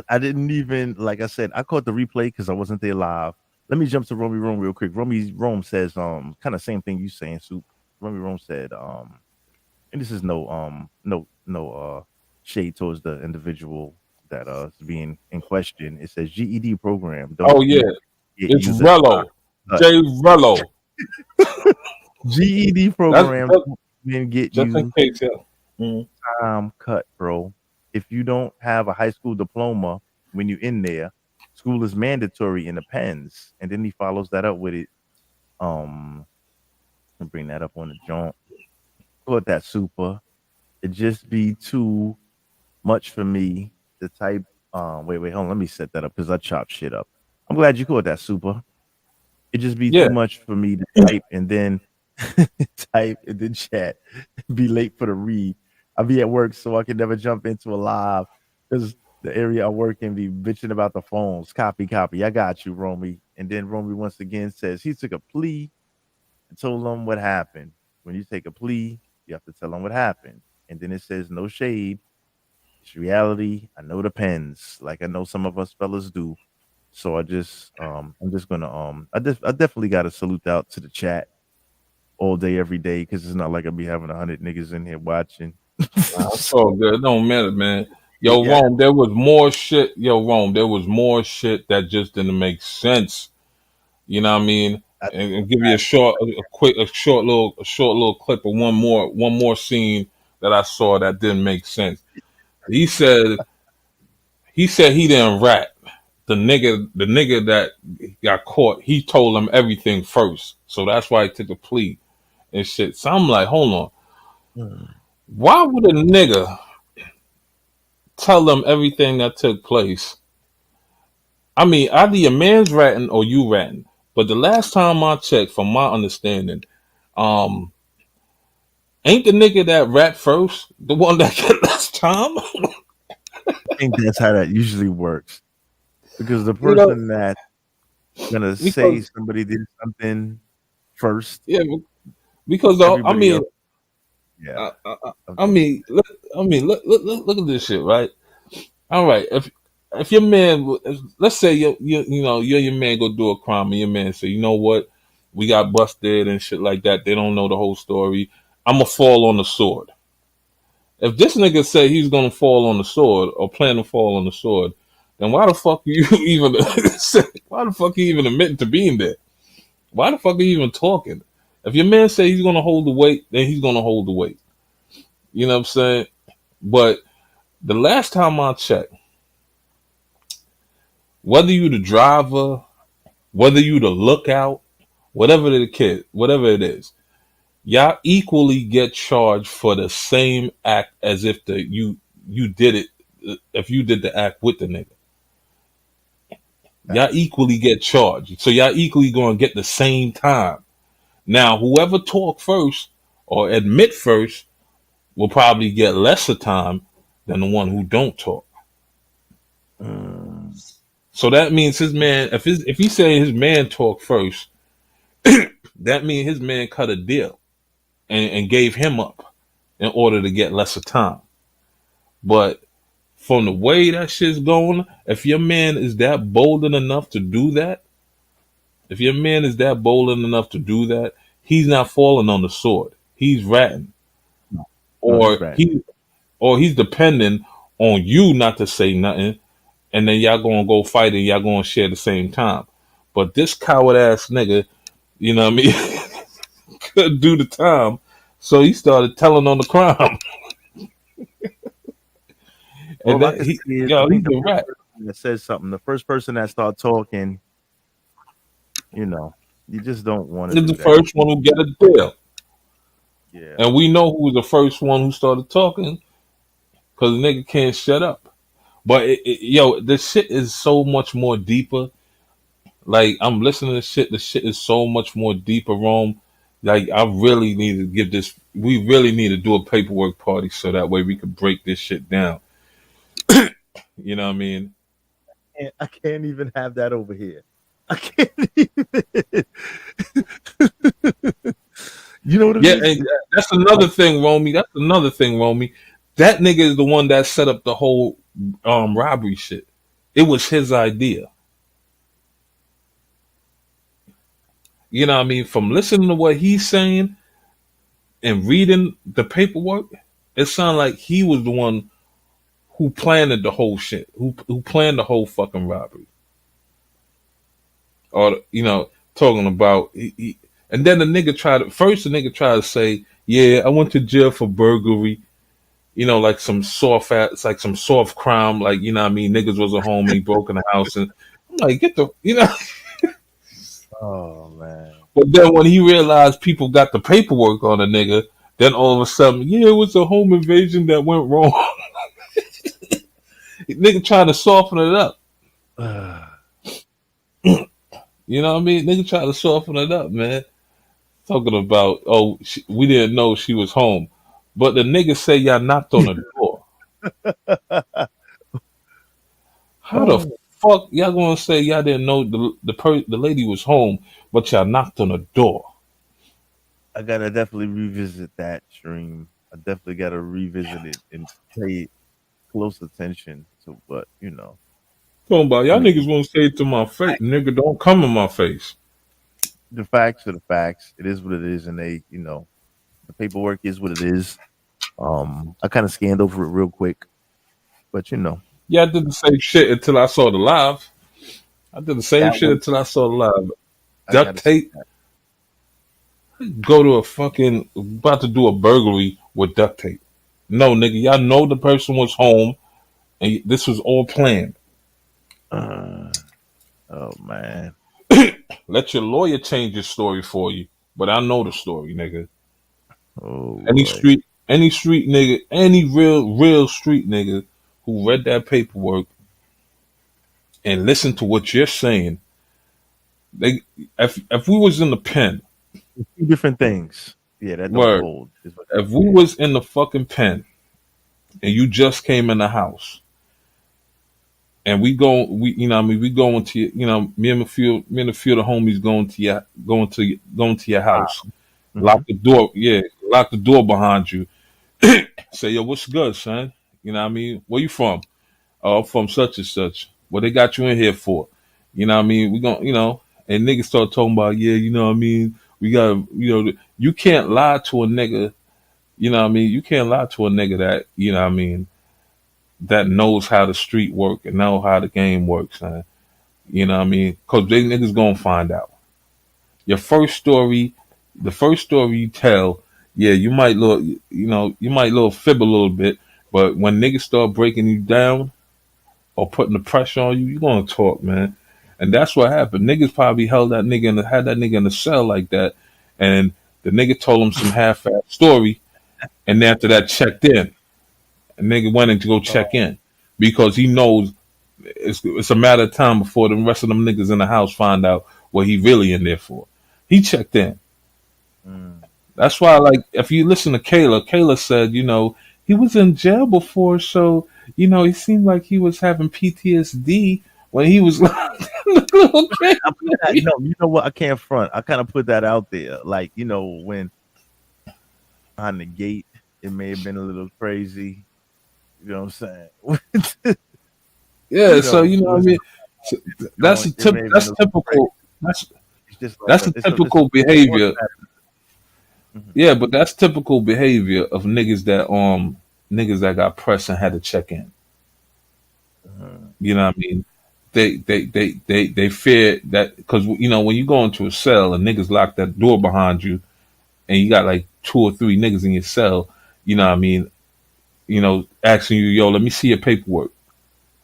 Speaker 11: I didn't even, like I said, I caught the replay because I wasn't there live. Let me jump to Romy Rome real quick. Rome says kind of same thing you saying, Soup. Romy Rome said and this is no shade towards the individual that is being in question. It says GED program.
Speaker 18: It's Rello. J Rello.
Speaker 11: GED program then get
Speaker 18: just
Speaker 11: you
Speaker 18: in case,
Speaker 11: time cut, bro. If you don't have a high school diploma when you're in there, school is mandatory in the pens. And then he follows that up with it. And bring that up on the joint. Put that super. It just be too much for me to type. Wait, hold on. Let me set that up because I chop shit up. I'm glad you caught that super. It just be too much for me to type and then chat. Be late for the read. I'll be at work, so I can never jump into a live because the area I work in be bitching about the phones. Copy. I got you, Romy. And then Romy once again says he took a plea and told them what happened. When you take a plea, you have to tell them what happened. And then it says no shade. It's reality. I know the pens, like I know some of us fellas do. So I'm just gonna I definitely got to salute out to the chat all day, every day, because it's not like I'll be having 100 niggas in here watching.
Speaker 18: It's all good. It don't matter, man. Yo, Rome, there was more shit. There was more shit that just didn't make sense. You know what I mean? And give you a short little clip of one more scene that I saw that didn't make sense. He said he didn't rat. the nigga that got caught, he told him everything first. So that's why he took a plea and shit. So I'm like, hold on. Why would a nigga tell them everything that took place? I mean, either your man's ratting or you ratting. But the last time I checked, from my understanding, ain't the nigga that rat first the one that get less time?
Speaker 11: I think that's how that usually works. Because the
Speaker 18: You know,
Speaker 11: person that's gonna say
Speaker 18: because
Speaker 11: somebody did something first,
Speaker 18: yeah, because I
Speaker 11: everybody
Speaker 18: mean,
Speaker 11: else, yeah.
Speaker 18: I mean, look at this shit, right? All right, if your man, let's say you know your man go do a crime and your man say, you know what, we got busted and shit like that. They don't know the whole story. I'ma fall on the sword. If this nigga say he's gonna fall on the sword or plan to fall on the sword, then why the fuck you even why the fuck you even admitting to being there? Why the fuck are you even talking? If your man say he's gonna hold the weight, then he's gonna hold the weight. You know what I'm saying? But the last time I checked, whether you the driver, whether you the lookout, whatever it is, y'all equally get charged for the same act as if you did it. If you did the act with the nigga, y'all equally get charged. So y'all equally gonna get the same time. Now, whoever talk first or admit first will probably get lesser time than the one who don't talk. So that means his man, if he say his man talk first, that means his man cut a deal and gave him up in order to get lesser time. But from the way that shit's going, if your man is that bold enough to do that, he's not falling on the sword. He's ratting.
Speaker 11: No, he's
Speaker 18: Or
Speaker 11: right.
Speaker 18: he's depending on you not to say nothing, and then y'all gonna go fight and y'all gonna share the same time. But this coward ass nigga, you know what I mean, couldn't do the time, so he started telling on the crime. And
Speaker 11: All I
Speaker 18: then
Speaker 11: can say is, I
Speaker 18: he's
Speaker 11: think the
Speaker 18: a
Speaker 11: first
Speaker 18: rat.
Speaker 11: person that says something, the first person that start talking, you know, you just don't want to
Speaker 18: He's
Speaker 11: do
Speaker 18: the
Speaker 11: that.
Speaker 18: first one who get a deal.
Speaker 11: Yeah.
Speaker 18: And we know who was the first one who started talking, because the nigga can't shut up. But the shit is so much more deeper. Like, I'm listening to shit. The shit is so much more deeper, Rome. Like, I really need to give this. We really need to do a paperwork party so that way we can break this shit down. You know what I mean?
Speaker 11: I can't even have that over here. I can't even. You know what it
Speaker 18: Yeah,
Speaker 11: is?
Speaker 18: and that's another thing, Romy. That's another thing, Romy. That nigga is the one that set up the whole robbery shit. It was his idea. You know what I mean? From listening to what he's saying and reading the paperwork, it sounded like he was the one who planned the whole shit, who planned the whole fucking robbery. Or, talking about and then the nigga tried to say, yeah, I went to jail for burglary, like some it's like some soft crime, like, you know what I mean, niggas was at home and he broke in the house, and I'm like, get the,
Speaker 11: Oh man.
Speaker 18: But then when he realized people got the paperwork on the nigga, then all of a sudden, yeah, it was a home invasion that went wrong. Nigga trying to soften it up. You know what I mean? Nigga trying to soften it up, man. Talking about, we didn't know she was home. But the nigga say y'all knocked on the door. How the fuck y'all gonna say y'all didn't know the lady was home, but y'all knocked on the door?
Speaker 11: I gotta definitely revisit that stream. I definitely gotta revisit it and pay close attention to what.
Speaker 18: Talking about
Speaker 11: I
Speaker 18: y'all
Speaker 11: mean,
Speaker 18: niggas won't say it to my face. Nigga, don't come in my face.
Speaker 11: the facts are the facts. It is what it is, and the paperwork is what it is. I kind of scanned over it real quick, but
Speaker 18: Yeah, I did the same shit until I saw the live. I did the same
Speaker 11: that
Speaker 18: shit
Speaker 11: one
Speaker 18: until I saw the live.
Speaker 11: I
Speaker 18: Duct
Speaker 11: gotta see
Speaker 18: tape. Go to a fucking about to do a burglary with duct tape. No, nigga, y'all know the person was home, and this was all planned.
Speaker 11: Oh man.
Speaker 18: Let your lawyer change your story for you. But I know the story, nigga.
Speaker 11: Oh
Speaker 18: Any
Speaker 11: boy.
Speaker 18: street nigga, any real street nigga who read that paperwork and listened to what you're saying, they if we was in the pen,
Speaker 11: Two different things. Yeah, that don't
Speaker 18: word.
Speaker 11: hold. Is what
Speaker 18: If we was in the fucking pen and you just came in the house and we you know what I mean, we going to you know, me and a few of the homies going to your house. Lock the door, lock the door behind you. Say, yo, what's good, son? You know what I mean? Where you from? Oh, I'm from such and such. What they got you in here for? You know what I mean? We gon' you know, and niggas start talking about, yeah, you know what I mean? We got you can't lie to a nigga, you know what I mean? You can't lie to a nigga that, you know what I mean, that knows how the street work and know how the game works, man. You know what I mean? Cause they niggas gonna find out. Your first story, the first story you tell, yeah, you might you might little fib a little bit, but when niggas start breaking you down or putting the pressure on you, you gonna talk, man. And that's what happened. Niggas probably had that nigga in the cell like that, and the nigga told him some half-ass story, and after that checked in. A nigga went in to go check in because he knows it's a matter of time before the rest of them niggas in the house find out what he really in there for. He checked in. That's why, like, if you listen to Kayla said, you know, he was in jail before, so you know, it seemed like he was having PTSD when he was okay.
Speaker 11: You know what? I can't front. I kind of put that out there. Like, you know, when on the gate, it may have been a little crazy. You know what I'm saying?
Speaker 18: Yeah, so you know what I mean. So that's typical. That's a typical behavior. Yeah, but that's typical behavior of niggas that got pressed and had to check in. You know what I mean? They fear that because you know when you go into a cell and niggas lock that door behind you, and you got like 2 or 3 niggas in your cell. You know what I mean? You know, asking you, yo, let me see your paperwork.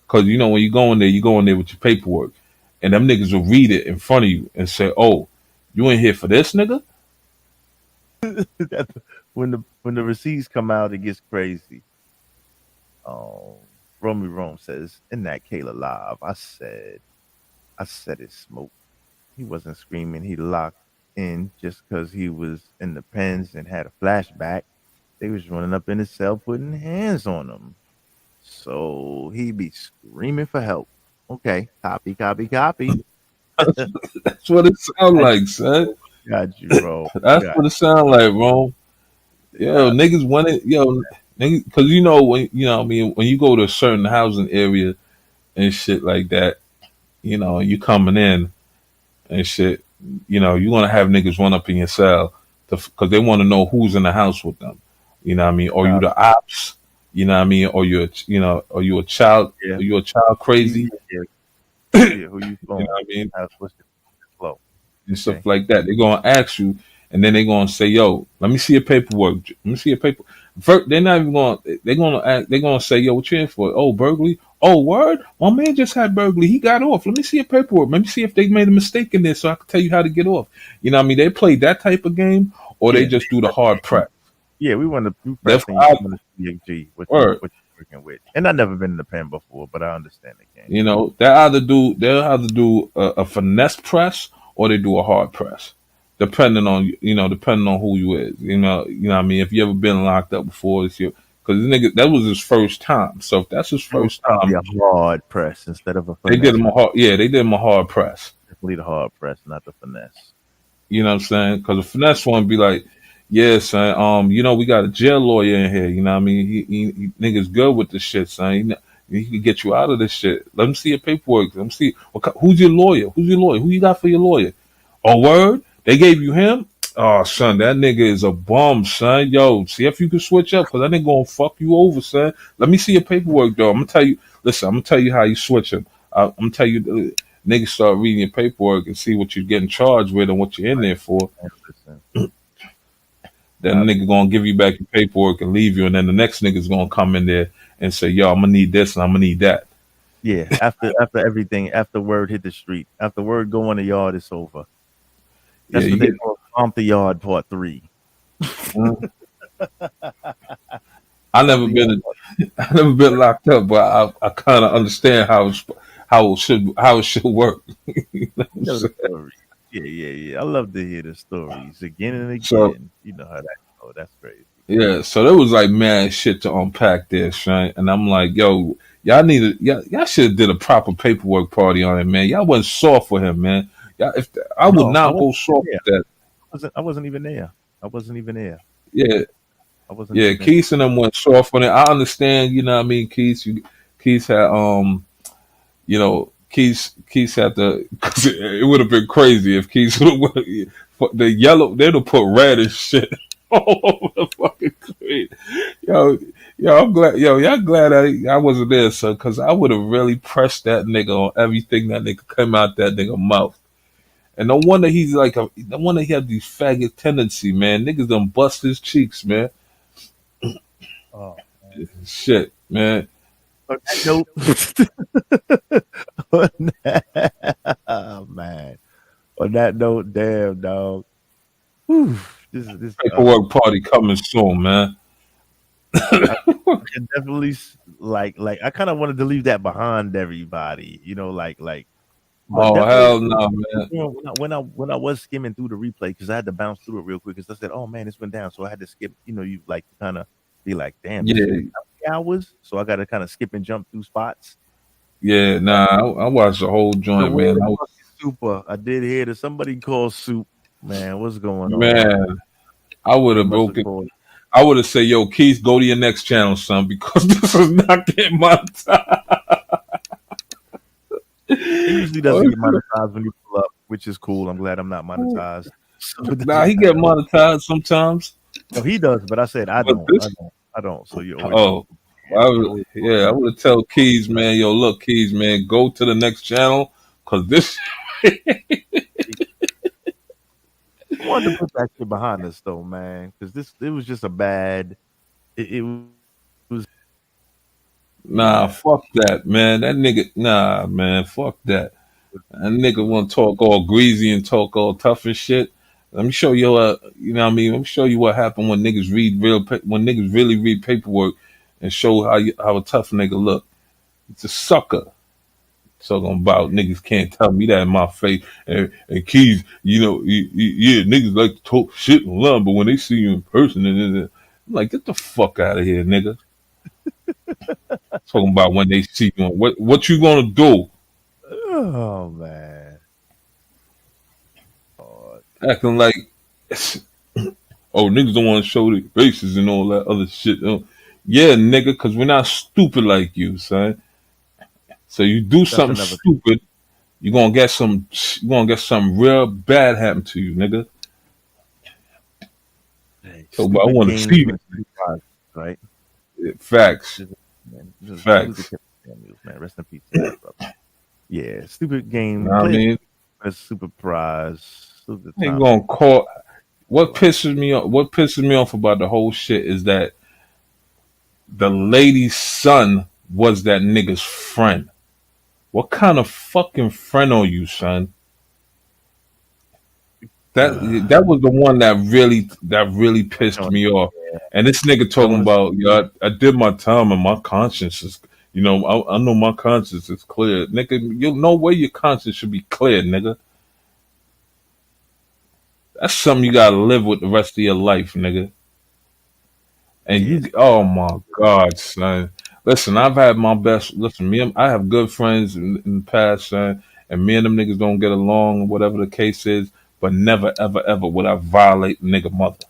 Speaker 18: Because, you know, when you go in there with your paperwork. And them niggas will read it in front of you and say, oh, you in here for this, nigga?
Speaker 11: when the receipts come out, it gets crazy. Romy Rome says, in that Kayla live, I said it, Smoke. He wasn't screaming. He locked in just because he was in the pens and had a flashback. They was running up in his cell, putting hands on him. So he be screaming for help. Okay, copy.
Speaker 18: That's what it sound like, son.
Speaker 11: Got you, bro.
Speaker 18: That's what it sound like, bro. Yo, niggas want it, niggas, because you know when you know what I mean when you go to a certain housing area and shit like that, you know, you coming in and shit, you know, you want to have niggas run up in your cell because they want to know who's in the house with them. You know what I mean? Or you the ops? You know what I mean? Or you a child?
Speaker 11: Yeah.
Speaker 18: Are you a child crazy?
Speaker 11: Yeah, who you
Speaker 18: know what I mean?
Speaker 11: What's the flow?
Speaker 18: And stuff like that. They're gonna ask you, and then they're gonna say, "Yo, let me see your paperwork. Let me see your paper." They're not even going. They're gonna say, "Yo, what you in for? Oh, burglary. Oh, word. My man just had burglary. He got off. Let me see your paperwork. Let me see if they made a mistake in there, so I can tell you how to get off." You know what I mean? They play that type of game, or they just do the hard prep.
Speaker 11: Yeah, we want to
Speaker 18: That's
Speaker 11: prep and CHG what you're working with. And I've never been in the pen before, but I understand the game.
Speaker 18: You know, they'll either do a finesse press or they do a hard press, depending on who you is. You know what I mean. If you ever been locked up before, it's your because nigga that was his first time. So if that's his first time,
Speaker 11: a hard press instead of a finesse.
Speaker 18: They did him a hard. Yeah, they did him a hard press.
Speaker 11: Definitely the hard press, not the finesse.
Speaker 18: You know what I'm saying? Because the finesse one be like, yeah, son. You know, we got a jail lawyer in here. You know what I mean? He niggas good with this shit, son. He can get you out of this shit. Let him see your paperwork. Let him see who's your lawyer. Who you got for your lawyer? Oh, word? They gave you him? Oh, son, that nigga is a bum, son. Yo, see if you can switch up, because that nigga gonna fuck you over, son. Let me see your paperwork, though. I'm gonna tell you. Listen, I'm gonna tell you how you switch him. I'm gonna tell you, niggas start reading your paperwork and see what you're getting charged with and what you're in there for. Then the nigga gonna give you back your paperwork and leave you, and then the next nigga's gonna come in there and say, "Yo, I'm gonna need this and I'm gonna need that."
Speaker 11: Yeah, after everything, after word hit the street, after word go in the yard, it's over.
Speaker 18: Yeah,
Speaker 11: That's
Speaker 18: you
Speaker 11: what they
Speaker 18: get.
Speaker 11: call Stomp the Yard Part 3.
Speaker 18: Mhm. I
Speaker 11: Stomp
Speaker 18: never
Speaker 11: the Yard
Speaker 18: been.
Speaker 11: Part
Speaker 18: I never been locked up, but I kind of understand how it should work. You know what
Speaker 11: You
Speaker 18: I'm
Speaker 11: know the
Speaker 18: saying?
Speaker 11: story. Yeah. I love to hear the stories again and
Speaker 18: So
Speaker 11: again. You know how that go. That's crazy.
Speaker 18: yeah, so there was like mad shit to unpack this, right? And I'm like, yo, y'all should have did a proper paperwork party on it, man. Y'all wasn't soft for him, man. Y'all, I would
Speaker 11: No, I
Speaker 18: not
Speaker 11: wasn't
Speaker 18: go
Speaker 11: even
Speaker 18: soft
Speaker 11: there.
Speaker 18: with that.
Speaker 11: I wasn't even there. I wasn't even there.
Speaker 18: Yeah,
Speaker 11: I wasn't
Speaker 18: yeah.
Speaker 11: even
Speaker 18: Keith and them went soft on it. I understand, you know what I mean. Keith had you know, Keith had to. Cause it would have been crazy if Keith would have the yellow. They'd have put red and shit all over the fucking screen. Yo, I'm glad. Yo, y'all glad I wasn't there, son, because I would have really pressed that nigga on everything that nigga come out that nigga mouth. And no wonder he's like no wonder he have these faggot tendency, man. Niggas done bust his cheeks, man.
Speaker 11: Oh,
Speaker 18: Shit, man.
Speaker 11: on that note, oh man. On that note, damn dog. Whew, this
Speaker 18: Paperwork party coming soon, man.
Speaker 11: I can definitely like I kind of wanted to leave that behind everybody, but
Speaker 18: Oh
Speaker 11: definitely
Speaker 18: hell no, man.
Speaker 11: when I was skimming through the replay because I had to bounce through it real quick because I said, oh man, this went down, so I had to skip. You like kind of be like, damn, this shit is
Speaker 18: Yeah,
Speaker 11: how many hours, so I got to kind of skip and jump through spots.
Speaker 18: yeah, nah. I watched the whole
Speaker 11: The
Speaker 18: joint,
Speaker 11: word
Speaker 18: man.
Speaker 11: super, I did hear that somebody called soup. Man, what's going on?
Speaker 18: Man, I would
Speaker 11: They
Speaker 18: have
Speaker 11: must have
Speaker 18: broken.
Speaker 11: called.
Speaker 18: I would have said, "Yo, Keith, go to your next channel, son, because this is not getting monetized."
Speaker 11: It usually doesn't get monetized when you pull up, which is cool. I'm glad I'm not monetized. So it
Speaker 18: Nah,
Speaker 11: doesn't
Speaker 18: he get
Speaker 11: matter.
Speaker 18: monetized sometimes,
Speaker 11: No, he does, but I said I
Speaker 18: but
Speaker 11: don't. I
Speaker 18: this,
Speaker 11: don't. I don't. So you're always
Speaker 18: oh,
Speaker 11: welcome. Yeah,
Speaker 18: I would have tell Keys, man, yo, look, Keys, man, go to the next channel, cause this.
Speaker 11: I wanted to put that shit behind us though, man, because it was just a bad. It was
Speaker 18: Nah, fuck that, man. That nigga, nah, man, fuck that. That nigga want to talk all greasy and talk all tough and shit. Let me show you, you know what I mean? Let me show you what happened when niggas when niggas really read paperwork and show how a tough nigga look. It's a sucker. Talking about niggas can't tell me that in my face. And Keys, you know, yeah, niggas like to talk shit online, but when they see you in person, I'm like, get the fuck out of here, nigga. Talking about when they see you, what you gonna do?
Speaker 11: oh man.
Speaker 18: Acting like, oh, niggas don't want to show their faces and all that other shit. Yeah, nigga, because we're not stupid like you, son. So you do
Speaker 11: That's
Speaker 18: something
Speaker 11: another thing.
Speaker 18: stupid, you're gonna get something real bad happen to you, nigga. So, but I
Speaker 11: Stupid
Speaker 18: want to
Speaker 11: games
Speaker 18: see
Speaker 11: win stupid prizes, right?
Speaker 18: facts,
Speaker 11: Salute to
Speaker 18: facts.
Speaker 11: Kevin Samuels, man. Rest in peace to that brother. Yeah, stupid
Speaker 18: You
Speaker 11: game.
Speaker 18: know what I
Speaker 11: Play
Speaker 18: mean?
Speaker 11: a super prize. Stupid
Speaker 18: They
Speaker 11: time.
Speaker 18: gonna call. What pisses me off? What pisses me off about the whole shit is that the lady's son was that nigga's friend. What kind of fucking friend are you, son? That was the one that really pissed me off. And this nigga
Speaker 11: I
Speaker 18: talking
Speaker 11: want to.
Speaker 18: about, yo, I did my time and my conscience is, you know, I know my conscience is clear, nigga. You know where your conscience should be clear, nigga. That's something you gotta live with the rest of your life, nigga. And
Speaker 11: Yeah.
Speaker 18: oh my God, son. Listen, I've had my best. Listen, I have good friends in the past, son, and me and them niggas don't get along, whatever the case is. But never, ever, ever would I violate nigga mother.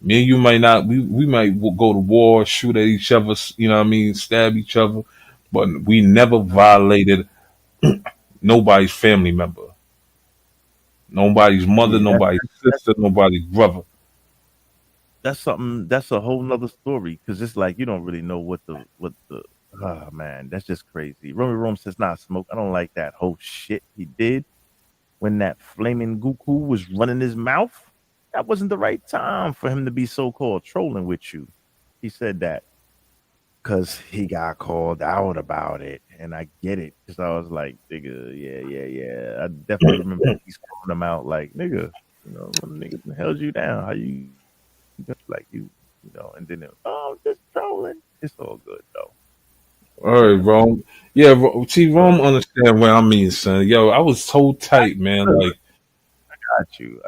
Speaker 18: Me and you might not. We might go to war, shoot at each other. You know what I mean? Stab each other, but we never violated nobody's family member, nobody's mother,
Speaker 11: Yeah,
Speaker 18: nobody's sister, nobody's brother.
Speaker 11: that's something. That's a whole nother story because it's like you don't really know what the. Oh man, that's just crazy. Romy Rome says, "Nah, smoke. I don't like that whole shit he did when that flaming Goku was running his mouth. That wasn't the right time for him to be so called trolling with you." He said that. because he got called out about it, and I get it because I was like, nigga, yeah. I definitely remember he's calling him out like, nigga, when niggas held you down, how you like and then I'm just trolling. It's all good though.
Speaker 18: All right, Rome. Yeah, see, Rome understand what I mean, son. Yo, I was so tight, man. Like,
Speaker 11: I got you.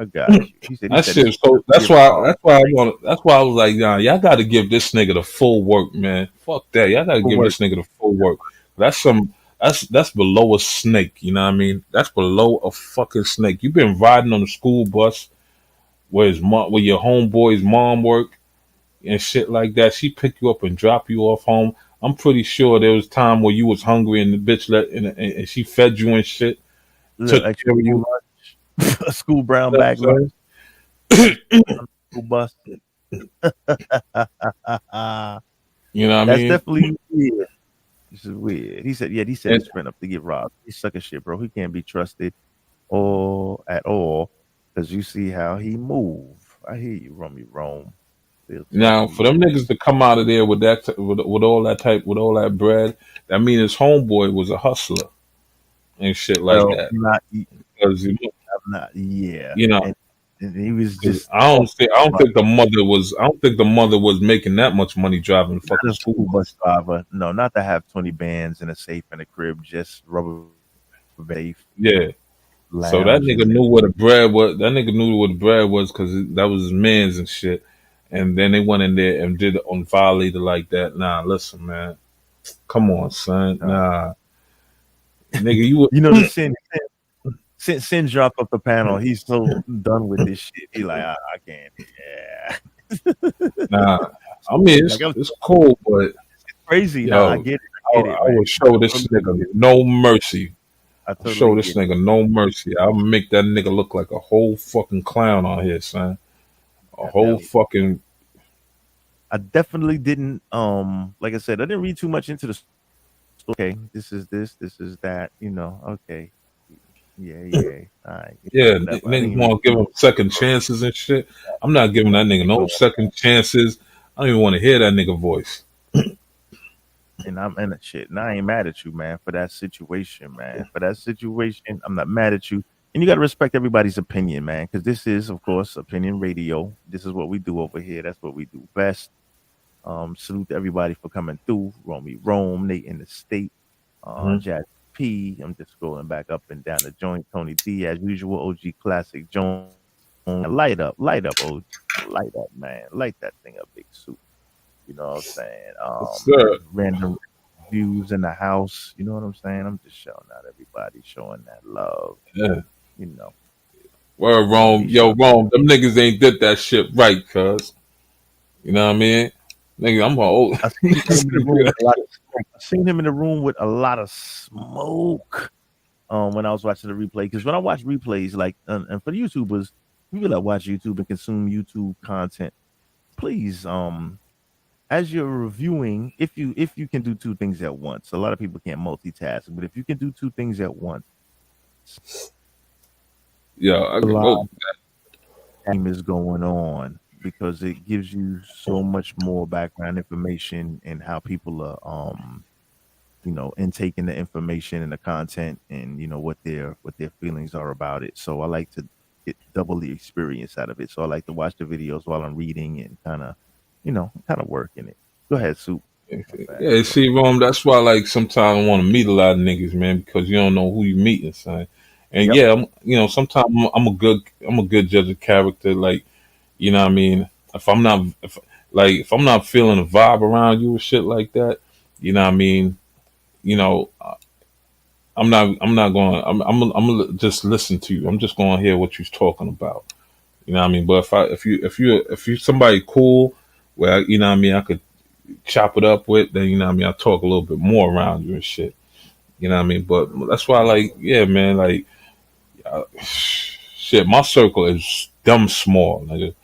Speaker 11: He
Speaker 18: that
Speaker 11: said
Speaker 18: shit. So that's why I want. That's why I was like, nah, y'all got to give this nigga the full work, man. Fuck that. Y'all got to give this nigga the full work. That's that's below a snake. You know what I mean? That's below a fucking snake. You've been riding on the school bus where where your homeboy's mom work and shit like that. She pick you up and drop you off home. I'm pretty sure there was time where you was hungry and the bitch and she fed you and shit.
Speaker 11: Little extra school lunch, a school brown bag lunch, school bus.
Speaker 18: You know what I
Speaker 11: That's
Speaker 18: mean?
Speaker 11: definitely weird. This is weird. He said he sprint up to get robbed. He's sucking shit, bro. He can't be trusted or at all because you see how he move. I hear you, Rome.
Speaker 18: Now, for them niggas to come out of there with that, with all that bread, that means his homeboy was a hustler and shit like that. Because
Speaker 11: yeah,
Speaker 18: you know,
Speaker 11: and he was just.
Speaker 18: I don't think the mother was making that much money driving the fucking school
Speaker 11: bus driver. No, not to have 20 bands in a safe in a crib, just rubber safe.
Speaker 18: Yeah. So that nigga knew where the bread was. That nigga knew where the bread was because that was his man's and shit. And then they went in there and did it on violator like that. Nah, listen, man. Come on, son. Nah. Nigga, you
Speaker 11: the Sin dropped off the panel. He's so done with this shit. He like, I can't. Yeah.
Speaker 18: Nah. I mean, it's cool, but
Speaker 11: it's crazy.
Speaker 18: Yo,
Speaker 11: I get it.
Speaker 18: I would show this nigga no mercy. Show this nigga no mercy. I'll make that nigga look like a whole fucking clown on here, son. Whole fucking.
Speaker 11: I definitely didn't. Like I said, I didn't read too much into the. Okay, this is that. Okay, yeah. All right.
Speaker 18: Yeah, niggas want to give him second chances and shit. I'm not giving that nigga no second chances. I don't even want to hear that nigga voice.
Speaker 11: And I'm in that shit. And I ain't mad at you, man, for that situation, man. For that situation, I'm not mad at you. And you got to respect everybody's opinion, man, because this is, of course, opinion radio. This is what we do over here. That's what we do best. Salute to everybody for coming through. Rome, Nate in the State, Jazz P. I'm just scrolling back up and down the joint. Tony D, as usual, OG Classic Jones. Light up, OG. Light up, man. Light that thing up, Big Soup. You know what I'm saying? Random views in the house. You know what I'm saying? I'm just showing out everybody, showing that love.
Speaker 18: Yeah.
Speaker 11: Word,
Speaker 18: Rome. Yo, Rome, them niggas ain't did that shit right, cuz. You know what I mean? Nigga, I'm old.
Speaker 11: I seen him in the room with a lot of smoke when I was watching the replay. Because when I watch replays, like, and for the YouTubers, people that watch YouTube and consume YouTube content, please, as you're reviewing, if you can do two things at once, a lot of people can't multitask, but if you can do two things at once,
Speaker 18: I can go.
Speaker 11: Game is going on because it gives you so much more background information and how people are, intaking the information and the content and what their feelings are about it. So I like to get double the experience out of it. So I like to watch the videos while I'm reading and kind of working it. Go ahead, Soup.
Speaker 18: Yeah, see, Rome, that's why, like, sometimes I want to meet a lot of niggas, man, because you don't know who you meeting, son. And sometimes I'm a good judge of character. Like, you know what I mean? If I'm not feeling a vibe around you or shit like that, you know what I mean? I'm gonna just listen to you. I'm just gonna hear what you're talking about. You know what I mean? But if you're somebody cool, where you know what I mean, I could chop it up with, then you know what I mean, I talk a little bit more around you and shit. You know what I mean? But that's why, like, yeah, man, like, shit, my circle is dumb small, nigga.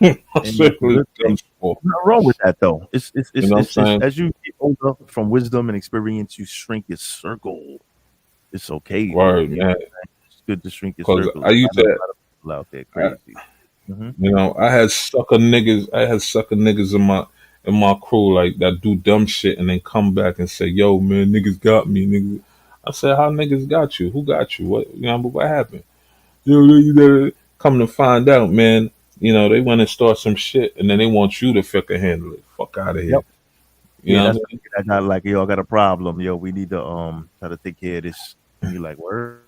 Speaker 18: My circle is dumb small.
Speaker 11: Nothing wrong with that though. It's
Speaker 18: You know what I'm saying?
Speaker 11: as you get older from wisdom and experience, you shrink your circle. It's okay.
Speaker 18: Word, man.
Speaker 11: It's good to shrink your
Speaker 18: 'Cause
Speaker 11: circle.
Speaker 18: I used
Speaker 11: know
Speaker 18: to-
Speaker 11: a lot of people out there crazy.
Speaker 18: You know, I had sucker niggas in my crew like that do dumb shit and then come back and say, "Yo, man, niggas got me, niggas." I said, "How niggas got you? Who got you? What? You know, but what happened?" Yo, come to find out, man. You know, they want to start some shit and then they want you to fucking handle it. Fuck out of here.
Speaker 11: Yep.
Speaker 18: You
Speaker 11: Yeah,
Speaker 18: know
Speaker 11: that's
Speaker 18: what I mean?
Speaker 11: I got like, yo, I got a problem. Yo, we need to try to take care of this. And you like, word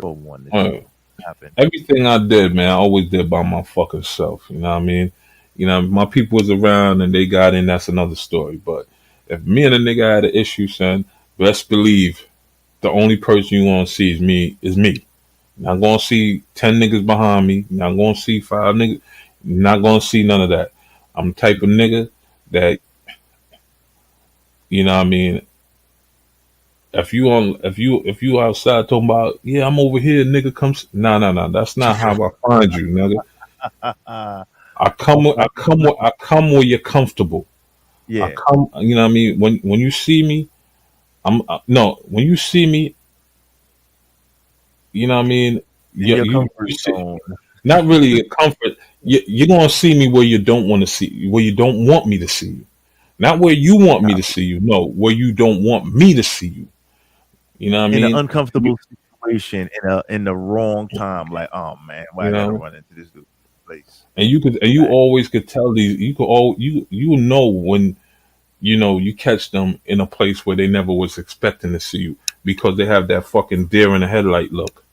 Speaker 11: for one, this shit happened.
Speaker 18: Everything I did, man, I always did by my fucking self. You know what I mean? You know, if my people was around and they got in, that's another story. But if me and a nigga had an issue, son, best believe the only person you want to see is me. You're not gonna see 10 niggas behind me. You're not gonna see 5 niggas. You're not gonna see none of that. I'm the type of nigga that, you know what I mean, if you outside talking about, yeah, I'm over here, nigga, no, that's not how I find you, nigga. I come where you're comfortable.
Speaker 11: Yeah.
Speaker 18: I come, you know what I mean? When you see me, when you see me, you know what I mean?
Speaker 11: In your comfort zone.
Speaker 18: Not really a comfort. You're gonna see me where you don't want to see, where you don't want me to see you. Not where you want me to see you. No, where you don't want me to see you. You know what I mean?
Speaker 11: In an uncomfortable situation in the wrong time. Like, oh man, why I gotta run into this place?
Speaker 18: And you always could tell these. You know when you catch them in a place where they never was expecting to see you because they have that fucking deer in the headlight look.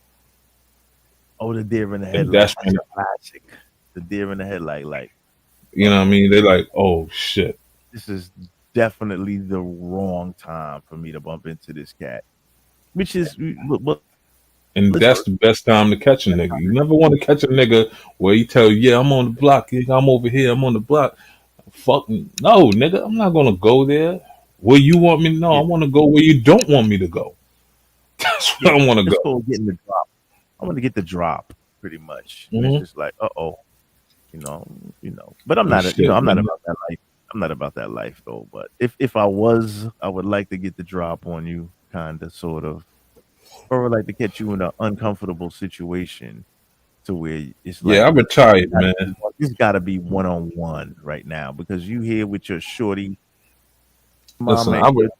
Speaker 11: Oh, the deer in the
Speaker 18: And
Speaker 11: headlight.
Speaker 18: that's
Speaker 11: That's
Speaker 18: when,
Speaker 11: classic. The deer in the headlight, like,
Speaker 18: you know what I mean? They're like, oh shit.
Speaker 11: this is definitely the wrong time for me to bump into this cat. Which is
Speaker 18: And that's the best time to catch a nigga. You never want to catch a nigga where he tell you, yeah, I'm on the block, nigga, I'm over here, I'm on the block. Fucking no, nigga, I'm not gonna go there. Where you want me? No, I want to go where you don't want me to go. That's where I want to
Speaker 11: It's
Speaker 18: go.
Speaker 11: called getting the drop. I want to get the drop, pretty much. And
Speaker 18: Mhm.
Speaker 11: it's just like, you know. But I'm not,
Speaker 18: Shit,
Speaker 11: I'm not
Speaker 18: man.
Speaker 11: about that life. I'm not about that life though. But if I was, I would like to get the drop on you, kind of, sort of, or I would like to catch you in an uncomfortable situation to where it's
Speaker 18: Yeah,
Speaker 11: like,
Speaker 18: I retired, man.
Speaker 11: This got to be one on one right now because you here with your shorty,
Speaker 18: Listen,
Speaker 11: mama,
Speaker 18: I would.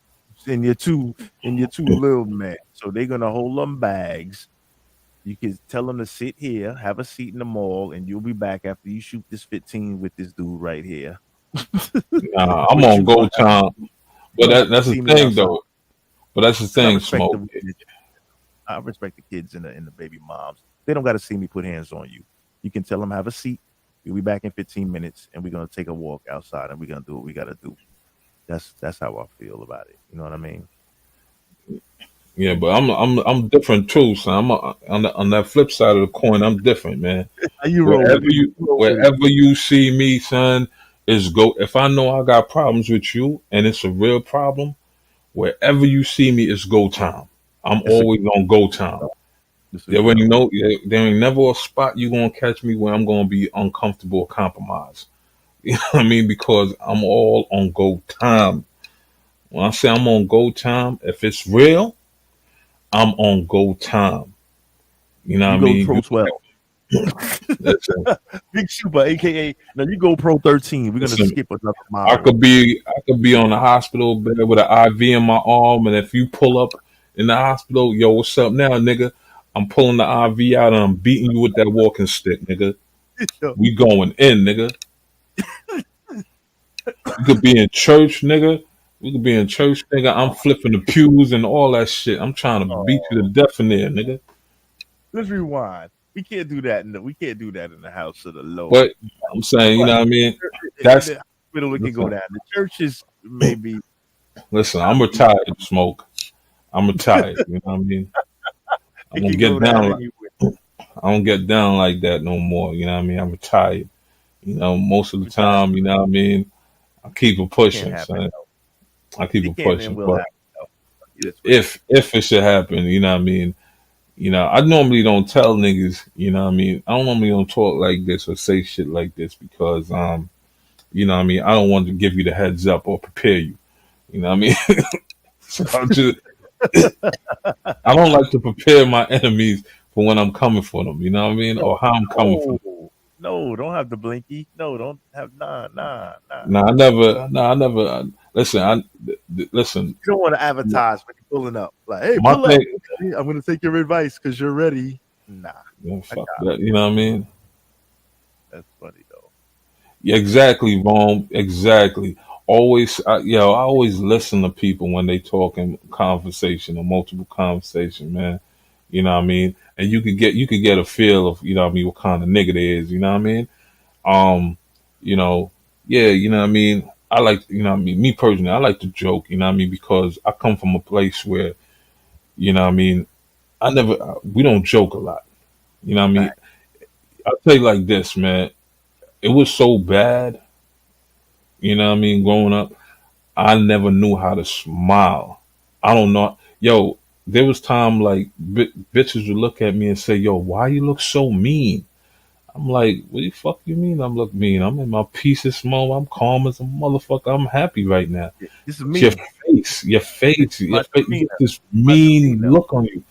Speaker 11: and your two little men. So they're gonna hold them bags. You can tell them to sit here, have a seat in the mall, and you'll be back after you shoot this 15 with this dude right here.
Speaker 18: Nah, I'm
Speaker 11: But
Speaker 18: on
Speaker 11: you
Speaker 18: go
Speaker 11: gonna have
Speaker 18: time.
Speaker 11: to-
Speaker 18: But
Speaker 11: you gonna have
Speaker 18: that's
Speaker 11: to
Speaker 18: the
Speaker 11: see me
Speaker 18: thing,
Speaker 11: outside.
Speaker 18: though. But that's the
Speaker 11: 'Cause I
Speaker 18: thing,
Speaker 11: respect
Speaker 18: Smoke.
Speaker 11: the women. I respect the kids and the baby moms. They don't got to see me put hands on you. You can tell them have a seat. We'll be back in 15 minutes, and we're gonna take a walk outside, and we're gonna do what we gotta do. That's how I feel about it. You know what I mean?
Speaker 18: Yeah, but I'm different too, son. On that flip side of the coin, I'm different, man.
Speaker 11: How you roll with it?
Speaker 18: Wherever you see me, son, is go. If I know I got problems with you and it's a real problem, wherever you see me is go time. I'm
Speaker 11: It's a
Speaker 18: always on go time.
Speaker 11: It's a
Speaker 18: There
Speaker 11: good
Speaker 18: ain't there ain't never a spot you gonna catch me where I'm gonna be uncomfortable or compromised. You know what I mean? Because I'm all on go time. When I say I'm on go time, if it's real, I'm on go time. You know what I
Speaker 11: You go
Speaker 18: mean?
Speaker 11: pro 12.
Speaker 18: Listen,
Speaker 11: Big Super, aka now you go pro 13. We're gonna
Speaker 18: listen,
Speaker 11: skip another
Speaker 18: I
Speaker 11: mile.
Speaker 18: could be on the hospital bed with an IV in my arm, and if you pull up in the hospital, yo, what's up now, nigga? I'm pulling the IV out and I'm beating you with that walking stick, nigga. We going in, nigga. You could be in church, nigga. We could be in church, nigga. I'm flipping the pews and all that shit. I'm trying to beat you to death in there, nigga.
Speaker 11: Let's rewind. We can't do that we can't do that in the house of the Lord.
Speaker 18: But I'm saying, you know what I mean? That's
Speaker 11: in the hospital we can go down. The churches maybe
Speaker 18: listen, I'm retired, Smoke. I'm retired. You know what I mean? I
Speaker 11: it
Speaker 18: don't
Speaker 11: can
Speaker 18: get
Speaker 11: go
Speaker 18: down
Speaker 11: down
Speaker 18: like
Speaker 11: anywhere.
Speaker 18: I don't get down like that no more. You know what I mean? I'm retired. You know, most of the time, you know what I mean, I keep it
Speaker 11: Can't
Speaker 18: pushing,
Speaker 11: happen
Speaker 18: son.
Speaker 11: though.
Speaker 18: I keep
Speaker 11: It
Speaker 18: it
Speaker 11: can't and
Speaker 18: pushing.
Speaker 11: will
Speaker 18: But
Speaker 11: happen though. This way.
Speaker 18: if it should happen, you know what I mean? You know, I normally don't tell niggas, you know what I mean? I don't normally don't talk like this or say shit like this because you know what I mean, I don't want to give you the heads up or prepare you. You know what I mean? So I'm just I don't like to prepare my enemies for when I'm coming for them, you know what I mean? Or how I'm coming for them.
Speaker 11: No, don't have the blinky. No, don't have nah.
Speaker 18: I never. Listen, listen.
Speaker 11: You don't want to advertise when you're pulling up. Like, hey,
Speaker 18: My
Speaker 11: pull up.
Speaker 18: thing,
Speaker 11: Okay, I'm gonna take your advice because you're ready. Nah,
Speaker 18: yeah,
Speaker 11: I
Speaker 18: fuck
Speaker 11: got
Speaker 18: that. You know what I mean?
Speaker 11: that's funny though.
Speaker 18: Yeah, exactly, Rome. Exactly. Always, I always listen to people when they talk in conversation or multiple conversation, man. You know what I mean? And you could get a feel of, you know what I mean, what kind of nigga they is, you know what I mean? Um, you know, yeah, you know what I mean? I like, you know what I mean, me personally, I like to joke, you know what I mean, because I come from a place where, you know what I mean, we don't joke a lot. You know what I mean?
Speaker 11: Right.
Speaker 18: I'll tell you like this, man. It was so bad, you know what I mean, growing up. I never knew how to smile. I don't know. Yo, there was time like bitches would look at me and say, "Yo, why you look so mean?" I'm like, "What the fuck you mean? I'm look mean. I'm in my peaceful mode. I'm calm as a motherfucker. I'm happy right now."
Speaker 11: This is
Speaker 18: But your
Speaker 11: me.
Speaker 18: face, your face,
Speaker 11: My
Speaker 18: you get
Speaker 11: demeanor.
Speaker 18: this
Speaker 11: My
Speaker 18: mean
Speaker 11: demeanor.
Speaker 18: look on you.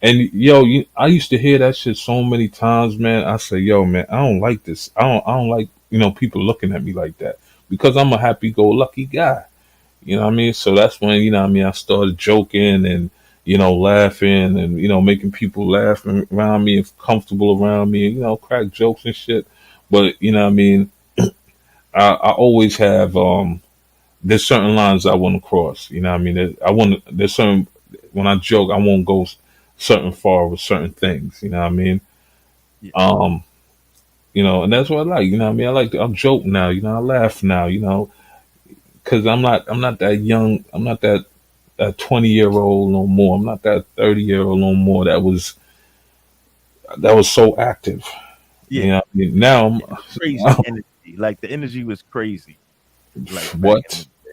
Speaker 18: And yo, I used to hear that shit so many times, man. I say, "Yo, man, I don't like this. I don't like, people looking at me like that because I'm a happy-go-lucky guy." You know what I mean? So that's when, you know what I mean, I started joking and, laughing and, making people laugh around me and comfortable around me, crack jokes and shit. But, you know what I mean, I always have there's certain lines I want to cross. You know what I mean? There's certain, when I joke, I won't go certain far with certain things. You know what I mean?
Speaker 11: Yeah.
Speaker 18: And that's what I like. You know what I mean? I'll joke now. I laugh now. Because I'm not that young. I'm not that 20-year-old no more. I'm not that 30-year-old no more. That was so active.
Speaker 11: Yeah.
Speaker 18: You know what I mean? Now I'm
Speaker 11: Crazy energy. Like the energy was crazy. Like back in the
Speaker 18: what?
Speaker 11: day.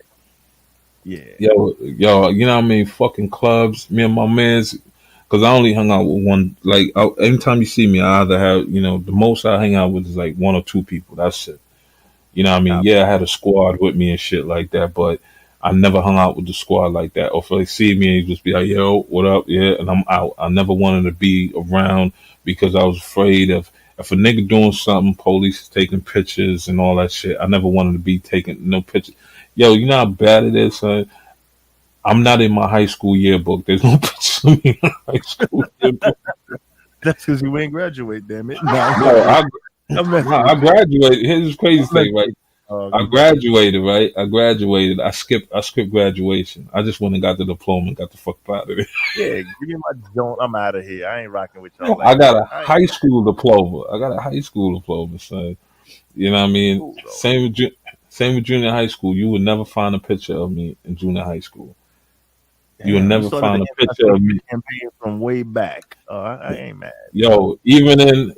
Speaker 11: Yeah.
Speaker 18: Yo, you know what I mean? Fucking clubs. Me and my mans. Because I only hung out with one. Like anytime you see me, I either have the most I hang out with is like one or two people. That's it. You know what I mean? Yeah, I had a squad with me and shit like that, but I never hung out with the squad like that. Or if they see me and just be like, "Yo, what up?" Yeah, and I'm out. I never wanted to be around because I was afraid of if a nigga doing something, police is taking pictures and all that shit. I never wanted to be taking no pictures. Yo, you know how bad it is, son? I'm not in my high school yearbook. There's no pictures of me in my high school yearbook.
Speaker 11: That's because you ain't graduate, damn it. No,
Speaker 18: I graduated. Here's the crazy thing, right? I graduated, right? I skipped graduation. I just went and got the diploma and got the fuck out of there.
Speaker 11: Yeah, give me my joint. I'm out of here. I ain't rocking with y'all.
Speaker 18: I got a high school diploma, son. You know what I mean?
Speaker 11: Cool,
Speaker 18: same with junior high school. You would never find a picture of me in junior high school. You would
Speaker 11: Damn,
Speaker 18: never
Speaker 11: started
Speaker 18: find
Speaker 11: the
Speaker 18: a picture of me.
Speaker 11: campaign from way back. I ain't mad.
Speaker 18: Yo, even in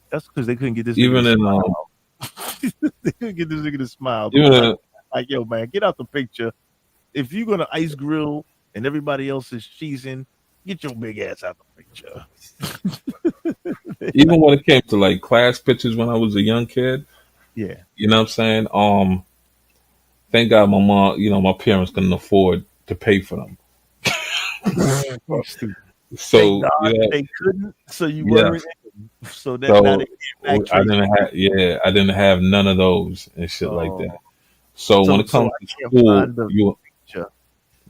Speaker 11: That's because they couldn't get this nigga
Speaker 18: even
Speaker 11: to
Speaker 18: in
Speaker 11: smile. They couldn't get this nigga to smile.
Speaker 18: even in,
Speaker 11: Like, yo, man, get out the picture. If you're gonna ice grill and everybody else is cheesing, get your big ass out the picture.
Speaker 18: even when it came to like class pictures when I was a young kid,
Speaker 11: Yeah.
Speaker 18: you know what I'm saying? Thank God my mom, my parents couldn't afford to pay for them.
Speaker 11: Stupid.
Speaker 18: So
Speaker 11: Thank God they couldn't. So you
Speaker 18: yeah.
Speaker 11: weren't. So that now they can't backtrace.
Speaker 18: I didn't have none of those and shit like that. So when it comes to school,
Speaker 11: picture.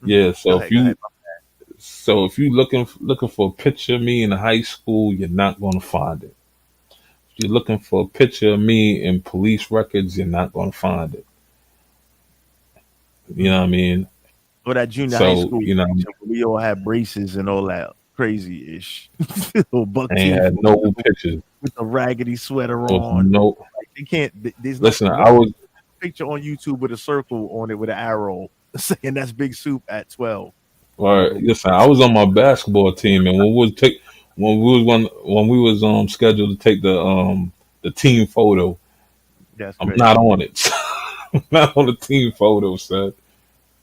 Speaker 18: yeah. So
Speaker 11: Go ahead,
Speaker 18: if you looking for a picture of me in high school, you're not gonna find it. If you're looking for a picture of me in police records, you're not gonna find it. You know what I mean?
Speaker 11: Or that junior high school picture where we all had braces and all that crazy ish. Buck
Speaker 18: I ain't
Speaker 11: teeth
Speaker 18: had no pictures
Speaker 11: with a raggedy sweater
Speaker 18: with
Speaker 11: on.
Speaker 18: no.
Speaker 11: Like, they can't. There's
Speaker 18: Listen,
Speaker 11: not
Speaker 18: I was
Speaker 11: picture on YouTube with a circle on it with an arrow saying that's Big Soup at 12.
Speaker 18: listen. I was on my basketball team, and when we was scheduled to take the team photo,
Speaker 11: That's
Speaker 18: I'm
Speaker 11: crazy.
Speaker 18: not on it. I'm not on the team photo, son.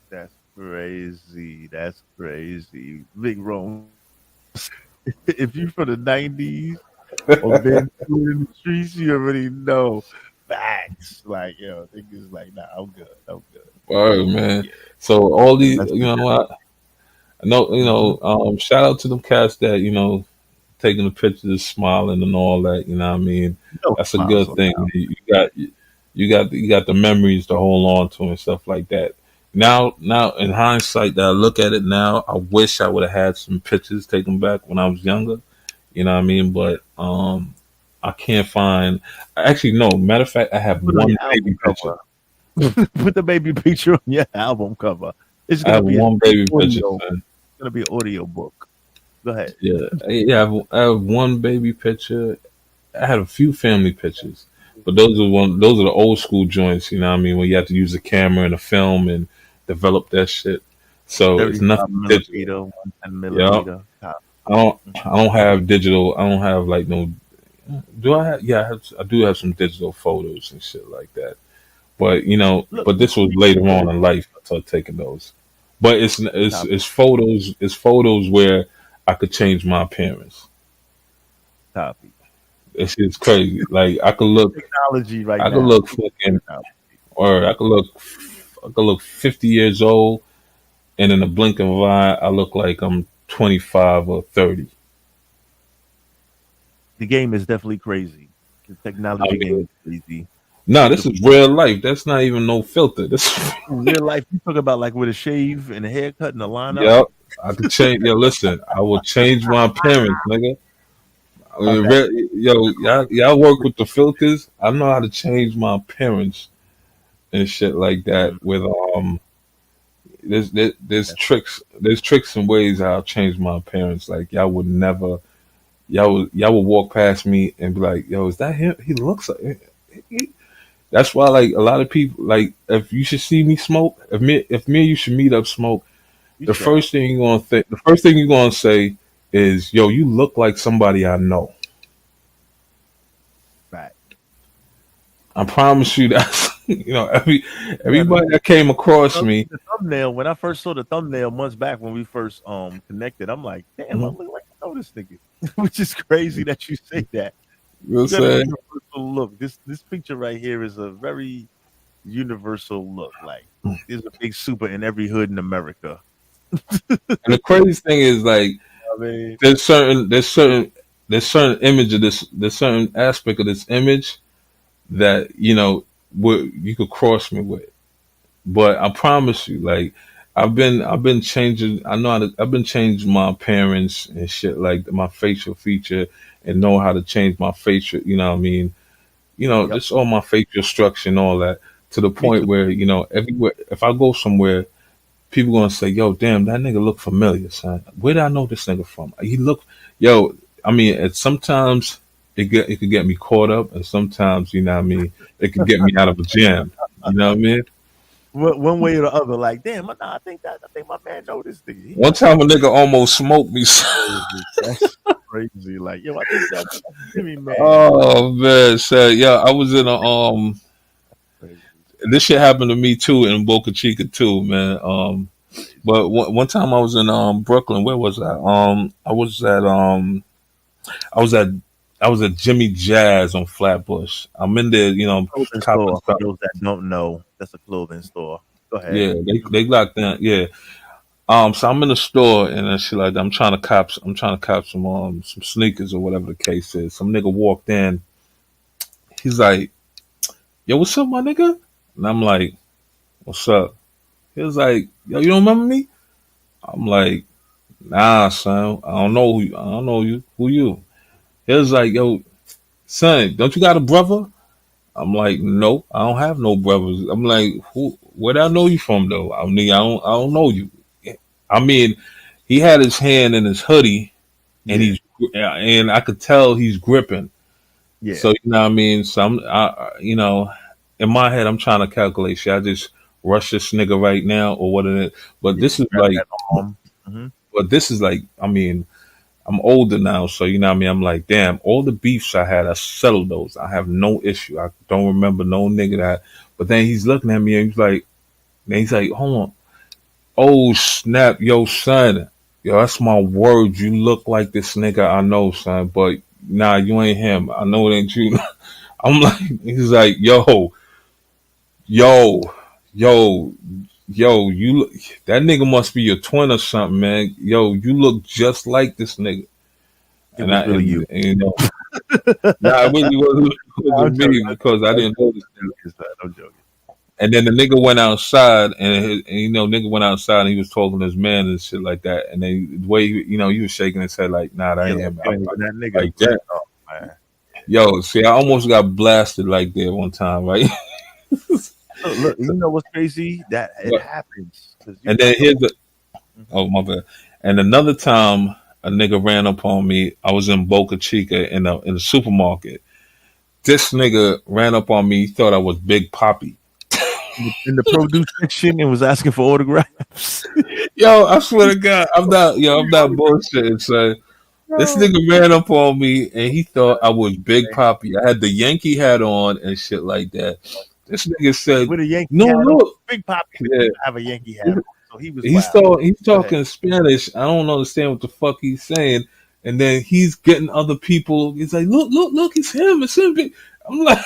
Speaker 11: That's crazy. That's crazy. Big Rome. If you from the 90s or been in the streets, you already know facts. Like, yo, niggas like, nah, I'm good. I'm good.
Speaker 18: All right, man.
Speaker 11: Yeah.
Speaker 18: So all these,
Speaker 11: That's
Speaker 18: you know what? I know, shout out to them cats that taking the pictures, smiling and all that. You know what I mean?
Speaker 11: No
Speaker 18: That's a
Speaker 11: smiles
Speaker 18: good
Speaker 11: on
Speaker 18: thing.
Speaker 11: now.
Speaker 18: You got the memories to hold on to and stuff like that. Now in hindsight, that I look at it now, I wish I would have had some pictures taken back when I was younger. You know what I mean? But I can't find. Actually, no. Matter of fact, I have
Speaker 11: Put it on
Speaker 18: one
Speaker 11: your
Speaker 18: baby
Speaker 11: album
Speaker 18: picture.
Speaker 11: cover. Put the baby picture on your album cover. It's
Speaker 18: I
Speaker 11: gonna
Speaker 18: have
Speaker 11: be an
Speaker 18: one baby picture,
Speaker 11: audio.
Speaker 18: son.
Speaker 11: It's gonna be an audio book. Go ahead.
Speaker 18: Yeah. I have one baby picture. I had a few family pictures, but those are the old school joints. You know what I mean? When you have to use a camera and a film and develop that shit. So it's
Speaker 11: 35
Speaker 18: nothing digital.
Speaker 11: millimeter, 110
Speaker 18: Yeah.
Speaker 11: millimeter.
Speaker 18: I don't have digital. I don't have like no. Do I have? Yeah, I do have some digital photos and shit like that. But
Speaker 11: Look,
Speaker 18: but this was
Speaker 11: we
Speaker 18: later
Speaker 11: can go
Speaker 18: on in life I started taking those. But it's photos. It's photos where I could change my appearance.
Speaker 11: copy.
Speaker 18: It's crazy. Like I could look.
Speaker 11: Technology right
Speaker 18: I could
Speaker 11: now.
Speaker 18: look fucking. Or I could look 50 years old, and in a blink of an eye, I look like I'm 25 or 30.
Speaker 11: The game is definitely crazy. The
Speaker 18: I
Speaker 11: technology game
Speaker 18: mean,
Speaker 11: is crazy.
Speaker 18: no,
Speaker 11: People
Speaker 18: this is real life. That's not even no filter. This.
Speaker 11: in real life, you talk about like with a shave and a haircut and a lineup.
Speaker 18: Yep. I could change. Yo, listen, I will change my appearance, nigga. I mean,
Speaker 11: Okay.
Speaker 18: y'all work with the filters. I know how to change my appearance and shit like that. With there's tricks and ways how I change my appearance. Like y'all would never, y'all would walk past me and be like, "Yo, is that him? He looks like." That's why, like a lot of people, like if you should see me smoke, if me and you should meet up smoke,
Speaker 11: You shall.
Speaker 18: the first thing you're gonna say is, "Yo, you look like somebody I know."
Speaker 11: Right.
Speaker 18: I promise you that. Everybody that came across me.
Speaker 11: The thumbnail, when I first saw the thumbnail months back when we first connected, I'm like, damn, I look like I know this nigga. Which is crazy that you say that.
Speaker 18: You know what
Speaker 11: You
Speaker 18: I'm
Speaker 11: got a
Speaker 18: saying?
Speaker 11: universal look. This picture right here is a very universal look. Like there's a big super in every hood in America.
Speaker 18: And the crazy thing is, like,
Speaker 11: I mean,
Speaker 18: there's certain image of this, there's certain aspect of this image that you could cross me with. But I promise you, like, I've been changing. I know I've been changing my appearance and shit, like my facial feature, and know how to change my facial. You know what I mean?
Speaker 11: yep.
Speaker 18: Just all my facial structure and all that, to the
Speaker 11: Me
Speaker 18: point
Speaker 11: too.
Speaker 18: where everywhere if I go somewhere, people gonna say, "Yo, damn, that nigga look familiar, son. Where did I know this nigga from? He look, yo." I mean, sometimes it could get me caught up, and sometimes you know what I mean, it could get me out of a jam. You know what I mean?
Speaker 11: One way or the other, like, damn, I think my man know this nigga. He
Speaker 18: One
Speaker 11: must know.
Speaker 18: time a nigga almost smoked me.
Speaker 11: That's crazy. Like, yo, I think that's Jimmy, man.
Speaker 18: Oh man, so yeah, I was in a this shit happened to me too in Boca Chica too, man. But one time I was in Brooklyn. Where was I? I was at I was at Jimmy Jazz on Flatbush. I'm in there,
Speaker 11: Clothing
Speaker 18: copping
Speaker 11: store. For
Speaker 18: stuff.
Speaker 11: those that don't know, that's a clothing store. Go ahead.
Speaker 18: Yeah, they locked down. Yeah. So I'm in the store and then shit like that. I'm trying to cop some sneakers or whatever the case is. Some nigga walked in. He's like, "Yo, what's up, my nigga?" And I'm like, "What's up?" He was like, "Yo, you don't remember me?" I'm like, "Nah, son. I don't know you. Who you?" He was like, "Yo, son, don't you got a brother?" I'm like, "No, I don't have no brothers." I'm like, "Who? Where do I know you from, though?" I mean, I don't know you. I mean, he had his hand in his hoodie, and I could tell he's gripping.
Speaker 11: Yeah.
Speaker 18: So you know what I mean. So in my head, I'm trying to calculate. Should I just rush this nigga right now, or what? But this is
Speaker 11: Grab
Speaker 18: like,
Speaker 11: that arm. Mhm.
Speaker 18: but this is like, I mean, I'm older now, so you know what I mean. I'm like, damn, all the beefs I had, I settled those. I have no issue. I don't remember no nigga that. But then he's looking at me and he's like, hold on. Oh snap, yo son, yo, that's my word. You look like this nigga I know, son, but nah, you ain't him. I know it ain't you. I'm like, he's like, yo, yo, you look, that nigga must be your twin or something, man. Yo, you look just like this nigga.
Speaker 11: It was really you.
Speaker 18: And, you know, nah, it really wasn't me because I didn't notice that.
Speaker 11: I'm joking.
Speaker 18: And then the nigga went outside, and you know, nigga went outside and he was talking to his man and shit like that. And then the way he was shaking his head like, nah, that ain't him.
Speaker 11: That nigga
Speaker 18: Like that.
Speaker 11: man.
Speaker 18: Yo, see, I almost got blasted like that one time, right?
Speaker 11: Look, you know what's crazy? That it happens.
Speaker 18: And then here's the oh my bad. And another time a nigga ran up on me. I was in Boca Chica in the supermarket. This nigga ran up on me, he thought I was Big Poppy.
Speaker 11: In the produce section and was asking for autographs.
Speaker 18: Yo, I swear to God, I'm not bullshitting, son. This nigga ran up on me and he thought I was Big Poppy. I had the Yankee hat on and shit like that. This nigga said,
Speaker 11: with a Yankee
Speaker 18: "No,
Speaker 11: hat
Speaker 18: look,
Speaker 11: on. Big Poppy have a Yankee hat on." So he was
Speaker 18: He's talking Spanish. I don't understand what the fuck he's saying. And then he's getting other people. He's like, look, it's him. I'm like,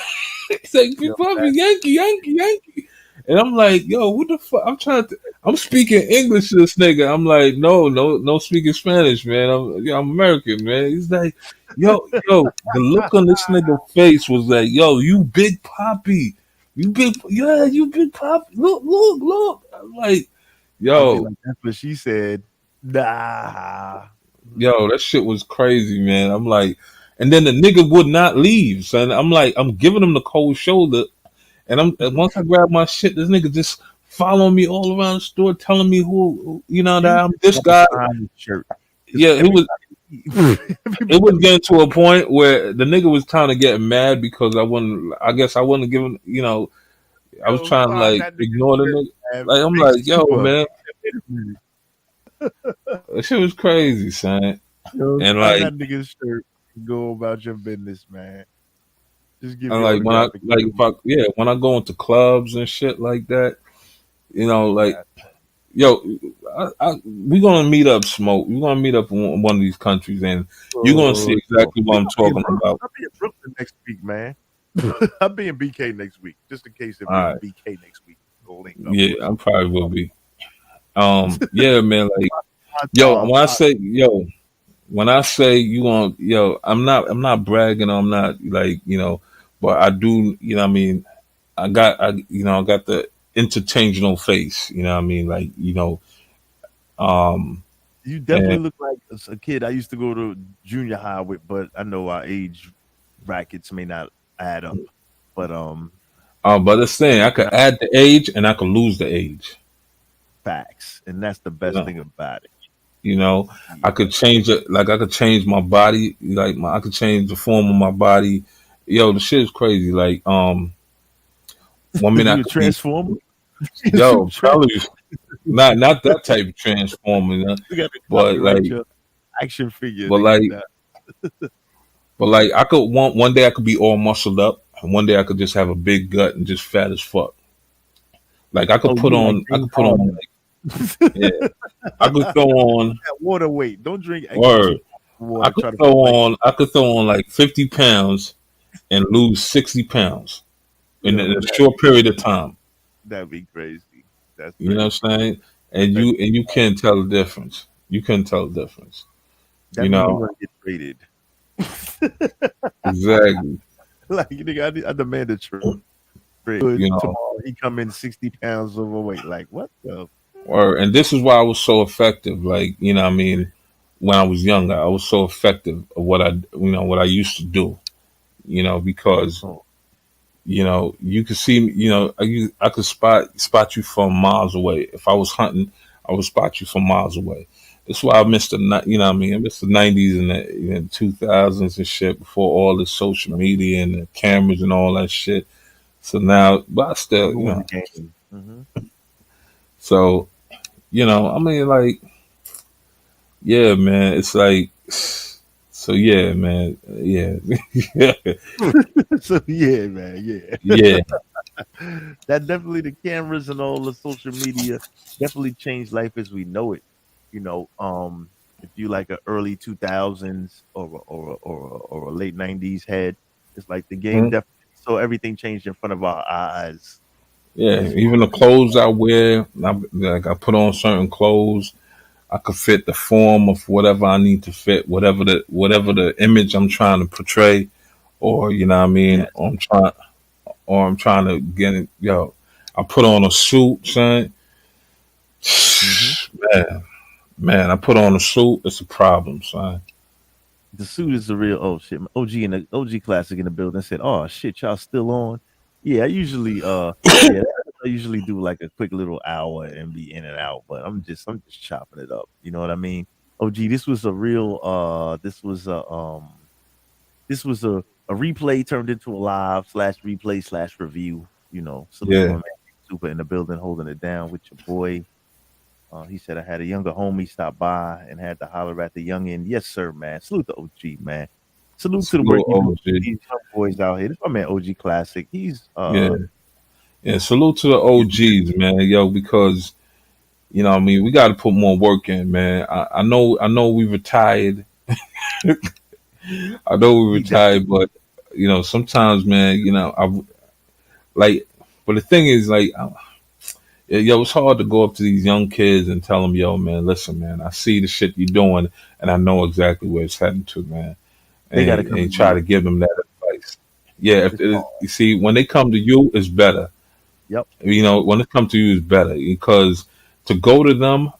Speaker 18: he's like, Big Poppy, Yankee. And I'm like, yo, what the fuck? I'm speaking English to this nigga. I'm like, no speaking Spanish, man. I'm American, man. He's like, yo, the look on this nigga's face was like, yo, you Big Poppy. You Big Poppy. Look. I'm like, yo.
Speaker 11: Like, that's what she said. Nah.
Speaker 18: Yo, that shit was crazy, man. I'm like, and then the nigga would not leave, son. I'm like, I'm giving him the cold shoulder. And once I grab my shit, this nigga just following me all around the store, telling me who that I'm this guy. Yeah, it was getting to a point where the nigga was trying to get mad because I wouldn't give him, I was trying to like ignore the nigga. Like I'm like, yo, man. That shit was crazy, son. And like
Speaker 11: that nigga's shirt, go about your business, man. Just give
Speaker 18: and
Speaker 11: me
Speaker 18: like when I go into clubs and shit like that, like yo, we're gonna meet up, Smoke. We're gonna meet up in one of these countries, and you're gonna see exactly what I'm talking about.
Speaker 11: I'll be in Brooklyn next week, man. I'll be in BK next week, just in case if
Speaker 18: All
Speaker 11: we're in BK next week. We'll link up.
Speaker 18: Yeah, I probably will be. Yeah, man. Like, yo, when I say you gonna, I'm not bragging. I'm not like, but I do, what I mean. I got the interchangeable face. You know what I mean? Like,
Speaker 11: You definitely look like a kid I used to go to junior high with, but I know our age brackets may not add up. But
Speaker 18: but this thing, I could add the age and I could lose the age.
Speaker 11: Facts, and that's the best thing about it.
Speaker 18: I could change it. Like I could change my body. Like I could change the form of my body. Yo, the shit is crazy. Like one minute I could
Speaker 11: transform.
Speaker 18: Yo, probably not that type of transformer, but like
Speaker 11: action figure.
Speaker 18: But like I could one day I could be all muscled up, and one day I could just have a big gut and just fat as fuck. Like I could put on. Yeah, I could throw on
Speaker 11: water weight. Don't drink
Speaker 18: word.
Speaker 11: Water.
Speaker 18: I could throw on like 50 pounds and lose 60 pounds in a short period of time.
Speaker 11: That'd be crazy. That's
Speaker 18: you know what I'm saying? And you can't tell the difference. You couldn't tell the difference.
Speaker 11: That means you're gonna get traded.
Speaker 18: Exactly.
Speaker 11: Like I demand a trade. Tomorrow he come in 60 pounds overweight. Like what the?
Speaker 18: And this is why I was so effective. Like what I mean, when I was younger, I was so effective of what I used to do. Because you could see me. I could spot you from miles away. If I was hunting, I would spot you from miles away. That's why I missed I missed the 90s and the 2000s and shit before all the social media and the cameras and all that shit. So now, but I still, So, I mean, like, yeah, man, it's like, so yeah, man, yeah,
Speaker 11: So yeah, man, yeah,
Speaker 18: yeah.
Speaker 11: That definitely the cameras and all the social media definitely changed life as we know it. If you like a early 2000s or a late 90s head, it's like the game definitely. So everything changed in front of our eyes.
Speaker 18: Yeah, even the clothes I wear, I put on certain clothes. I could fit the form of whatever I need to fit, whatever the image I'm trying to portray, or you know what I mean,
Speaker 11: Yes.
Speaker 18: or I'm trying to get it. Yo, I put on a suit, son. Man, I put on a suit. It's a problem, son.
Speaker 11: The suit is the real shit. OG and the OG classic in the building said, "Oh shit, y'all still on?" Yeah, yeah, I usually do like a quick little hour and be in and out, but I'm just chopping it up. You know what I mean? OG, this was a real this was a replay turned into a live slash replay slash review. You know, salute to my
Speaker 18: Yeah,
Speaker 11: man Super in the building holding it down with your boy. He said I had a younger homie stop by and had to holler at the youngin. Yes, sir, man. Salute to OG, man. Salute to the work
Speaker 18: salute
Speaker 11: you do
Speaker 18: OG.
Speaker 11: with these young boys out here. This is my man OG Classic. He's
Speaker 18: Yeah, yeah. Salute to the OGs, man. Yo, because you know, what I mean, we got to put more work in, man. I know we retired. I know we
Speaker 11: he definitely
Speaker 18: retired, but you know, sometimes, man, you know, I like. But the thing is, like, yo, it's hard to go up to these young kids and tell them, yo, man, listen, man, I see the shit you're doing, and I know exactly where it's heading to, man.
Speaker 11: they got to come
Speaker 18: And
Speaker 11: to
Speaker 18: try
Speaker 11: you.
Speaker 18: to give them that advice. Yeah, if
Speaker 11: It's
Speaker 18: it is,
Speaker 11: hard.
Speaker 18: you see, when they come to you, it's better.
Speaker 11: Yep.
Speaker 18: You know, when it comes to you, it's better because to go to them,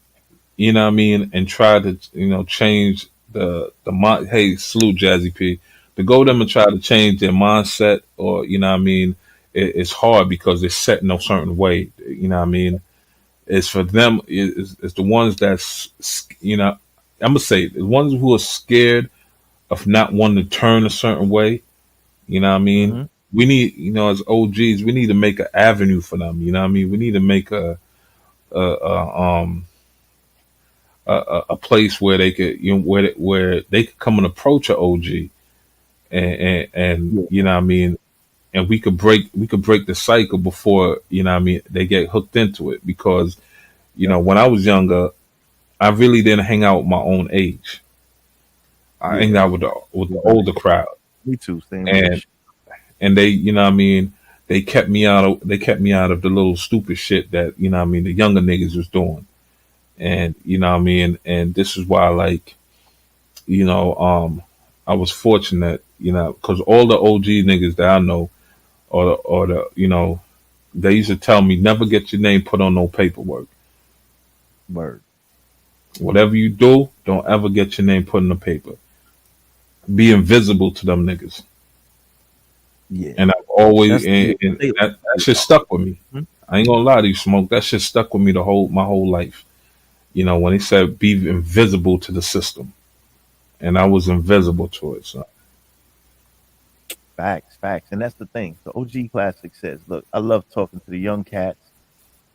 Speaker 18: you know what I mean, and try to, you know, change the mind. Hey, salute Jazzy P. To go to them and try to change their mindset, or you know what I mean, it's hard because they're set in a certain way. You know what I mean. It's for them. It's the ones that's, you know, I'm gonna say the ones who are scared of not wanting to turn a certain way. You know what I mean.
Speaker 11: Mm-hmm.
Speaker 18: We need, you know, as OGs, we need to make an avenue for them. You know what I mean. We need to make a place where they could, you know, where they could come and approach an OG, and
Speaker 11: Yeah.
Speaker 18: you know what I mean, and we could break the cycle before, you know what I mean, they get hooked into it. Because you know, when I was younger, I really didn't hang out with my own age. I hang
Speaker 11: Yeah.
Speaker 18: out with the older crowd,
Speaker 11: Me too. Same here.
Speaker 18: and they, you know what I mean, they kept me out of the little stupid shit that, you know what I mean, the younger niggas was doing. And you know what I mean, and this is why, like, you know, I was fortunate, you know, because all the OG niggas that I know, or the, you know, they used to tell me, never get your name put on no paperwork.
Speaker 11: Word.
Speaker 18: Whatever you do, don't ever get your name put in the paper. Be invisible to them niggas.
Speaker 11: Yeah.
Speaker 18: And I've always,
Speaker 11: That's the
Speaker 18: and that shit stuck with me.
Speaker 11: Mhm.
Speaker 18: I ain't gonna lie to you, Smoke. That shit stuck with me my whole life. You know, when he said be invisible to the system, and I was invisible to it. So
Speaker 11: Facts. And that's the thing. The OG Classic says, look, I love talking to the young cats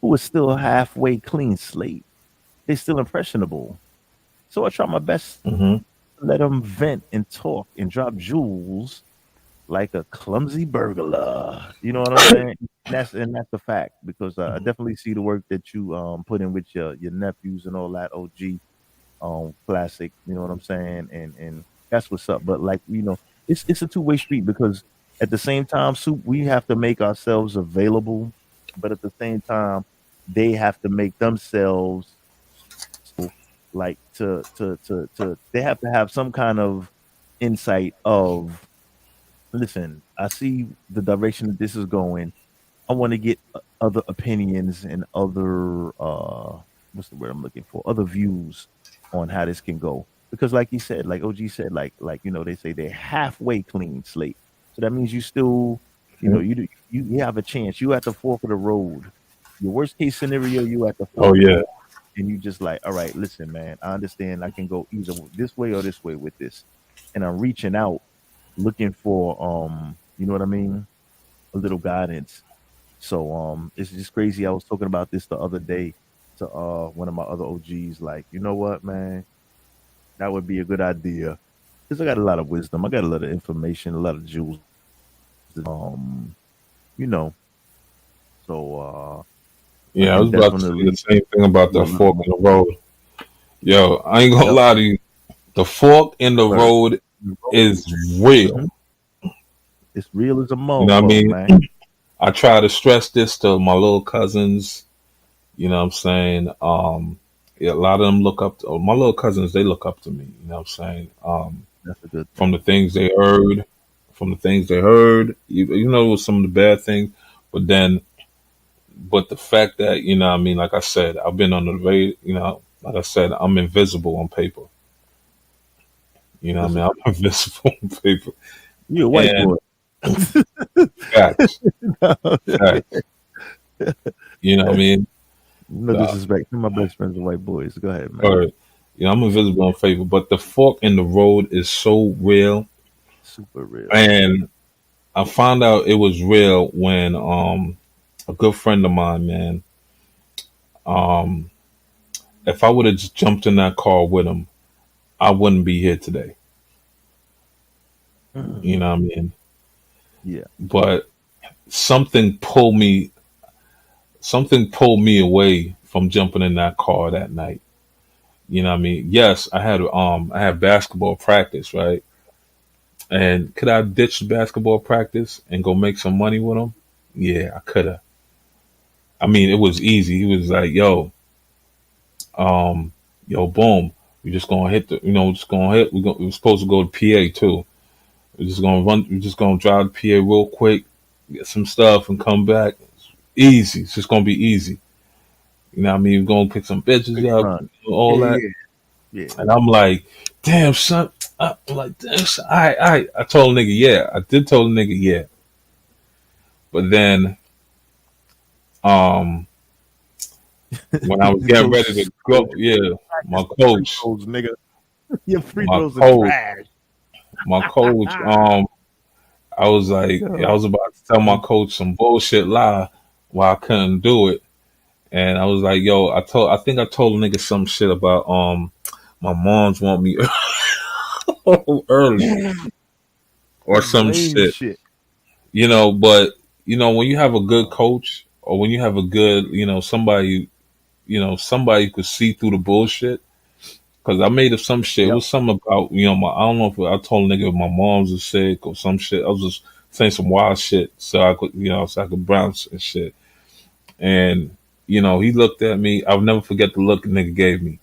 Speaker 11: who are still halfway clean slate. They're still impressionable. So I try my best
Speaker 18: hmm
Speaker 11: to let them vent and talk and drop jewels like a clumsy burglar. You know what I'm saying? And that's a fact because I definitely see the work that you put in with your nephews and all that. OG Classic. You know what I'm saying? And that's what's up. But like it's a two-way street because at the same time, Soup, we have to make ourselves available, but at the same time, they have to make themselves like to they have to have some kind of insight of listen, I see the direction that this is going. I want to get other opinions and other what's the word I'm looking for? Other views on how this can go. Because like he said, like OG said, they say they're halfway clean slate. So that means you still, you have a chance. You at the fork of the road. Your worst case scenario, you at the
Speaker 18: Oh
Speaker 11: fork of the
Speaker 18: yeah.
Speaker 11: road. And you just like, all right, listen, man, I understand I can go either this way or this way with this. And I'm reaching out looking for you know what I mean, a little guidance. So it's just crazy. I was talking about this the other day to one of my other OGs, like, you know what, man, that would be a good idea. Because I got a lot of wisdom, I got a lot of information, a lot of jewels. Um, you know, so I
Speaker 18: Yeah, I
Speaker 11: can
Speaker 18: was about to say the
Speaker 11: definitely
Speaker 18: same thing about
Speaker 11: do
Speaker 18: that
Speaker 11: a lot
Speaker 18: fork
Speaker 11: more.
Speaker 18: in the road. Yo, I ain't gonna
Speaker 11: Yep.
Speaker 18: lie to you. The fork in the
Speaker 11: Word.
Speaker 18: road is real.
Speaker 11: Mhm. It's real as a
Speaker 18: You know what I
Speaker 11: mofo,
Speaker 18: mean?
Speaker 11: man.
Speaker 18: I try to stress this to my little cousins. You know what I'm saying? a lot of them look up to my little cousins. They look up to me. You know what I'm saying?
Speaker 11: That's a good
Speaker 18: From the things they heard, you know, some of the bad things, but then, but the fact that, you know what I mean, like I said, I've been on the way, you know, like I said, I'm invisible on paper. You know what I mean? I'm invisible on paper.
Speaker 11: You a white boy.
Speaker 18: Facts. Facts. You know what I mean?
Speaker 11: No disrespect. My best friends are white boys. Go ahead, man.
Speaker 18: All right. You know, I'm invisible on paper, but the fork in the road is so real.
Speaker 11: Super real.
Speaker 18: And I found out it was real when a good friend of mine, man, if I would have just jumped in that car with him, I wouldn't be here today. You know what I mean?
Speaker 11: Yeah.
Speaker 18: But something pulled me away from jumping in that car that night. You know what I mean? Yes, I had basketball practice, right? And could I ditch basketball practice and go make some money with him? Yeah, I could have. I mean, it was easy. He was like, boom, we just gonna hit the, just gonna hit. We're supposed to go to PA too. We're just gonna run. We're just gonna drive to PA real quick, get some stuff, and come back. It's easy. It's just gonna be easy. You know what I mean? We're gonna pick some bitches up, all that.
Speaker 11: Yeah.
Speaker 18: And I'm like, damn, son. I'm like, damn, son. I told the nigga, yeah. I did tell the nigga, yeah. But then, when I was getting ready to go, yeah, my coach,
Speaker 11: nigga, your free
Speaker 18: my
Speaker 11: throws are
Speaker 18: coach,
Speaker 11: trash.
Speaker 18: my coach, I was like, I was about to tell my coach some bullshit lie why I couldn't do it. And I was like, yo, I think I told a nigga some shit about, my moms want me early or some shit. You know, but, you know, when you have a good coach or when you have a good, somebody who could see through the bullshit. Cause I made up some shit. It was something about, I don't know if I told a nigga my mom's was sick or some shit. I was just saying some wild shit so I could, so I could bounce and shit. And, he looked at me. I'll never forget the look the nigga gave me.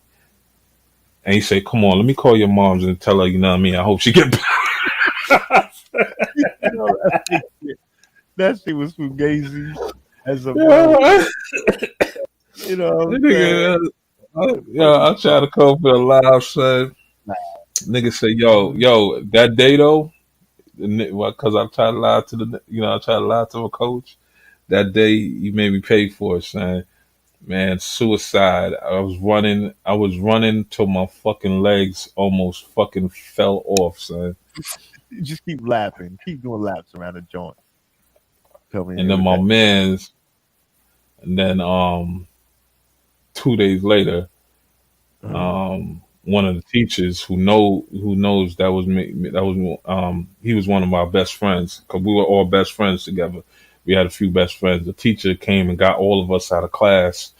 Speaker 18: And he said, come on, let me call your moms and tell her, you know what I mean? I hope she get back.
Speaker 11: That shit was fugazi as a
Speaker 18: I try to come for the live, son. Nigga say, yo, that day though, because I tried to lie to I tried to lie to a coach. That day, you made me pay for it, son. Man, suicide. I was running till my fucking legs almost fucking fell off, son.
Speaker 11: You just keep laughing. Keep doing laps around the joint.
Speaker 18: And then my man's, and then 2 days later, one of the teachers who knows that was me, he was one of my best friends because we were all best friends together. We had a few best friends. The teacher came and got all of us out of class.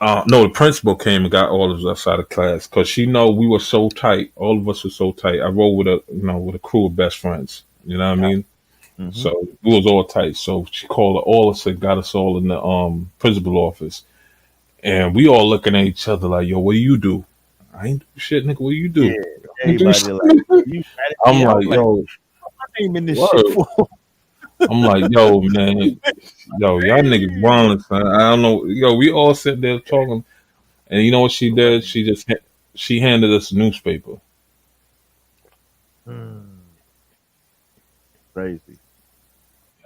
Speaker 18: No, the principal came and got all of us out of class because she know we were so tight. All of us were so tight. I rolled with a crew of best friends. You know what I mean? Mm-hmm. So we was all tight. So she called all us and got us all in the principal office, and we all looking at each other like, "Yo, what do you do?" I ain't do shit, nigga. What do you do?
Speaker 11: Yeah, everybody like,
Speaker 18: I'm like, yo,
Speaker 11: I ain't in this shit for.
Speaker 18: I'm like, yo, man, y'all niggas violent, son. I don't know. Yo, we all sit there talking, and you know what she did? She handed us a newspaper.
Speaker 11: Crazy.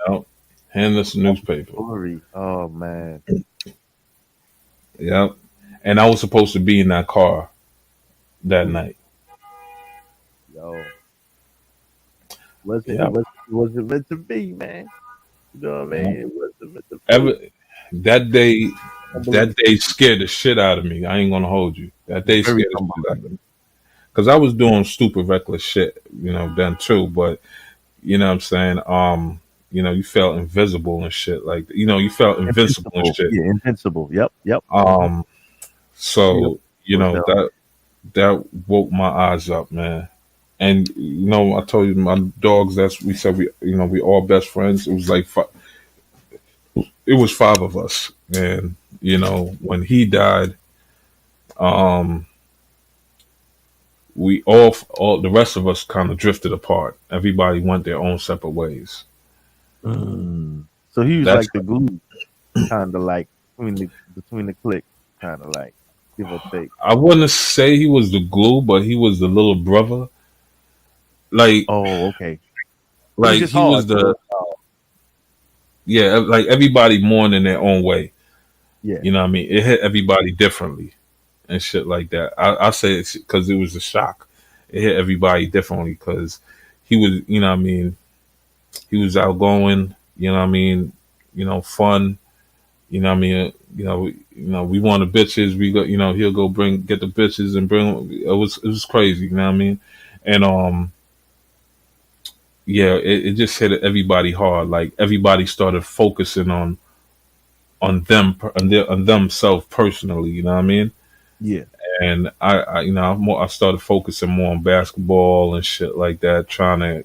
Speaker 18: Yep. Handed us a newspaper.
Speaker 11: Story. Oh man.
Speaker 18: Yep. And I was supposed to be in that car that night.
Speaker 11: Yo. Was it meant to be, man? You know what I mean? It wasn't meant to be.
Speaker 18: That day scared the shit out of me. I ain't gonna hold you. That day scared the shit out of me. Cause I was doing stupid, reckless shit, then too. But you know what I'm saying? You felt invisible and shit. Like, you felt invincible and shit.
Speaker 11: Yeah, invincible. Yep.
Speaker 18: So, that woke my eyes up, man. And I told you my dogs. We all best friends. It was like it was 5 of us, and when he died, We all the rest of us kind of drifted apart. Everybody went their own separate ways.
Speaker 11: So he was
Speaker 18: That's
Speaker 11: like the glue, kind of like between the clique, kind of like give or take.
Speaker 18: I wouldn't say he was the glue, but he was the little brother. Like,
Speaker 11: Oh, okay. It was
Speaker 18: like
Speaker 11: just
Speaker 18: he
Speaker 11: hard.
Speaker 18: was the like everybody mourned in their own way.
Speaker 11: Yeah.
Speaker 18: You know what I mean? It hit everybody differently and shit like that. I say it's because it was a shock. It hit everybody differently because he was, you know what I mean? He was outgoing, you know what I mean? You know, fun. You know what I mean? We wanted bitches. We go, he'll go get the bitches and bring. It was crazy. You know what I mean? And yeah, it just hit everybody hard. Like everybody started focusing on themselves personally. You know what I mean?
Speaker 11: Yeah.
Speaker 18: And I started focusing more on basketball and shit like that, trying to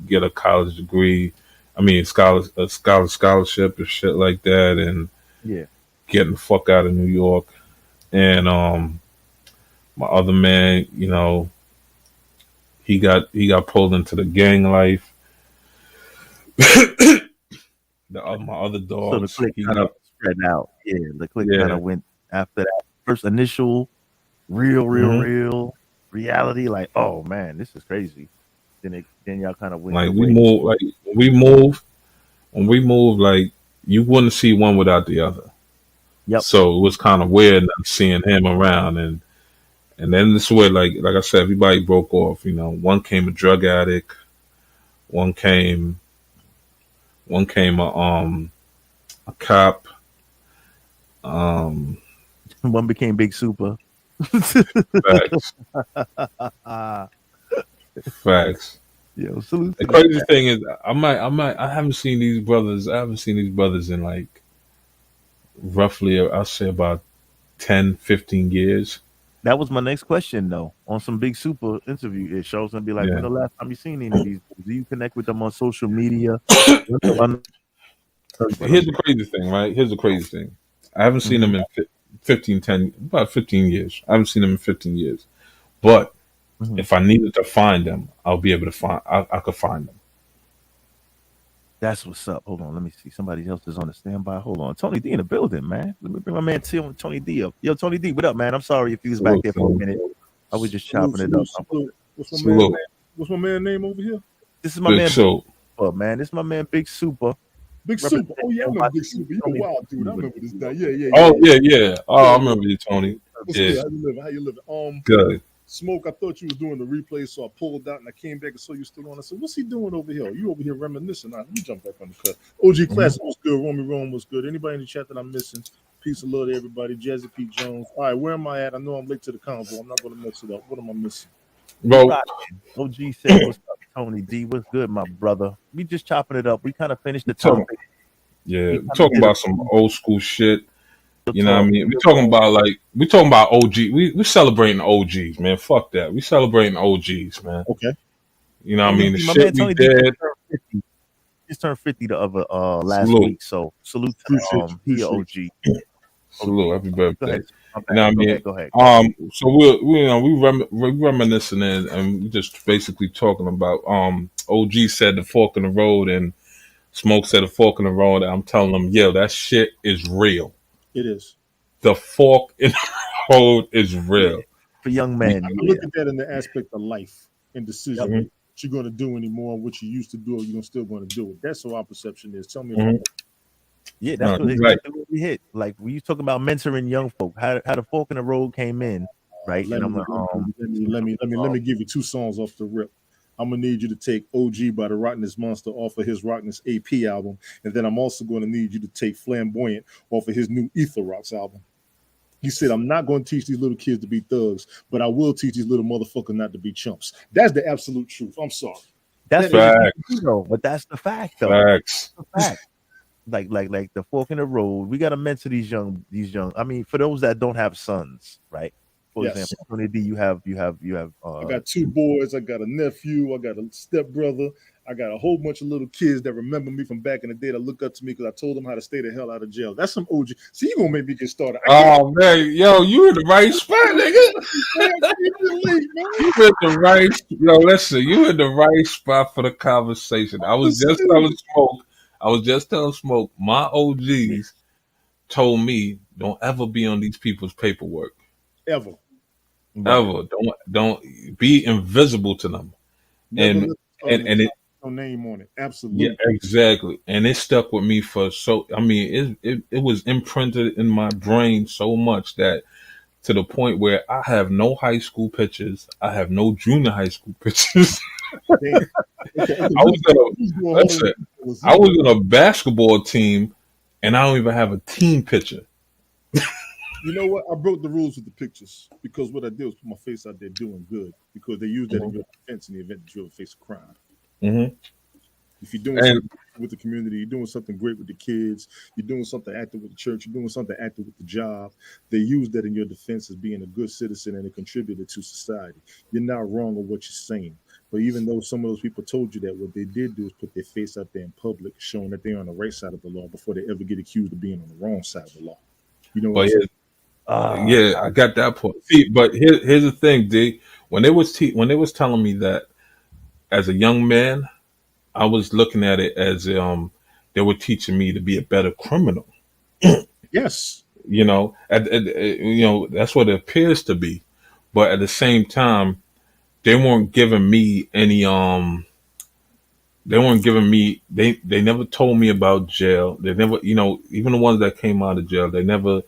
Speaker 18: get a college degree. I mean, scholarship and shit like that, and
Speaker 11: Yeah.
Speaker 18: getting the fuck out of New York. And my other man, he got pulled into the gang life. My other
Speaker 11: So the
Speaker 18: dogs,
Speaker 11: clique
Speaker 18: he
Speaker 11: kind
Speaker 18: got
Speaker 11: of spread out. Yeah, the clique
Speaker 18: yeah.
Speaker 11: kind of went after that first initial real reality. Like, oh man, this is crazy. Then y'all kind of went
Speaker 18: Like
Speaker 11: your
Speaker 18: we
Speaker 11: way.
Speaker 18: move, like when we move, like you wouldn't see one without the other.
Speaker 11: Yep.
Speaker 18: So it was kind of weird not seeing him around, and then this way, like I said, everybody broke off. One came a drug addict, one came a cop.
Speaker 11: One became Big Super.
Speaker 18: Facts. Facts.
Speaker 11: Yo, salute
Speaker 18: The
Speaker 11: to that,
Speaker 18: crazy
Speaker 11: man.
Speaker 18: thing is, I haven't seen these brothers. I haven't seen these brothers in like roughly, I'll say about 10, 15 years.
Speaker 11: That was my next question, though. On some Big Super interview, it shows gonna be like, when
Speaker 18: Yeah.
Speaker 11: the last time you seen any of these? Do you connect with them on social media?
Speaker 18: Here's the crazy thing, right? Here's the crazy thing. I haven't seen them in about 15 years. I haven't seen them in 15 years. But if I needed to find them, I'll be able to find. I could find them.
Speaker 11: That's what's up. Hold on, let me see. Somebody else is on the standby. Hold on, Tony D in the building, man. Let me bring my man Tony D up. Yo, Tony D, what up, man? I'm sorry if you was back there for a minute. I was just chopping it up.
Speaker 19: What's my man name over here?
Speaker 11: This is my
Speaker 18: Big
Speaker 11: man,
Speaker 18: Super.
Speaker 11: man. This is my man, Big Super.
Speaker 19: Big Super. Oh yeah, I remember Big Super. You a wild dude. I remember this guy. Yeah.
Speaker 18: Oh yeah. Oh, I remember you, Tony.
Speaker 19: What's
Speaker 18: Yeah.
Speaker 19: good? How you living?
Speaker 18: Good.
Speaker 19: Smoke, I thought you was doing the replay, so I pulled out and I came back and saw you still on. I said, what's he doing over here? You over here reminiscing. Let me jump back on the cut. OG Classic was good. Romy Rome was good. Anybody in the chat that I'm missing? Peace and love to everybody. Jazzy Pete Jones. All right, where am I at? I know I'm late to the convo. I'm not going to mess it up. What am I missing?
Speaker 18: Bro.
Speaker 11: OG said, what's up, Tony D? What's good, my brother? We just chopping it up. We kind of finished the topic.
Speaker 18: Yeah, we're talking about some old school shit. You know what I mean? We're talking about OG. We celebrating OGs, man. Fuck that. We celebrating OGs, man.
Speaker 19: Okay.
Speaker 18: You know what I mean? The
Speaker 11: My
Speaker 18: shit
Speaker 11: man
Speaker 18: we
Speaker 11: Tony D
Speaker 18: did.
Speaker 11: just turned 50 the other last
Speaker 18: Salute.
Speaker 11: week. So salute to he OG.
Speaker 18: Salute, happy birthday.
Speaker 11: Go ahead.
Speaker 18: You know what I mean?
Speaker 11: Go ahead.
Speaker 18: So we reminiscing and we just basically talking about OG said the fork in the road and Smoke said the fork in the road. And I'm telling them, yo, that shit is real.
Speaker 19: It is.
Speaker 18: The fork in the road is real.
Speaker 11: For young men.
Speaker 19: I look at that in the aspect of life and decision. What you're going to do anymore, what you used to do, or you're still going to do it. That's what our perception is. Tell me if I'm
Speaker 11: Yeah, that's exactly what we hit. Like when you talk about mentoring young folk, how the fork in the road came in, right?
Speaker 19: Let me give you two songs off the rip. I'm gonna need you to take OG by the Rottenest Monster off of his Rottenest AP album, and then I'm also going to need you to take Flamboyant off of his new Ether Rocks album. He said, I'm not going to teach these little kids to be thugs, but I will teach these little motherfuckers not to be chumps. That's the absolute truth. I'm sorry.
Speaker 11: That's
Speaker 18: facts.
Speaker 11: But that's the fact, though.
Speaker 18: Facts.
Speaker 11: The fact. Like the fork in the road. We got to mentor these young. I mean, for those that don't have sons, right? For example, Tony D, you have.
Speaker 19: I got two boys. I got a nephew. I got a stepbrother. I got a whole bunch of little kids that remember me from back in the day that look up to me because I told them how to stay the hell out of jail. That's some OG. See, you gonna make me get started.
Speaker 18: Oh man, yo, you in the right spot, nigga. You in the right. Yo, listen, you in the right spot for the conversation. I was just telling Smoke. I was just telling Smoke. My OGs told me, don't ever be on these people's paperwork.
Speaker 19: Ever.
Speaker 18: Ever. Don't be invisible to them.
Speaker 19: Never
Speaker 18: And it
Speaker 19: no name on it. Absolutely.
Speaker 18: yeah, exactly. And it stuck with me for it was imprinted in my brain so much that to the point where I have no high school pictures. I have no junior high school pictures.
Speaker 19: Okay.
Speaker 18: I was in a basketball team and I don't even have a team picture.
Speaker 19: You know what? I broke the rules with the pictures because what I did was put my face out there doing good because they use that in your defense in the event that you ever face a crime.
Speaker 18: Mm-hmm.
Speaker 19: If you're doing something with the community, you're doing something great with the kids, you're doing something active with the church, you're doing something active with the job, they use that in your defense as being a good citizen and a contributor to society. You're not wrong on what you're saying. But even though some of those people told you that, what they did do is put their face out there in public, showing that they're on the right side of the law before they ever get accused of being on the wrong side of the law. You know what I'm saying?
Speaker 18: Yeah, I got that point. See, but here's the thing, D. When they was telling me that as a young man, I was looking at it as they were teaching me to be a better criminal.
Speaker 19: Yes,
Speaker 18: you know, that's what it appears to be. But at the same time, they weren't giving me any They weren't giving me. They never told me about jail. They never, even the ones that came out of jail, they never.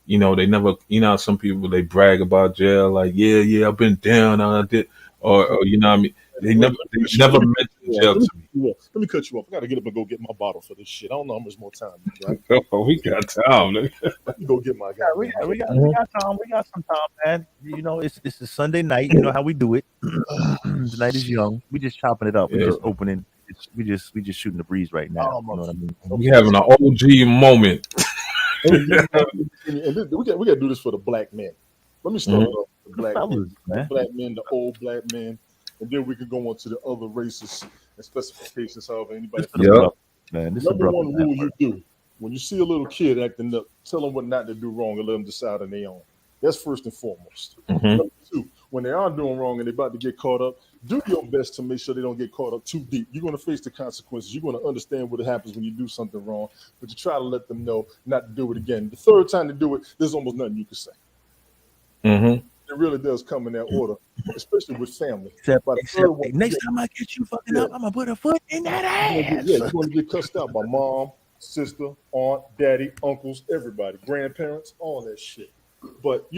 Speaker 18: How some people they brag about jail, like, yeah, I've been down, I did, or you know what I mean. They never mentioned jail to me.
Speaker 19: Let me cut you off. I gotta get up and go get my bottle for this shit. I don't know how much more time you got.
Speaker 18: We got time.
Speaker 19: Let me go get my guy.
Speaker 11: We got time. We got some time, man. It's a Sunday night. You know how we do it. The night is young. We just chopping it up. We just opening. We just shooting the breeze right now. You know what I mean?
Speaker 18: We having an OG moment.
Speaker 19: And we got to do this for the black men. Let me start off with the black men, the old black men, and then we can go on to the other races and specifications. However, anybody.
Speaker 11: Man, this
Speaker 19: number one rule you do when you see a little kid acting up, tell them what not to do wrong and let them decide on their own. That's first and foremost. Number two, when they are doing wrong and they're about to get caught up, do your best to make sure they don't get caught up too deep. You're going to face the consequences. You're going to understand what happens when you do something wrong, but you try to let them know not to do it again. The third time to do it, there's almost nothing you can say. It really does come in that order, especially with family.
Speaker 11: Next time I get you fucking up, I'm going to put a foot in that ass.
Speaker 19: Yeah, you're going to get cussed out by mom, sister, aunt, daddy, uncles, everybody, grandparents, all that shit. But,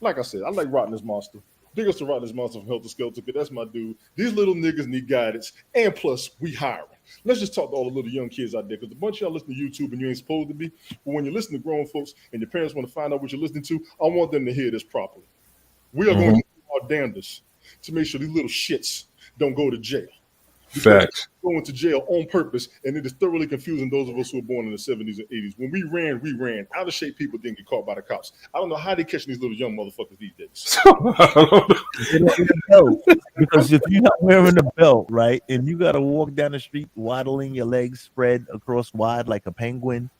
Speaker 19: like I said, I like Rotten this Monster. Big ups to Rotten this Monster from Helter Skelter, because that's my dude. These little niggas need guidance, and plus, we hiring. Let's just talk to all the little young kids out there, because a bunch of y'all listen to YouTube and you ain't supposed to be. But when you listen to grown folks and your parents want to find out what you're listening to, I want them to hear this properly. We are going to do our damnedest to make sure these little shits don't go to jail.
Speaker 18: Facts.
Speaker 19: Going to jail on purpose, and it is thoroughly confusing those of us who were born in the 70s and 80s. When we ran. Out of shape people didn't get caught by the cops. I don't know how they catching these little young motherfuckers these days.
Speaker 11: Because if you're not wearing a belt, right, and you got to walk down the street waddling your legs spread across wide like a penguin,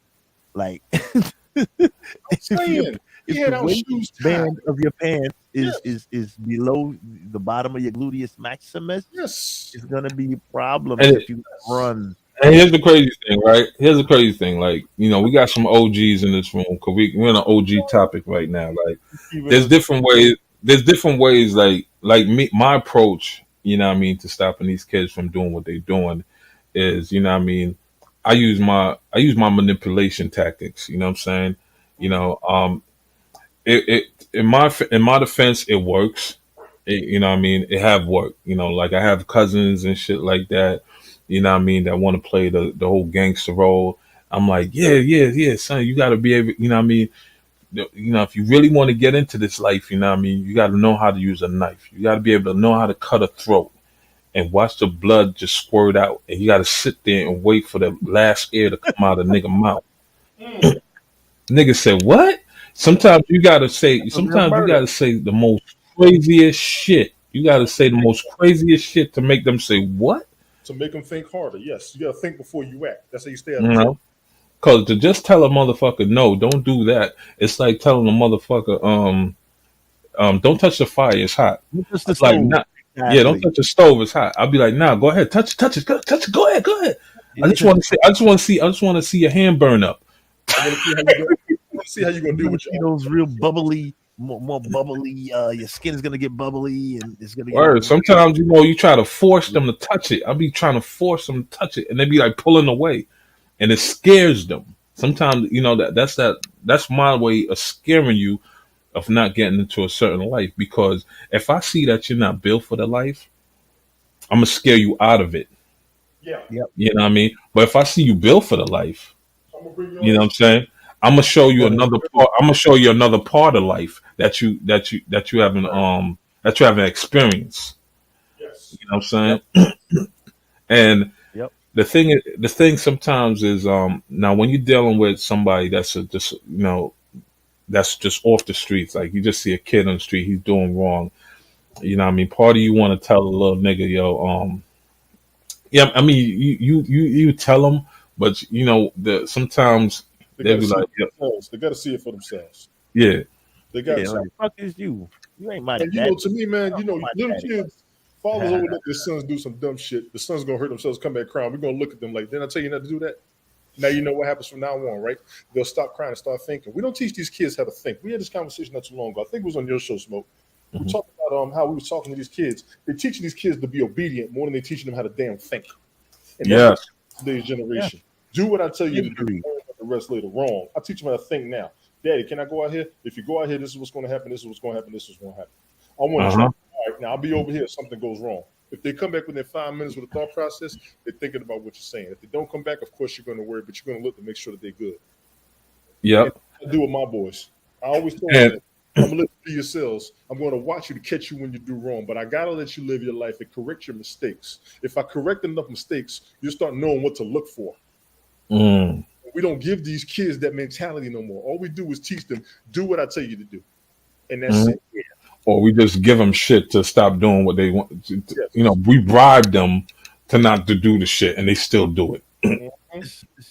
Speaker 11: like if the waistband of your pants is below the bottom of your gluteus maximus, it's gonna be a problem if you run.
Speaker 18: And here's the crazy thing, right? Like, we got some OGs in this room because we're on an OG topic right now. Like, there's different ways. Like me, my approach, to stopping these kids from doing what they're doing is, I use my manipulation tactics. You know what I'm saying? In my defense, it works. It have worked. Like I have cousins and shit like that. That want to play the whole gangster role. I'm like, yeah, son, you got to be able. If you really want to get into this life, you got to know how to use a knife. You got to be able to know how to cut a throat and watch the blood just squirt out. And you got to sit there and wait for the last air to come out of nigga mouth. Nigga said, what? Sometimes you gotta say the most craziest shit. You gotta say the most craziest shit to make them say what?
Speaker 19: To make them think harder. Yes, you got to think before you act. That's how you stay out of jail.
Speaker 18: No, because to just tell a motherfucker no, don't do that. It's like telling a motherfucker don't touch the fire, it's hot.
Speaker 11: Just the
Speaker 18: Like,
Speaker 11: stove.
Speaker 18: nah, yeah, don't touch the stove, it's hot. I'll be like, nah, go ahead, touch it, touch it, go ahead. I just want to see your hand burn up.
Speaker 19: I want to see how you gonna do with
Speaker 11: those real bubbly, more bubbly. Your skin is gonna get bubbly, and it's gonna
Speaker 18: Word.
Speaker 11: get.
Speaker 18: Sometimes you try to force them to touch it. I'll be trying to force them to touch it, and they be like pulling away, and it scares them. Sometimes that's my way of scaring you of not getting into a certain life. Because if I see that you're not built for the life, I'm gonna scare you out of it.
Speaker 19: Yeah.
Speaker 11: Yep.
Speaker 18: You know what I mean? But if I see you built for the life, you know what I'm saying? I'm gonna show you another part. I'm gonna show you another part of life that you haven't experienced.
Speaker 19: Yes.
Speaker 18: You know what I'm saying? And
Speaker 11: Yep.
Speaker 18: the thing sometimes is now when you're dealing with somebody that's that's just off the streets, like you just see a kid on the street, he's doing wrong. You know what I mean? Part of you want to tell a little nigga, yo, yeah, I mean you tell them, but sometimes they be like, yeah.
Speaker 19: They got to see it for themselves.
Speaker 18: Yeah.
Speaker 19: They got to.
Speaker 11: Like, fuck is you? You ain't my
Speaker 19: And
Speaker 11: daddy.
Speaker 19: to me, man, little kids, fathers always let their sons do some dumb shit. The son's gonna hurt themselves, come back crying. We're gonna look at them like, didn't I tell you not to do that? Now you know what happens from now on, right? They'll stop crying and start thinking. We don't teach these kids how to think. We had this conversation not too long ago. I think it was on your show, Smoke. We talked about how we was talking to these kids. They're teaching these kids to be obedient more than they're teaching them how to damn think. And that's today's generation. Do what I tell you to do. The rest later. Wrong. I teach them how to think now. Daddy, can I go out here? If you go out here, this is what's going to happen. This is what's going to happen. This is what's going to happen. I want to try. All right, now I'll be over here if something goes wrong. If they come back within 5 minutes with a thought process, they're thinking about what you're saying. If they don't come back, of course you're going to worry, but you're going to look to make sure that they're good.
Speaker 18: Yep.
Speaker 19: I do with my boys. I always tell them, I'm going to let you be yourselves. I'm going to watch you to catch you when you do wrong, but I got to let you live your life and correct your mistakes. If I correct enough mistakes, you'll start knowing what to look for. We don't give these kids that mentality no more. All we do is teach them, do what I tell you to do. And that's it. Yeah.
Speaker 18: Or we just give them shit to stop doing what they want. We bribe them to not to do the shit, and they still do it.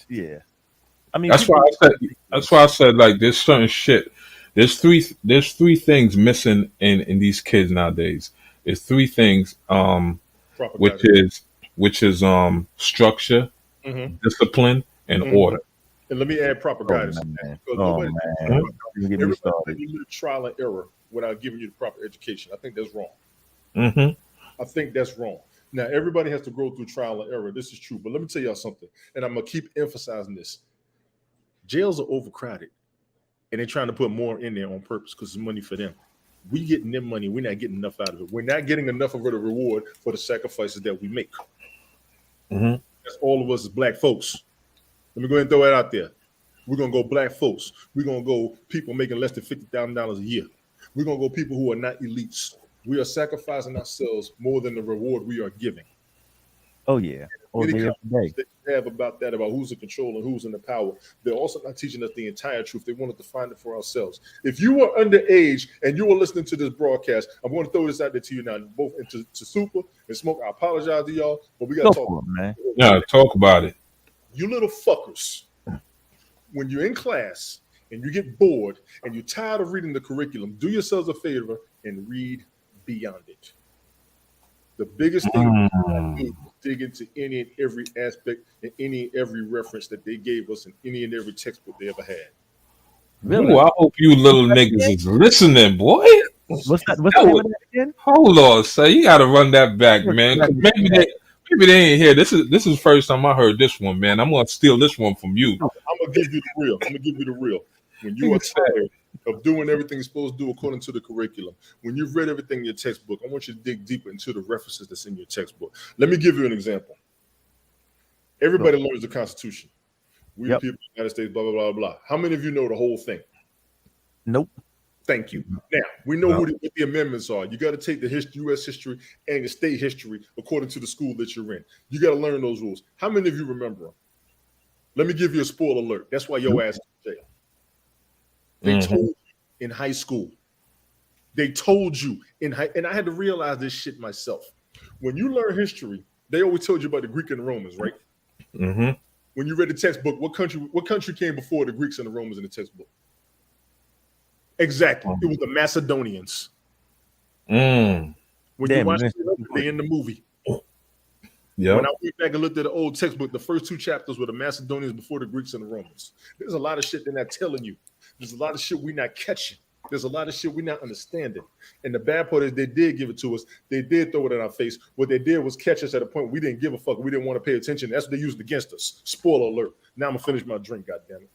Speaker 11: Yeah, I mean
Speaker 18: that's why I said like there's certain shit. There's three things missing in these kids nowadays. There's three things, which is structure, discipline, and order.
Speaker 19: And let me add proper guidance. Everybody trial and error without giving you the proper education. I think that's wrong. I think that's wrong. Now, everybody has to go through trial and error. This is true. But let me tell y'all something, and I'm going to keep emphasizing this. Jails are overcrowded, and they're trying to put more in there on purpose because it's money for them. We getting their money. We're not getting enough out of it. We're not getting enough of a reward for the sacrifices that we make. That's all of us as black folks. Let me go ahead and throw that out there. We're going to go black folks. We're going to go people making less than $50,000 a year. We're going to go people who are not elites. We are sacrificing ourselves more than the reward we are giving.
Speaker 11: Oh, yeah.
Speaker 19: They have about who's in control and who's in the power. They're also not teaching us the entire truth. They want us to find it for ourselves. If you are underage and you are listening to this broadcast, I'm going to throw this out there to you now, both into Super and Smoke. I apologize to y'all, but we got to talk,
Speaker 18: man. Yeah, talk about it.
Speaker 19: You little fuckers, when you're in class and you get bored and you're tired of reading the curriculum, do yourselves a favor and read beyond it. The biggest thing is dig into any and every aspect and any and every reference that they gave us in any and every textbook they ever had.
Speaker 18: Really? Ooh, I hope you little niggas is listening, boy.
Speaker 11: What's that again?
Speaker 18: Hold on, sir. You got to run that back, man. Maybe they ain't here. This is the first time I heard this one, man. I'm gonna steal this one from you.
Speaker 19: I'm gonna give you the real. When you are tired of doing everything you're supposed to do according to the curriculum, when you've read everything in your textbook, I want you to dig deeper into the references that's in your textbook. Let me give you an example. Everybody learns the Constitution. We the people of the United States, blah, blah, blah, blah. How many of you know the whole thing?
Speaker 11: Nope.
Speaker 19: Thank you. Now, we know what the amendments are. You got to take the U.S. history and the state history according to the school that you're in. You got to learn those rules. How many of you remember them? Let me give you a spoiler alert. That's why your ass is in jail. They told you in high school. They told you and I had to realize this shit myself. When you learn history, They always told you about the Greek and the Romans, right?
Speaker 18: Mm-hmm.
Speaker 19: When you read the textbook, what country came before the Greeks and the Romans in the textbook? Exactly. It was the Macedonians.
Speaker 18: Mm.
Speaker 19: When
Speaker 11: Damn,
Speaker 19: you watch
Speaker 11: man.
Speaker 19: they in the movie.
Speaker 18: Yeah.
Speaker 19: When I went back and looked at the old textbook, the first 2 chapters were the Macedonians before the Greeks and the Romans. There's a lot of shit they're not telling you. There's a lot of shit we're not catching. There's a lot of shit we're not understanding. And the bad part is they did give it to us. They did throw it in our face. What they did was catch us at a point we didn't give a fuck. We didn't want to pay attention. That's what they used against us. Spoiler alert. Now I'm going to finish my drink, goddammit.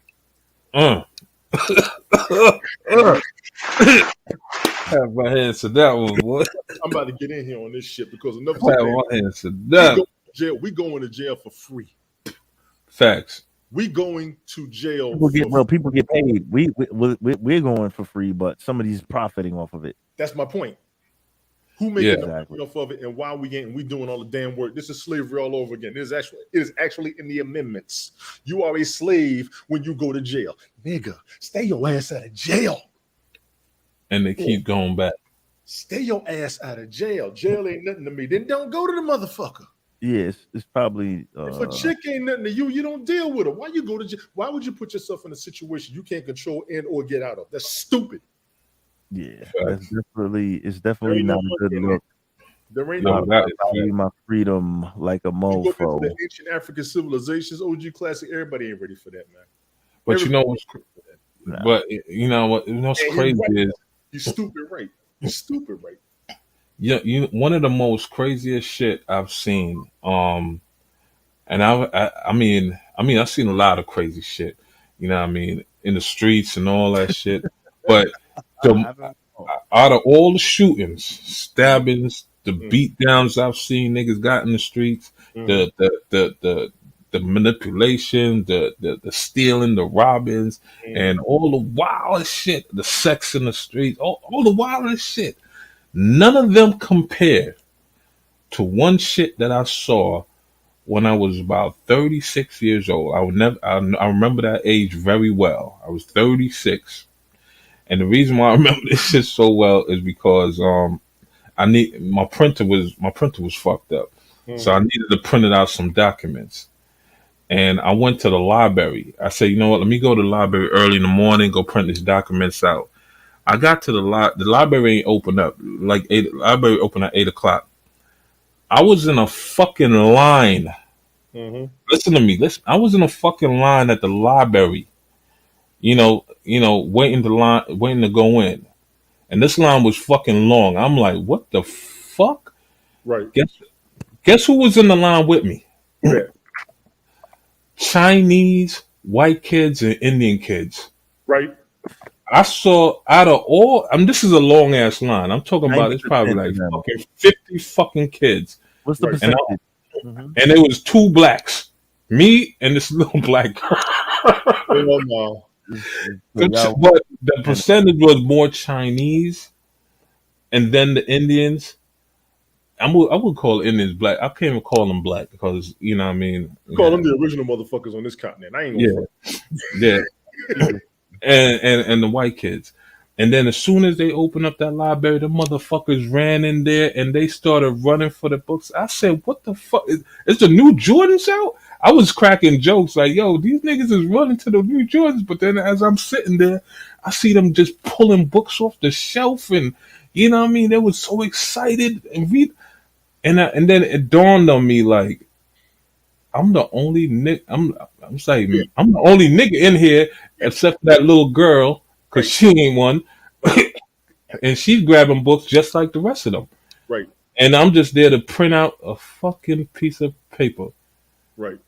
Speaker 18: Have my hands to that one, boy.
Speaker 19: I'm about to get in here on this shit because enough
Speaker 18: Have my hands to that.
Speaker 19: we going to jail for free.
Speaker 18: Facts.
Speaker 19: We going to jail.
Speaker 11: People get paid. We're going for free, but somebody's profiting off of it.
Speaker 19: That's my point. Who making the money off of it, and why we doing all the damn work? This is slavery all over again. It is actually in the amendments. You are a slave when you go to jail, nigga. Stay your ass out of jail.
Speaker 18: And they keep going back.
Speaker 19: Stay your ass out of jail. Jail ain't nothing to me. Then don't go to the motherfucker.
Speaker 11: Yes, it's probably.
Speaker 19: If a chick ain't nothing to you, you don't deal with her. Why you go to jail? Why would you put yourself in a situation you can't control and or get out of? That's stupid.
Speaker 11: Yeah, it's definitely not a good look.
Speaker 19: There ain't
Speaker 11: I value my freedom like a
Speaker 19: You go into
Speaker 11: mofo.
Speaker 19: the ancient African civilizations, OG classic. Everybody ain't ready for that, man.
Speaker 18: But you know what's crazy is
Speaker 19: you stupid right. You stupid right.
Speaker 18: Yeah, one of the most craziest shit I've seen. And I mean I've seen a lot of crazy shit. You know what I mean, in the streets and all that shit. But out of all the shootings, stabbings, the beat downs I've seen niggas got in the streets, the manipulation, the stealing, the robbings, and all the wildest shit, the sex in the streets, all the wildest shit. None of them compare to one shit that I saw when I was about 36 years old. I remember that age very well. I was 36. And the reason why I remember this shit so well is because my printer was fucked up. So I needed to print out some documents. And I went to the library. I said, you know what, let me go to the library early in the morning, go print these documents out. I got to the library ain't open up. Library open at 8:00. I was in a fucking line. Listen to me. I was in a fucking line at the library. Waiting to go in. And this line was fucking long. I'm like, what the fuck?
Speaker 19: Right.
Speaker 18: Guess who was in the line with me? Chinese, white kids, and Indian kids.
Speaker 19: Right.
Speaker 18: I saw out of all, this is a long ass line. I'm talking about it's probably like fucking 50 fucking kids.
Speaker 11: What's the percentage?
Speaker 18: And it was 2 blacks, me and this little black girl. But the percentage was more Chinese, and then the Indians. I would call Indians black. I can't even call them black because you know what I mean.
Speaker 19: Call them the original motherfuckers on this continent. I ain't gonna
Speaker 18: yeah. and the white kids. And then as soon as they opened up that library, the motherfuckers ran in there and they started running for the books. I said, what the fuck? Is the new Jordans out? I was cracking jokes like, yo, these niggas is running to the new Jordans. But then as I'm sitting there, I see them just pulling books off the shelf. And you know what I mean? They were so excited and read. And then it dawned on me like, I'm the only nigga. I'm the only nigga in here except for that little girl, cause she ain't one, and she's grabbing books just like the rest of them.
Speaker 19: Right.
Speaker 18: And I'm just there to print out a fucking piece of paper.
Speaker 19: Right.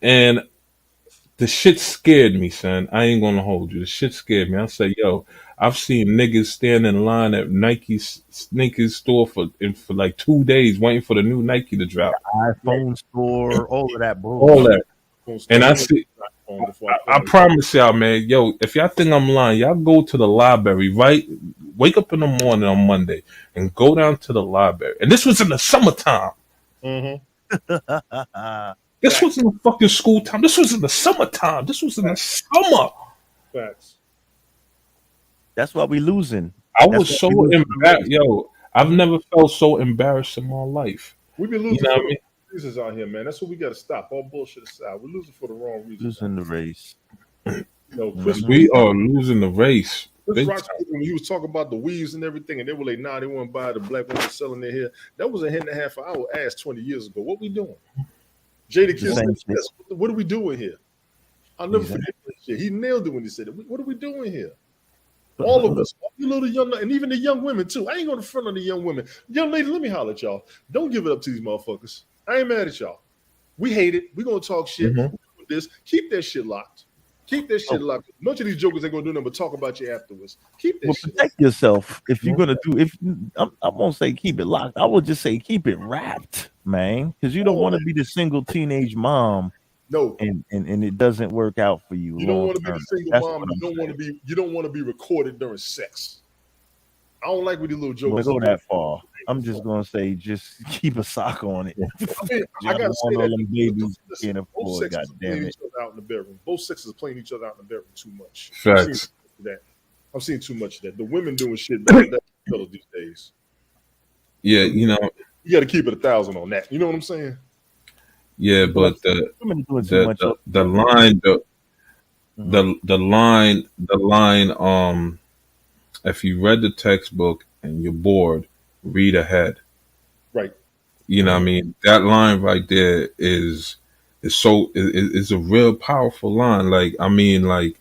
Speaker 18: And the shit scared me, son. I ain't gonna hold you. The shit scared me. I say, yo, I've seen niggas stand in line at Nike's sneakers store for like 2 days waiting for the new Nike to drop.
Speaker 11: iPhone store, all of that bullshit.
Speaker 18: All that. And I see. I promise y'all, man. Yo, if y'all think I'm lying, y'all go to the library, right? Wake up in the morning on Monday and go down to the library. And this was in the summertime. This wasn't the fucking school time. This was in the summertime. This was in the summer.
Speaker 19: Facts.
Speaker 11: That's why we losing.
Speaker 18: I was so embarrassed. Yo, I've never felt so embarrassed in my life.
Speaker 19: We've been losing.
Speaker 18: You know what I mean?
Speaker 19: reasons out here, man. That's what we got to stop. All bullshit aside, we're losing for the wrong reasons.
Speaker 11: Losing the race.
Speaker 19: You know, Chris,
Speaker 18: We are losing the race.
Speaker 19: Chris
Speaker 18: Big
Speaker 19: Rock,
Speaker 18: time.
Speaker 19: when he was talking about the weaves and everything, and they were like, "Nah, they wouldn't buy the black women selling their hair." That was a hit and a half for our ass 20 years ago. What we doing? Jada Kiss said, yes, what are we doing here? I'll never forget that shit. He nailed it when he said it. What are we doing here? All of us, all you little young, and even the young women too. I ain't going to front on the young women. Young lady, let me holler at y'all. Don't give it up to these motherfuckers. I ain't mad at y'all. We hate it. We gonna talk shit. We doing this. Keep that shit locked. Keep that shit locked. Much of these jokers ain't gonna do nothing but talk about you afterwards. Keep that shit.
Speaker 11: Protect yourself if you're gonna do. If I won't say keep it locked, I will just say keep it wrapped, man, because you don't want to be the single teenage mom.
Speaker 19: No,
Speaker 11: and it doesn't work out for you.
Speaker 19: You don't want to be the single mom. You don't want to be recorded during sex. I don't like when these little jokers
Speaker 11: go that far. I'm just gonna say just keep a sock on it.
Speaker 19: I gotta say
Speaker 11: all
Speaker 19: that
Speaker 11: them babies can't
Speaker 19: both
Speaker 11: afford.
Speaker 19: sexes
Speaker 11: God
Speaker 19: are
Speaker 11: damn
Speaker 19: playing
Speaker 11: it.
Speaker 19: each other out in the bedroom. Both sexes are playing each other out in the bedroom too much.
Speaker 18: Facts.
Speaker 19: I'm seeing too much of that. The women doing shit better than fellas these days.
Speaker 18: Yeah, you know.
Speaker 19: You got to keep it 1,000 on that. You know what I'm saying?
Speaker 18: Yeah, but the line. If you read the textbook and you're bored, read ahead.
Speaker 19: Right.
Speaker 18: You know what I mean? That line right there is a real powerful line. Like, I mean, like,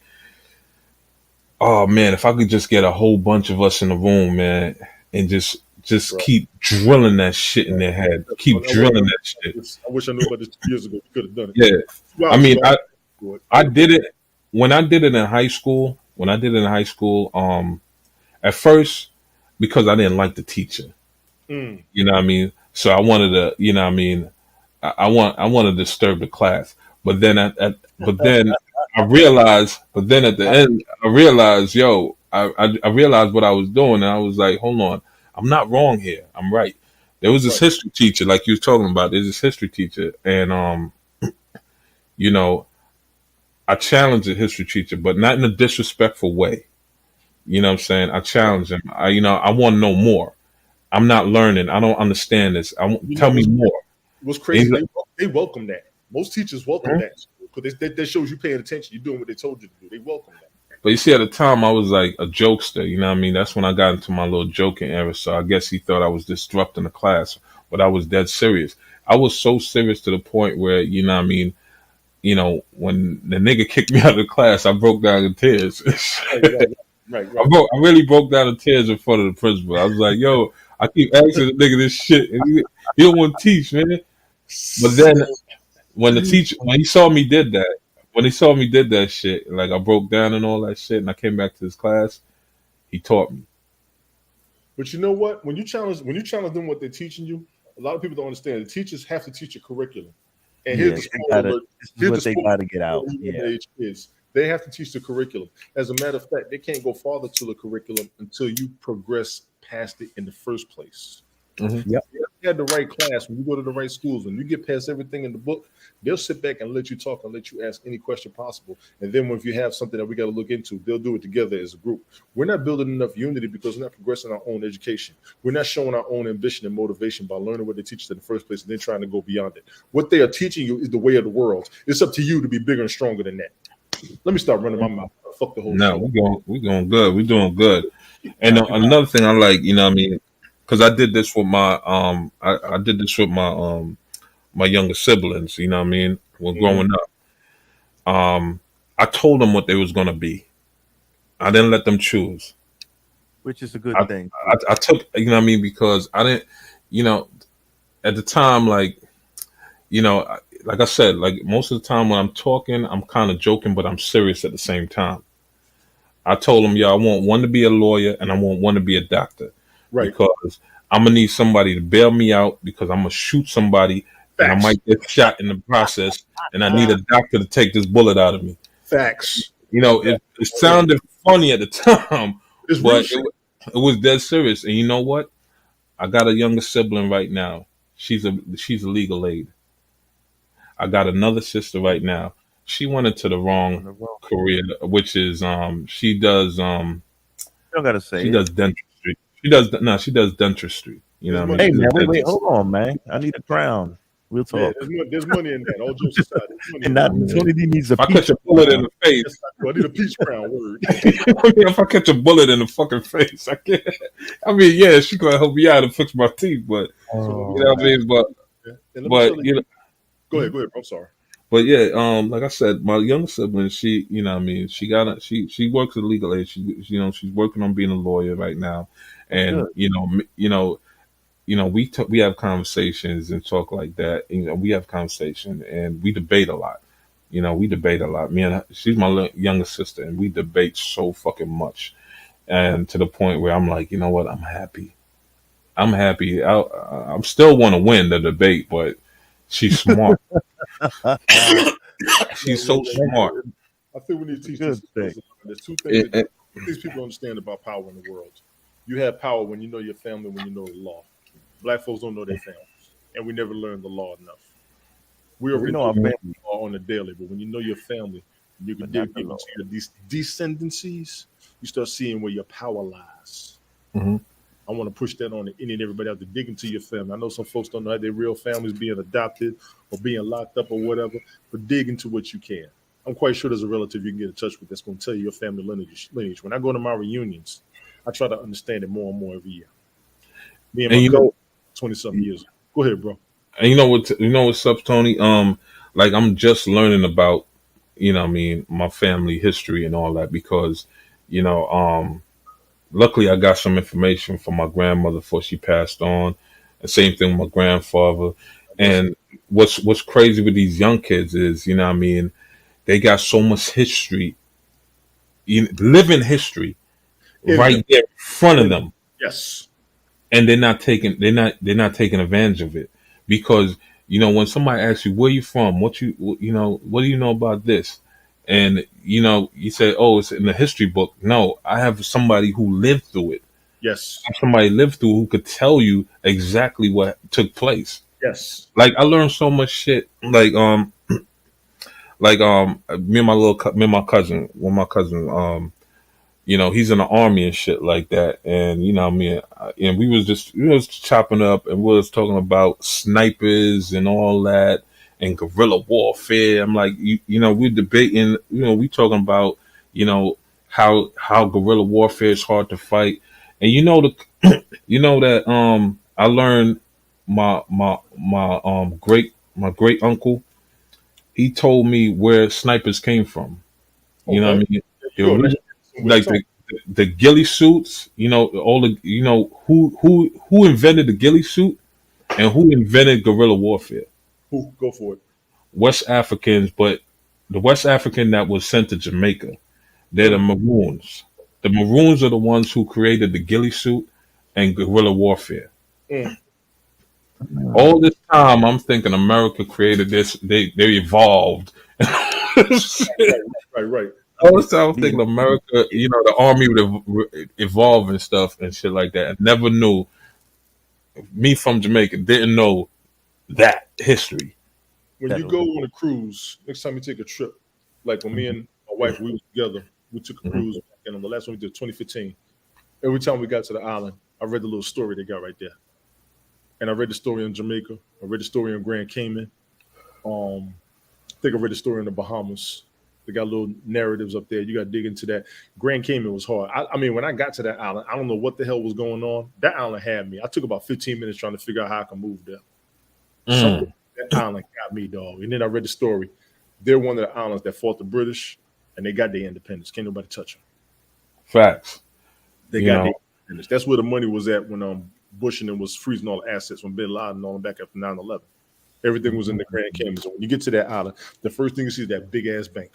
Speaker 18: oh man, if I could just get a whole bunch of us in the room, man, and just keep drilling that shit in their head. Keep drilling that shit.
Speaker 19: I wish I knew about this 2 years ago. We could have done it.
Speaker 18: Yeah. I mean, I did it when I did it in high school. At first, because I didn't like the teacher.
Speaker 19: Mm.
Speaker 18: You know what I mean? So I wanted to, you know what I mean? I want to disturb the class. But then I realized, at the end, I realized, I realized what I was doing, and I was like, hold on, I'm not wrong here. I'm right. There was this history teacher, like you was talking about. There's this history teacher, and you know, I challenged the history teacher, but not in a disrespectful way. You know what I'm saying? I challenge him. I want to know more. I'm not learning. I don't understand this. Tell me more.
Speaker 19: What's crazy? They welcome that. Most teachers welcome that because that shows you paying attention. You're doing what they told you to do. They welcome that.
Speaker 18: But you see, at the time, I was like a jokester. You know what I mean? That's when I got into my little joking era. So I guess he thought I was disrupting the class, but I was dead serious. I was so serious to the point where, you know what I mean? You know, when the nigga kicked me out of the class, I broke down in tears.
Speaker 19: Right.
Speaker 18: I really broke down in tears in front of the principal. I was like, yo, I keep asking the nigga this shit, and he don't want to teach, man. But then when he saw me did that shit, like I broke down and all that shit, and I came back to his class, he taught me.
Speaker 19: But you know what? When you challenge them what they're teaching you, a lot of people don't understand. The teachers have to teach a curriculum. And here's
Speaker 11: what they got to get out. Yeah.
Speaker 19: They have to teach the curriculum. As a matter of fact, they can't go farther to the curriculum until you progress past it in the first place.
Speaker 18: Mm-hmm.
Speaker 19: Yep. If you had the right class, when you go to the right schools, when you get past everything in the book, they'll sit back and let you talk and let you ask any question possible. And then if you have something that we got to look into, they'll do it together as a group. We're not building enough unity because we're not progressing our own education. We're not showing our own ambition and motivation by learning what they teach us in the first place and then trying to go beyond it. What they are teaching you is the way of the world. It's up to you to be bigger and stronger than that. Let me start running my mouth. Fuck the whole
Speaker 18: No,
Speaker 19: show.
Speaker 18: we're going good. We're doing good. And another thing I like, you know what I mean, because I did this with my I did this with my my younger siblings, you know what I mean, when growing up. I told them what they was gonna be. I didn't let them choose.
Speaker 11: Which is a good thing.
Speaker 18: I took, you know what I mean, because I didn't, you know, at the time, like, you know, like I said, like most of the time when I'm talking, I'm kind of joking, but I'm serious at the same time. I told them, I want one to be a lawyer and I want one to be a doctor.
Speaker 19: Right.
Speaker 18: Because I'm going to need somebody to bail me out because I'm going to shoot somebody and I might get shot in the process. And I need a doctor to take this bullet out of me.
Speaker 19: Facts.
Speaker 18: You know, it sounded funny at the time, but it was dead serious. And you know what? I got a younger sibling right now. She's a legal aid. I got another sister right now. She went into the wrong career, which is she does
Speaker 11: you don't gotta say
Speaker 18: she does dentistry. She does dentistry. You know what I mean?
Speaker 11: Hey man, wait, hold on, man. I need a crown. We'll
Speaker 19: Yeah,
Speaker 11: talk.
Speaker 19: there's money in that. All jokes aside, there's money
Speaker 11: And
Speaker 19: in
Speaker 11: that
Speaker 19: that.
Speaker 11: Tony D needs a
Speaker 18: If I
Speaker 11: peach
Speaker 18: catch a bullet in
Speaker 11: crown.
Speaker 18: the face,
Speaker 19: Yes, I do. I need a peach crown word.
Speaker 18: if I catch a bullet in the fucking face, I can't. I mean, yeah, she gonna help me out and fix my teeth, but
Speaker 11: Oh,
Speaker 18: you know what I mean.
Speaker 19: And let me tell you,
Speaker 18: You know,
Speaker 19: go ahead, bro. I'm sorry.
Speaker 18: but yeah, like I said, my younger sibling, she, you know what I mean, she works at legal aid. You know, she's working on being a lawyer right now, and we have conversations and talk like that. You know, we have conversation and we debate a lot. You know, we debate a lot. Me and her, she's my younger sister, and we debate so fucking much, and to the point where I'm like, you know what, I'm happy. I'm happy. I'm still want to win the debate, but she's smart. She's so smart.
Speaker 19: I think we need to teach
Speaker 11: Good
Speaker 19: this.
Speaker 11: thing.
Speaker 19: There's two things that these people understand about power in the world. You have power when you know your family, when you know the law. Black folks don't know their families, and we never learn the law enough. We already
Speaker 11: know our
Speaker 19: know
Speaker 11: family.
Speaker 19: the law on the daily, but when you know your family, you can dig deep into your descendancies. You start seeing where your power lies.
Speaker 18: Mm-hmm.
Speaker 19: I want to push that on to any and everybody out there. Dig into your family. I know some folks don't know how their real families being adopted or being locked up or whatever, but dig into what you can. I'm quite sure there's a relative you can get in touch with that's going to tell you your family lineage. When I go to my reunions, I try to understand it more and more every year. Me and my cousin, 20-something years. Go ahead, bro.
Speaker 18: And you know what's up, Tony? Like I'm just learning about, you know what I mean, my family history and all that because, you know, luckily I got some information from my grandmother before she passed on. The same thing with my grandfather. And what's crazy with these young kids is, you know what I mean, they got so much history, living history right there in front of them.
Speaker 19: Yes.
Speaker 18: And they're not taking advantage of it because, you know, when somebody asks you, where you from? What do you know about this? And, you know, you say, oh, it's in the history book. No, I have somebody who lived through it.
Speaker 19: Yes.
Speaker 18: Somebody lived through who could tell you exactly what took place.
Speaker 19: Yes.
Speaker 18: Like I learned so much shit. Like me and my cousin, you know, he's in the army and shit like that. And, you know what I mean? And we was chopping up and we was talking about snipers and all that and guerrilla warfare. I'm like, you know, we're debating, you know, we talking about, you know, how guerrilla warfare is hard to fight. And you know, that I learned my great uncle, he told me where snipers came from. You know what I mean? The original, like the ghillie suits, you know, who invented the ghillie suit and who invented guerrilla warfare?
Speaker 19: Who? Go for it.
Speaker 18: West Africans, but the West African that was sent to Jamaica, they're the Maroons. The Maroons are the ones who created the ghillie suit and guerrilla warfare. All this time, I'm thinking America created this. They evolved.
Speaker 19: Right.
Speaker 18: All this time, I'm thinking America, you know, the army would evolve and stuff and shit like that. I never knew. Me from Jamaica didn't know that history.
Speaker 19: When you go on a cruise, next time you take a trip, like when me and my wife, we was together, we took a cruise, and on the last one we did 2015. Every time we got to the island, I read the little story they got right there. And I read the story in Jamaica. I read the story in Grand Cayman. I think I read the story in the Bahamas. They got little narratives up there. You got to dig into that. Grand Cayman was hard. I mean, when I got to that island, I don't know what the hell was going on. That island had me. I took about 15 minutes trying to figure out how I can move there. Something that island got me, dog. And then I read the story. They're one of the islands that fought the British, and they got their independence. Can't nobody touch them.
Speaker 18: Facts.
Speaker 19: They got their independence. That's where the money was at when Bush and them was freezing all the assets when Bin Laden and all them back after 9/11. Everything was in the Grand Cayman. So when you get to that island, the first thing you see is that big ass bank.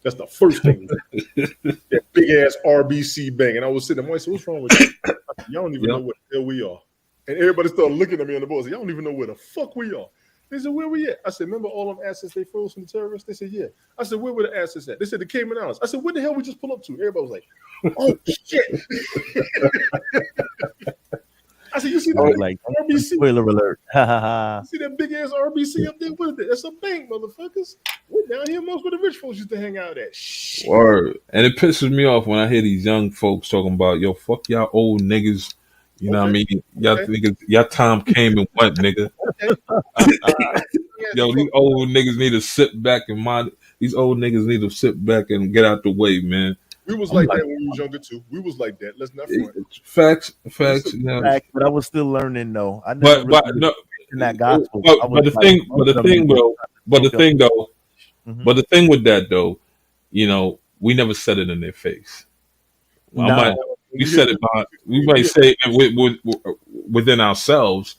Speaker 19: That's the first thing. That big ass RBC bank. And I was sitting there, I said, what's wrong with you? Y'all don't even know what the hell we are. And everybody started looking at me on the boat. I said, y'all don't even know where the fuck we are. They said, where we at? I said, remember all them assets they froze from the terrorists? They said, yeah. I said, where were the assets at? They said, the Cayman Islands. I said, what the hell we just pull up to? Everybody was like, oh, shit. I said, you see that RBC?
Speaker 11: Spoiler alert.
Speaker 19: You see that big ass RBC up there? What is that? That's a bank, motherfuckers. We're down here most where the rich folks used to hang out at. Shit.
Speaker 18: Word. And it pisses me off when I hear these young folks talking about, yo, fuck y'all old niggas. You know what I mean? Y'all niggas, y'all time came and went, nigga. Yo, these old niggas need to sit back and mind. These old niggas need to sit back and get out the way, man.
Speaker 19: We was like that when we was younger too. We was like that. Let's not front.
Speaker 18: Facts. You know.
Speaker 11: Facts, but I was still learning though. I
Speaker 18: But
Speaker 11: never really
Speaker 18: no,
Speaker 11: in that gospel.
Speaker 18: but the thing with that though, you know, we never said it in their face. We said it behind. We might say it within ourselves.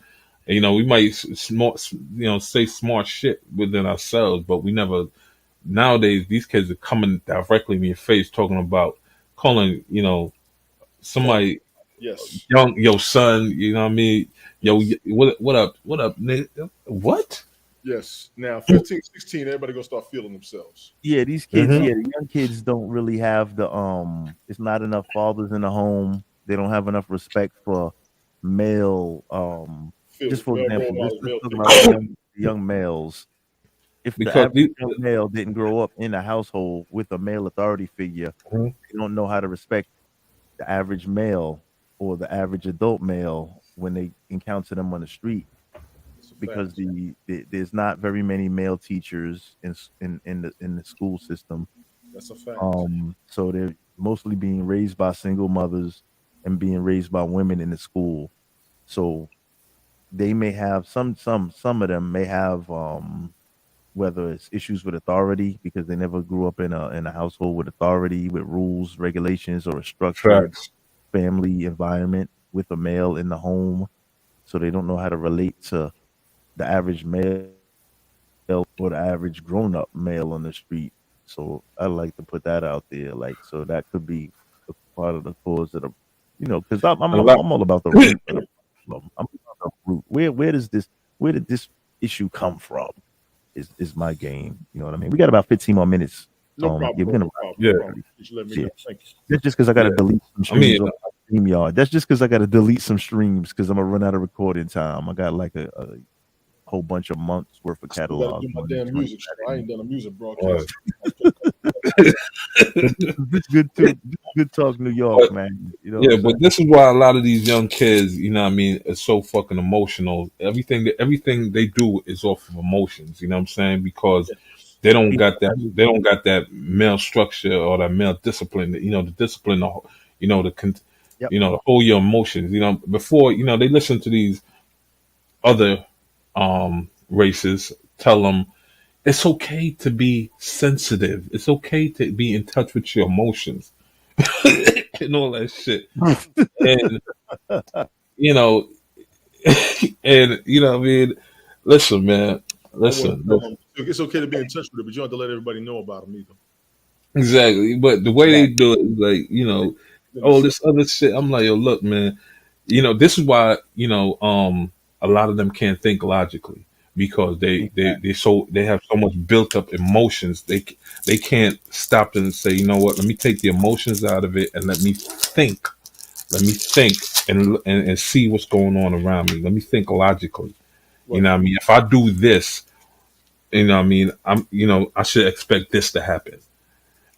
Speaker 18: You know, we might say smart shit within ourselves, but we never. Nowadays, these kids are coming directly in your face, calling, you know, somebody,
Speaker 19: yes,
Speaker 18: young, yo, son, you know what I mean? Yo, what up, nigga? What?
Speaker 19: Yes. Now, 15, 16, everybody gonna start feeling themselves.
Speaker 11: Yeah, these kids, the young kids don't really have the it's not enough fathers in the home. They don't have enough respect for male just for example, let's talk about young males. If the average young male didn't grow up in a household with a male authority figure, they don't know how to respect the average male or the average adult male when they encounter them on the street. Because there's not very many male teachers in the school system.
Speaker 19: That's a fact.
Speaker 11: So they're mostly being raised by single mothers and being raised by women in the school. So they may have some of them may have whether it's issues with authority because they never grew up in a household with authority, with rules, regulations, or a structured family environment with a male in the home. So they don't know how to relate to the average male or the average grown-up male on the street. So I like to put that out there. Like, so that could be a part of the cause of the, because I'm all about the root of the problem. I'm about the root. Where did this issue come from? Is my game. You know what I mean? We got about 15 more minutes.
Speaker 19: No problem.
Speaker 11: Yeah, we're gonna
Speaker 19: You should let me know. Thank you.
Speaker 11: That's just because I got to delete some streams on StreamYard. That's just because I got to delete some streams because I'm gonna run out of recording time. I got like a whole bunch of months worth of catalog.
Speaker 19: Do my damn music. I ain't done a music broadcast.
Speaker 11: This good talk, New York, man. You know
Speaker 18: Yeah, but this is why a lot of these young kids, you know what I mean, are so fucking emotional. Everything they do is off of emotions, you know what I'm saying? Because they don't got that male structure or that male discipline, the discipline, to hold your emotions. Before, they listen to these other races tell them it's okay to be sensitive. It's okay to be in touch with your emotions and all that shit. And I mean, listen, man. Listen.
Speaker 19: It's okay to be in touch with it, but you don't have to let everybody know about them either.
Speaker 18: Exactly. But the way they do it is like, all this other shit. I'm like, yo, look, man, this is why, a lot of them can't think logically because they have so much built up emotions. They can't stop and say, you know what, let me take the emotions out of it and let me think and see what's going on around me. Let me think logically. You know what I mean? If I do this, you know what I mean, I should expect this to happen.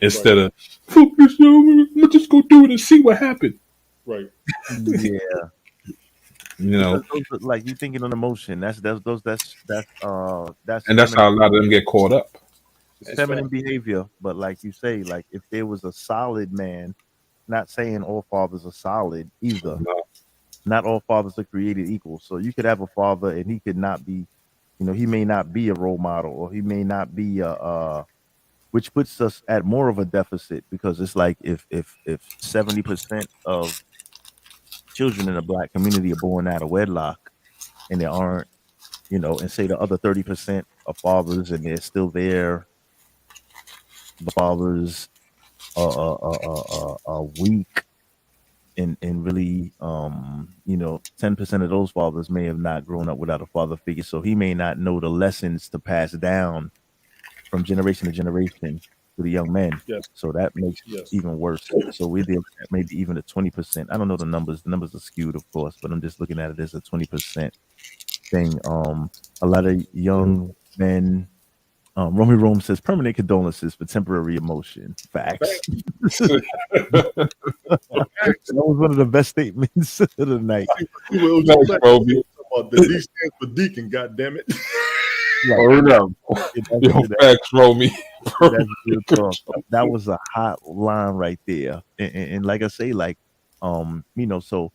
Speaker 18: Instead of fuck this, let's just go do it and see what happened.
Speaker 19: Right.
Speaker 11: Yeah.
Speaker 18: Those
Speaker 11: like you thinking on emotion. That's
Speaker 18: and that's how a lot of them get caught up.
Speaker 11: It's feminine behavior, but like you say, like if there was a solid man, not saying all fathers are solid either.
Speaker 18: No.
Speaker 11: Not all fathers are created equal. So you could have a father and he could not be, he may not be a role model or he may not be which puts us at more of a deficit because it's like if 70% of children in the Black community are born out of wedlock and they aren't, and say the other 30% are fathers and they're still there. The fathers are weak and really 10% of those fathers may have not grown up without a father figure. So he may not know the lessons to pass down from generation to generation to the young men.
Speaker 19: Yes.
Speaker 11: So that makes it even worse. So we're there maybe even a 20%. I don't know the numbers. The numbers are skewed, of course, but I'm just looking at it as a 20% thing. A lot of young men Romy Rome says permanent condolences for temporary emotion. Facts. That was one of the best statements of the night.
Speaker 19: The D stands for deacon, goddammit.
Speaker 18: Word up. Yo, facts, Romy.
Speaker 11: That was a hot line right there. And like I say, like, so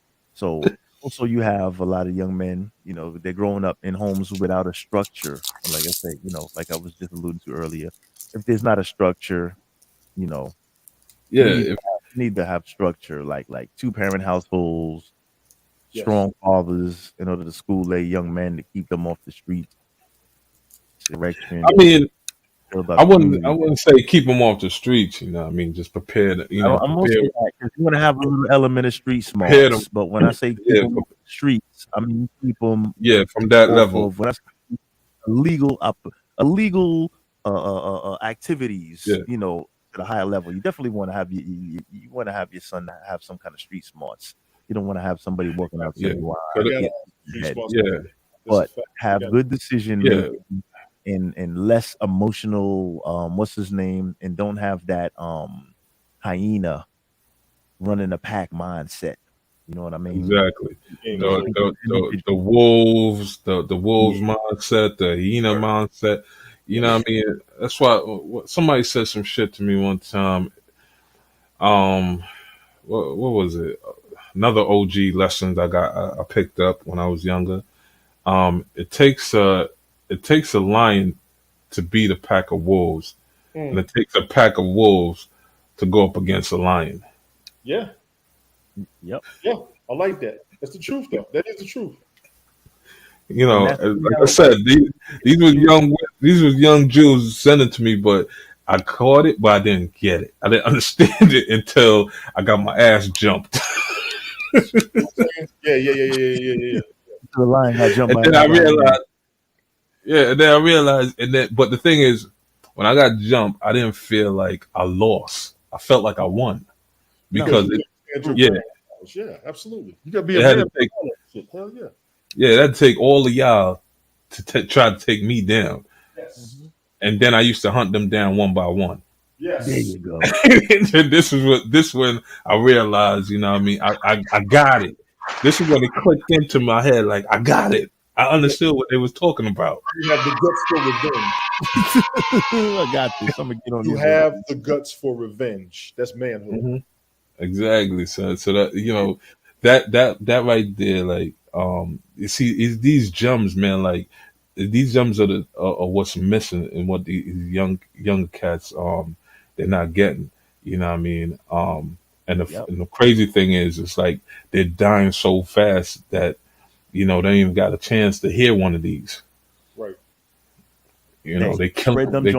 Speaker 11: also you have a lot of young men, they're growing up in homes without a structure. And like I say, like I was just alluding to earlier, if there's not a structure,
Speaker 18: Yeah,
Speaker 11: we need to have structure, like 2-parent households, strong fathers, in order to school their young men to keep them off the streets. Direction.
Speaker 18: I mean, I wouldn't say keep them off the streets. I mean, just prepare.
Speaker 11: I'm also because you want to have a little element of street smarts. But when I say keep them off the streets, I mean keep them.
Speaker 18: Yeah, from that level.
Speaker 11: When I say illegal activities, at a higher level, you definitely want to have you want to have your son have some kind of street smarts. You don't want to have somebody walking out there. But have good decision making and less emotional. What's his name? And don't have that hyena running a pack mindset. You know what I mean?
Speaker 18: Exactly. The wolves, the wolves mindset, the hyena mindset. You know what I mean? That's why somebody said some shit to me one time. What was it? Another OG lesson I picked up when I was younger. It takes a lion to beat a pack of wolves, and it takes a pack of wolves to go up against a lion.
Speaker 19: Yeah.
Speaker 11: Yep.
Speaker 19: Yeah, I like that. That's the truth, though. That is the truth.
Speaker 18: Like I said, these was young Jews sent it to me, but I caught it, but I didn't get it. I didn't understand it until I got my ass jumped.
Speaker 19: Yeah.
Speaker 11: The lion got jumped.
Speaker 18: And then I realized, but the thing is, when I got jumped, I didn't feel like I lost. I felt like I won because
Speaker 19: yeah, absolutely. You gotta be a man. Hell yeah.
Speaker 18: Yeah, that'd take all of y'all to try to take me down.
Speaker 19: Yes.
Speaker 18: And then I used to hunt them down one by one.
Speaker 19: Yes.
Speaker 11: There you go.
Speaker 18: And this when I realized, you know what I mean, I got it. This is when it clicked into my head, like I got it. I understood what they was talking about.
Speaker 19: You have the guts for revenge.
Speaker 11: I got this. I'm gonna get on.
Speaker 19: You have the guts for revenge. That's manhood.
Speaker 18: Mm-hmm. Exactly. So that that right there, like you see, these gems, man. Like these gems are what's missing and what these young cats they're not getting. You know what I mean? And the crazy thing is, it's like they're dying so fast that they ain't even got a chance to hear one of these.
Speaker 19: Right.
Speaker 18: They kill them.
Speaker 11: They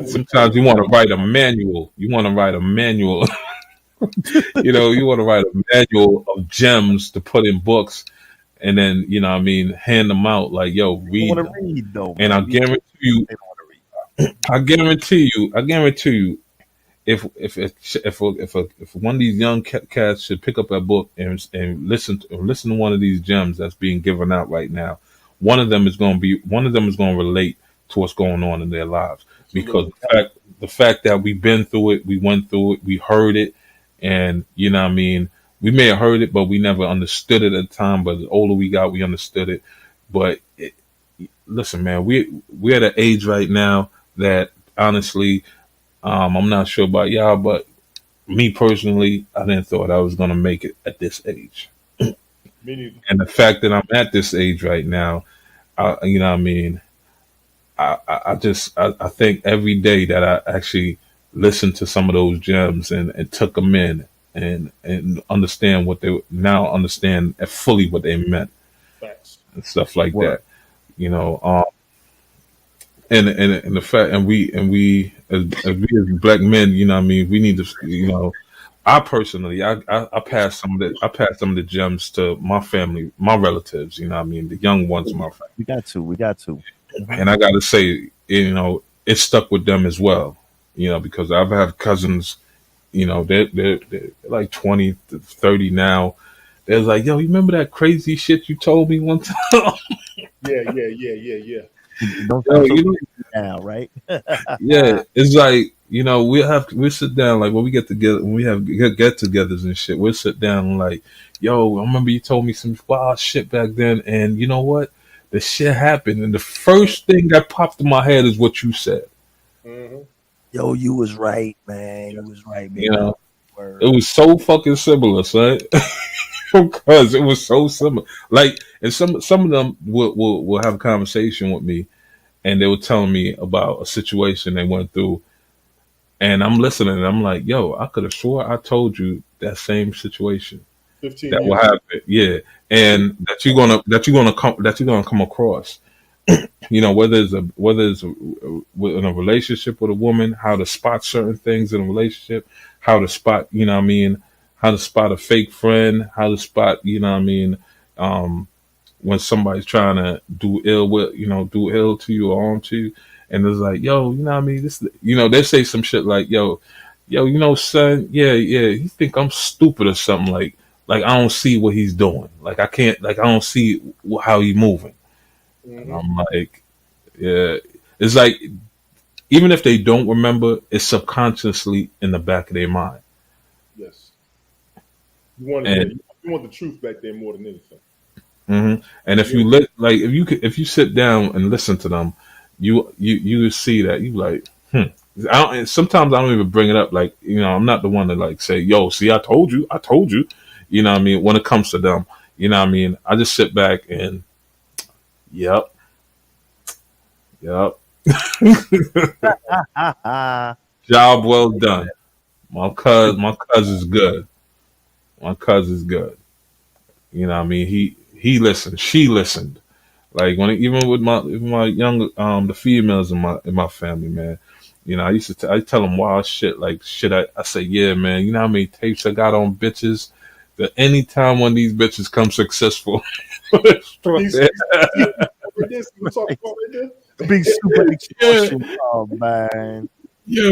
Speaker 18: sometimes you want to write a manual. You want to write a manual. You want to write a manual of gems to put in books, and then hand them out like, "Yo, read."
Speaker 11: Them. Read, though,
Speaker 18: and I guarantee you, if one of these young cats should pick up a book and listen to one of these gems that's being given out right now, one of them is going to relate to what's going on in their lives, because the fact that we've been through it, we went through it, we heard it, and we may have heard it, but we never understood it at the time. But the older we got, we understood it. But listen, man, we're at an age right now that honestly, I'm not sure about y'all, but me personally, I didn't thought I was going to make it at this age.
Speaker 19: Me neither.
Speaker 18: And the fact that I'm at this age right now, I think every day that I actually listened to some of those gems and took them in and understand understand fully what they meant.
Speaker 19: Facts.
Speaker 18: And stuff like that, and the fact, and we as black men, we need to, I personally, I pass some of the gems to my family, my relatives, the young ones in my family.
Speaker 11: We got to.
Speaker 18: And I got to say, it stuck with them as well, because I've had cousins, they're like 20 to 30 now. They're like, "Yo, you remember that crazy shit you told me one time?"
Speaker 19: Yeah.
Speaker 11: Don't
Speaker 18: Yo,
Speaker 11: sound so
Speaker 18: you know,
Speaker 11: crazy now, right?
Speaker 18: yeah, it's like, we sit down, like when we get together, when we have get-togethers and shit, we'll sit down and like, yo, I remember you told me some wild shit back then, and you know what? The shit happened, and the first thing that popped in my head is what you said.
Speaker 11: Yo, you was right, man. You was right, man.
Speaker 18: You know, it was so fucking similar, son. Because it was so similar. Like, and some of them will have a conversation with me, and they were telling me about a situation they went through, and I'm listening, and I'm like, yo, I could have swore I told you that same situation
Speaker 19: 15
Speaker 18: that will
Speaker 19: years.
Speaker 18: happen, yeah, and that you're gonna come across. You know, whether it's in a relationship with a woman, how to spot certain things in a relationship, how to spot, you know what I mean, how to spot a fake friend, how to spot, you know what I mean, when somebody's trying to do ill to you or harm to you, and it's like, yo, you know what I mean, this, you know, they say some shit like, yo, you know, son, yeah, you think I'm stupid or something, like I don't see what he's doing, like I don't see how he moving. And I'm like, yeah, it's like, even if they don't remember, it's subconsciously in the back of their mind.
Speaker 19: Yes. You want
Speaker 18: And
Speaker 19: you want the truth back there more than anything.
Speaker 18: and if if you sit down and listen to them, you see that you like, and sometimes I don't even bring it up. Like, you know, I'm not the one to like say, yo, see, I told you. You know what I mean? When it comes to them, you know what I mean? I just sit back and, yep. Job well done. My cousin's good. My cousin's good. You know what I mean? He listened. She listened. Like, even with my young the females in my family, man. You know, I tell them wild shit, like shit. I say, yeah, man. You know how many tapes I got on bitches? That anytime one of these bitches come successful,
Speaker 11: big super extortion. Oh man.
Speaker 18: Yeah.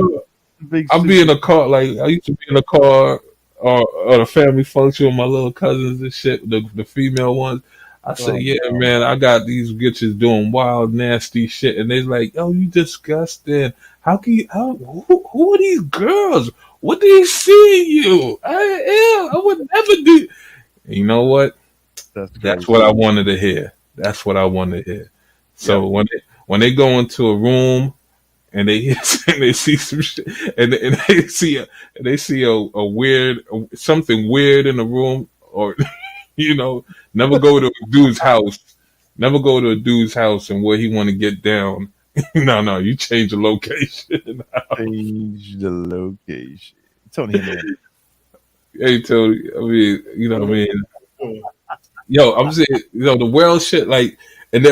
Speaker 18: I'll be in a car, like I used to be in a car or at a family function with my little cousins and shit, the female ones. I say, yeah, man, I got these bitches doing wild, nasty shit, and they're like, "Oh, you disgusting! How can you? Who are these girls? What do you see in you? I would never do." And you know what? That's what I wanted to hear. That's what I wanted to hear. So when they go into a room and they and they see some shit, and they see a weird, something weird in the room, or you know, never go to a dude's house. Never go to a dude's house and where he want to get down. No, you change the location.
Speaker 11: Change the location. Tony,
Speaker 18: Hey, Tony. I mean, you know what I mean. Yo, I'm saying, you know, the world shit, like, and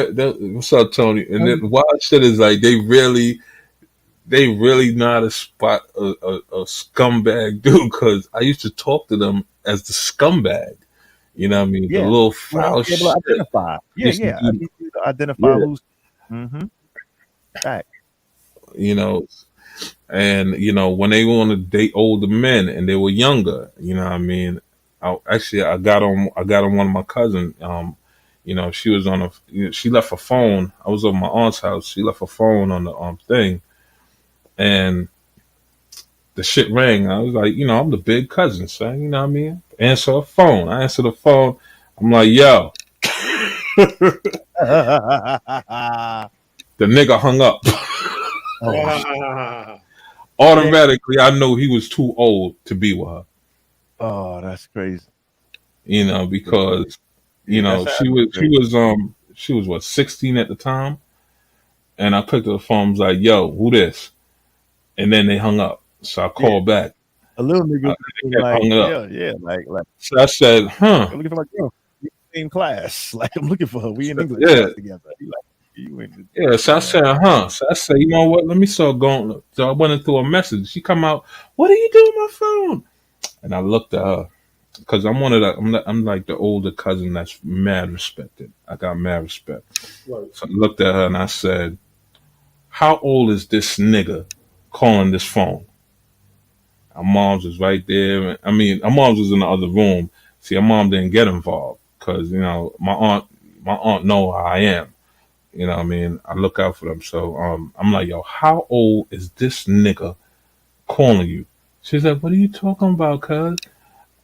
Speaker 18: what's up, Tony? And then the wild shit is like they really know how to spot a scumbag dude, because I used to talk to them as the scumbag. You know what I mean? The little foul shit.
Speaker 11: Identify. Yeah. I need you to identify who's. Back.
Speaker 18: You know, and you know, when they want to date older men and they were younger, you know what I mean? I got on one of my cousins. You know, she was on she left her phone. I was over my aunt's house. She left her phone on the thing, and the shit rang. I was like, you know, I'm the big cousin, son. You know what I mean? Answer the phone. I answer the phone. I'm like, yo. The nigga hung up. Automatically, I know he was too old to be with her.
Speaker 11: Oh, that's crazy.
Speaker 18: You know, because you know she was what, 16 at the time, and I picked up the phone. I was like, "Yo, who this?" And then they hung up. So I called back.
Speaker 11: A little nigga like,
Speaker 18: hung up.
Speaker 11: like.
Speaker 18: So I said, "Huh."
Speaker 11: I'm looking for my girl. We in the same class. Like, I'm looking for her. We in English
Speaker 18: Yeah.
Speaker 11: class together.
Speaker 18: So I said, huh? So I said, you know what? Let me start going. So I went into a message. She come out, what are you doing on my phone? And I looked at her because I'm I'm like the older cousin that's mad respected. I got mad respect.
Speaker 19: Right.
Speaker 18: So I looked at her and I said, how old is this nigga calling this phone? Our mom's was right there. I mean, our mom's was in the other room. See, our mom didn't get involved because, you know, my aunt know how I am. You know what I mean? I look out for them. So I'm like, yo, how old is this nigga calling you? She's like, what are you talking about, cuz?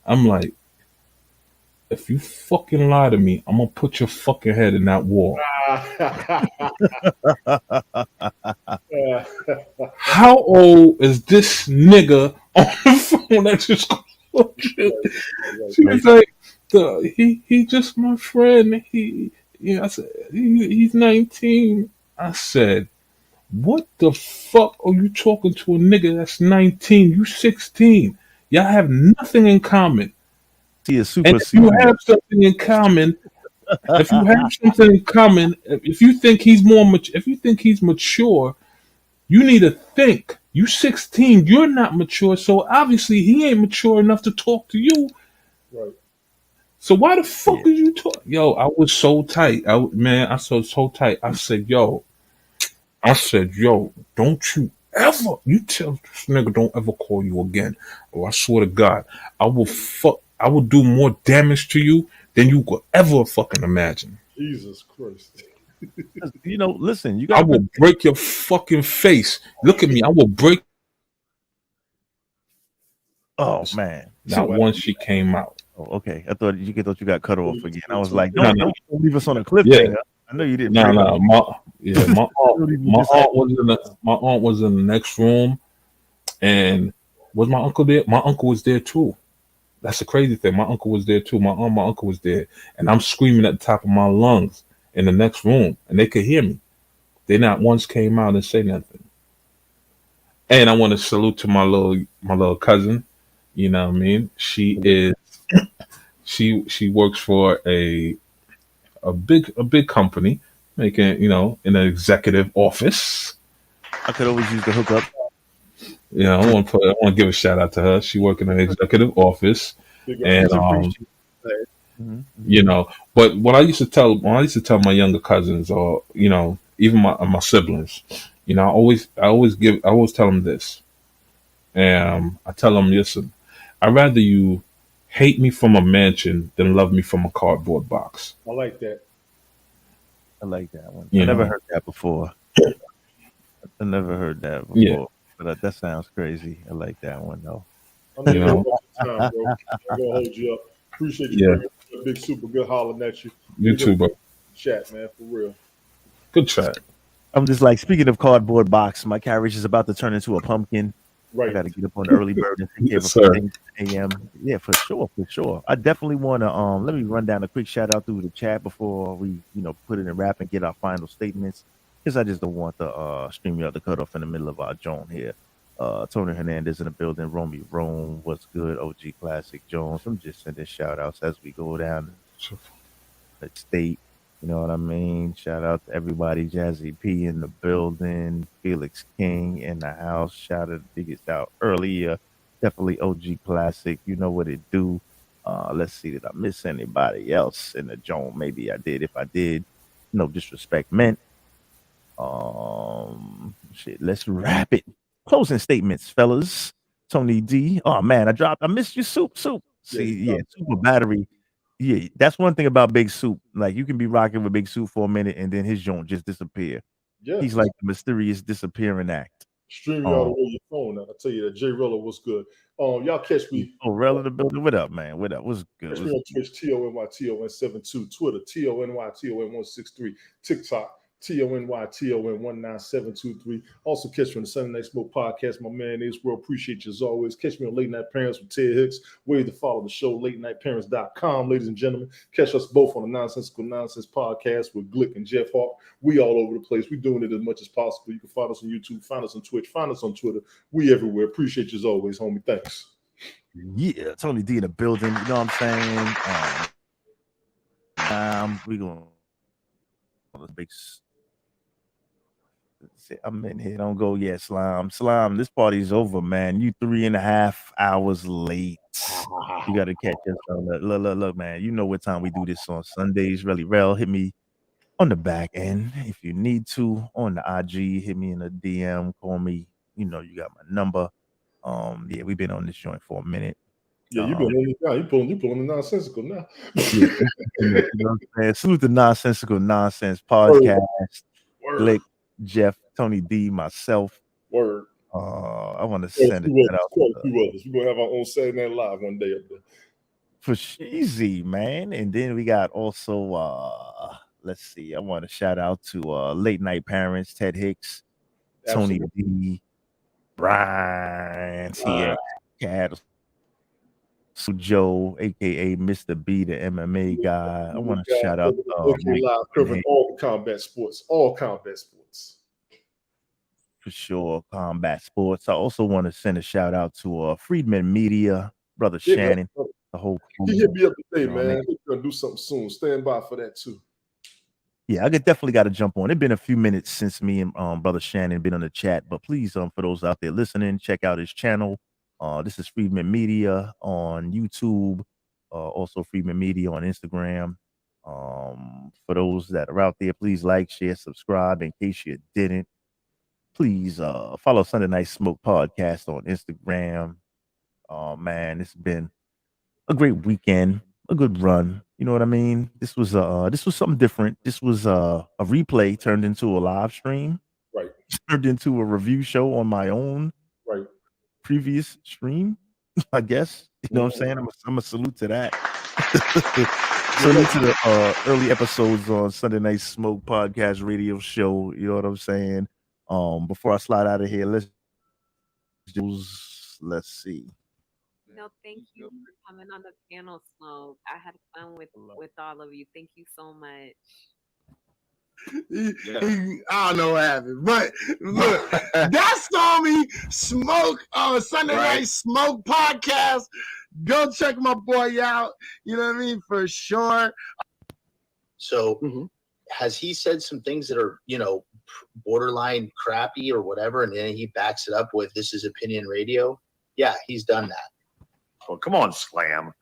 Speaker 18: I'm like, if you fucking lie to me, I'm gonna put your fucking head in that wall. How old is this nigga on the phone that just called you? She was like, he just my friend. I said, he's 19. I said, what the fuck are you talking to a nigga that's 19? You 16. Y'all have nothing in common.
Speaker 11: He is
Speaker 18: And if you have something in common, if you think he's if you think he's mature, you need to think. You 16, you're not mature, so obviously he ain't mature enough to talk to you.
Speaker 19: Right.
Speaker 18: So why the fuck are you talking? Yo, I was so tight. I was so tight. I said, yo, don't you ever, you tell this nigga don't ever call you again. Or I swear to God, I will do more damage to you than you could ever fucking imagine.
Speaker 19: Jesus Christ.
Speaker 11: You know, listen, you
Speaker 18: I
Speaker 11: got.
Speaker 18: will break your fucking face. Look at me. I will break.
Speaker 11: Oh man!
Speaker 18: Not once she came out.
Speaker 11: Oh, okay. I thought you got cut off again. I was like,
Speaker 18: No,
Speaker 11: don't leave us on a cliffhanger. I know you didn't.
Speaker 18: No,
Speaker 11: break
Speaker 18: no.
Speaker 11: up.
Speaker 18: My aunt was in the next room, and was my uncle there? My uncle was there too. That's the crazy thing. My uncle was there too. My uncle was there, and I'm screaming at the top of my lungs in the next room, and they could hear me. They not once came out and say nothing. And I want to salute to my little cousin. You know what I mean? She is she works for a big company, making in an executive office.
Speaker 11: I could always use the hookup.
Speaker 18: I want to give a shout out to her. She works in an executive office, and But what I used to tell my younger cousins, or even my siblings, I always tell them this, and I tell them, listen, I'd rather you hate me from a mansion than love me from a cardboard box.
Speaker 19: I like that.
Speaker 11: I like that one. I never heard that before. I never heard that before.
Speaker 18: Yeah.
Speaker 11: But that sounds crazy. I like that one though.
Speaker 19: I know time, bro. I'm gonna hold you up. Appreciate you bringing up Big Super. Good hollering at you.
Speaker 18: You too, bro.
Speaker 19: Chat, man, for real.
Speaker 18: Good chat.
Speaker 11: I'm just like, speaking of cardboard box, my carriage is about to turn into a pumpkin.
Speaker 19: Right.
Speaker 11: I got to get up on the early bird and take care of a thing a.m. Yeah, for sure. I definitely want to let me run down a quick shout out through the chat before we put it in wrap and get our final statements, because I just don't want the stream the cutoff in the middle of our joint here. Tony Hernandez in the building. Romy Rome, what's good? OG Classic Jones. I'm just sending shout outs as we go down the state. You know what I mean? Shout out to everybody. Jazzy P in the building. Felix King in the house. Shout out to biggest out earlier. Definitely OG Classic. You know what it do. Let's see, did I miss anybody else in the joint? Maybe I did. If I did, no disrespect meant. Let's wrap it. Closing statements, fellas. Tony D. Oh man, I missed you, Soup. See, Super Battery. Yeah, that's one thing about Big Soup. Like, you can be rocking with Big Soup for a minute and then his joint just disappear.
Speaker 19: Yeah.
Speaker 11: He's like the mysterious disappearing act.
Speaker 19: Stream you all the way your phone. I tell you that J Rilla was good. Y'all catch me.
Speaker 11: Oh, Rilla in the building. What up, man? What up? What's good?
Speaker 19: Catch me on Twitch, TONYTON72, Twitter, TONYTON163, TikTok, TONYTON19723. Also catch me on the Sunday Night Smoke podcast. My man is World. Appreciate you as always. Catch me on Late Night Parents with Ted Hicks. Way to follow the show, latenightparents.com, ladies and gentlemen. Catch us both on the Nonsensical Nonsense podcast with Glick and Jeff Hawk. We all over the place. We're doing it as much as possible. You can find us on YouTube, find us on Twitch, find us on Twitter. We everywhere. Appreciate you as always, homie. Thanks.
Speaker 11: Yeah, Tony D in the building. You know what I'm saying? We going big. I'm in here. Don't go yet, Slime. This party's over, man. You 3.5 hours late. You got to catch us on that. Look, man. You know what time we do this on Sundays. Really, Rel, hit me on the back end if you need to. On the IG, hit me in the DM. Call me. You know, you got my number. Yeah, we've been on this joint for a minute.
Speaker 19: Yeah, you pulling it now. You pulling the nonsensical now.
Speaker 11: Yeah, you know what I'm saying? Salute the Nonsensical Nonsense Podcast.
Speaker 19: Word.
Speaker 11: Blake, Jeff, Tony D, myself.
Speaker 19: Word.
Speaker 11: I want to send it out.
Speaker 19: We're gonna have our own Saturday Night Live one day up there.
Speaker 11: For easy, man. And then we got also let's see, I want to shout out to Late Night Parents, Ted Hicks, Tony D, Brian, TX, Cat, Joe, aka Mr. B, the MMA guy. I want to shout out
Speaker 19: Live covering all combat sports,
Speaker 11: for sure, combat sports. I also want to send a shout out to Friedman Media, brother Shannon, the whole crew.
Speaker 19: He hit me up today, man. He's gonna do something soon. Stand by for that too.
Speaker 11: Yeah, I definitely got to jump on. It's been a few minutes since me and brother Shannon been on the chat, but please, for those out there listening, check out his channel. This is Friedman Media on YouTube, also Friedman Media on Instagram. For those that are out there, please like, share, subscribe. In case you didn't, please follow Sunday Night Smoke Podcast on Instagram. Man, it's been a great weekend, a good run. You know what I mean? This was something different. This was a replay turned into a live stream.
Speaker 19: Right.
Speaker 11: Turned into a review show on my own.
Speaker 19: Right.
Speaker 11: Previous stream, I guess. You know what I'm saying? I'm a salute to that. Salute to the early episodes on Sunday Night Smoke Podcast Radio Show. You know what I'm saying? Before I slide out of here, let's see.
Speaker 20: No, thank you for coming on the panel, Smoke. I had fun with all of you. Thank you so much.
Speaker 21: I don't know what happened, but look, that's Stormy Smoke Sunday Night Smoke Podcast. Go check my boy out. You know what I mean? For sure.
Speaker 22: So has he said some things that are, borderline crappy or whatever, and then he backs it up with this is opinion radio? Yeah, he's done that.
Speaker 23: Well, come on, Slam.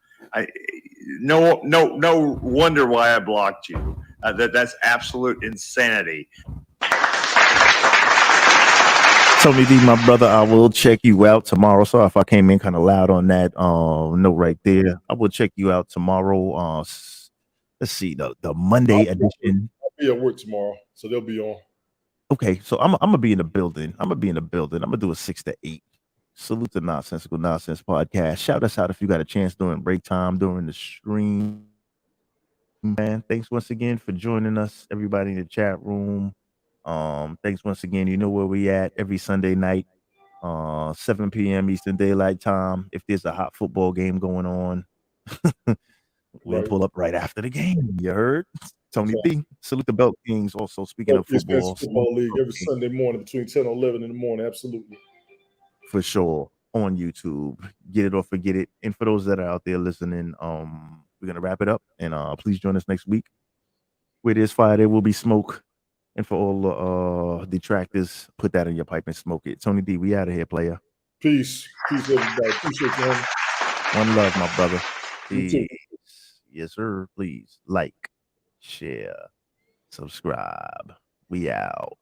Speaker 23: No wonder why I blocked you. That's absolute insanity.
Speaker 11: Tony D, my brother, I will check you out tomorrow. Sorry if I came in kind of loud on that note right there. I will check you out tomorrow. Let's see, the Monday edition.
Speaker 19: I'll be at work tomorrow, so they'll be on.
Speaker 11: Okay, so I'm gonna be in the building. I'm gonna do a 6 to 8. Salute the Nonsensical Nonsense Podcast. Shout us out if you got a chance during break time, during the stream. Man, thanks once again for joining us, everybody in the chat room. Thanks once again. You know where we at every Sunday night, 7 p.m. Eastern Daylight Time. If there's a hot football game going on, we'll pull up right after the game. You heard? Tony B. Salute the Belt Kings. Also, speaking of football
Speaker 19: league every Sunday morning between 10 and 11 in the morning. Absolutely.
Speaker 11: For sure, on YouTube. Get it or forget it. And for those that are out there listening, we're gonna wrap it up. And please join us next week. Where there's fire, there will be smoke. And for all the detractors, put that in your pipe and smoke it. Tony D, we out of here, player.
Speaker 19: Peace, everybody. Appreciate you.
Speaker 11: One love, my brother.
Speaker 19: You too.
Speaker 11: Peace. Yes, sir. Please like, share, subscribe. We out.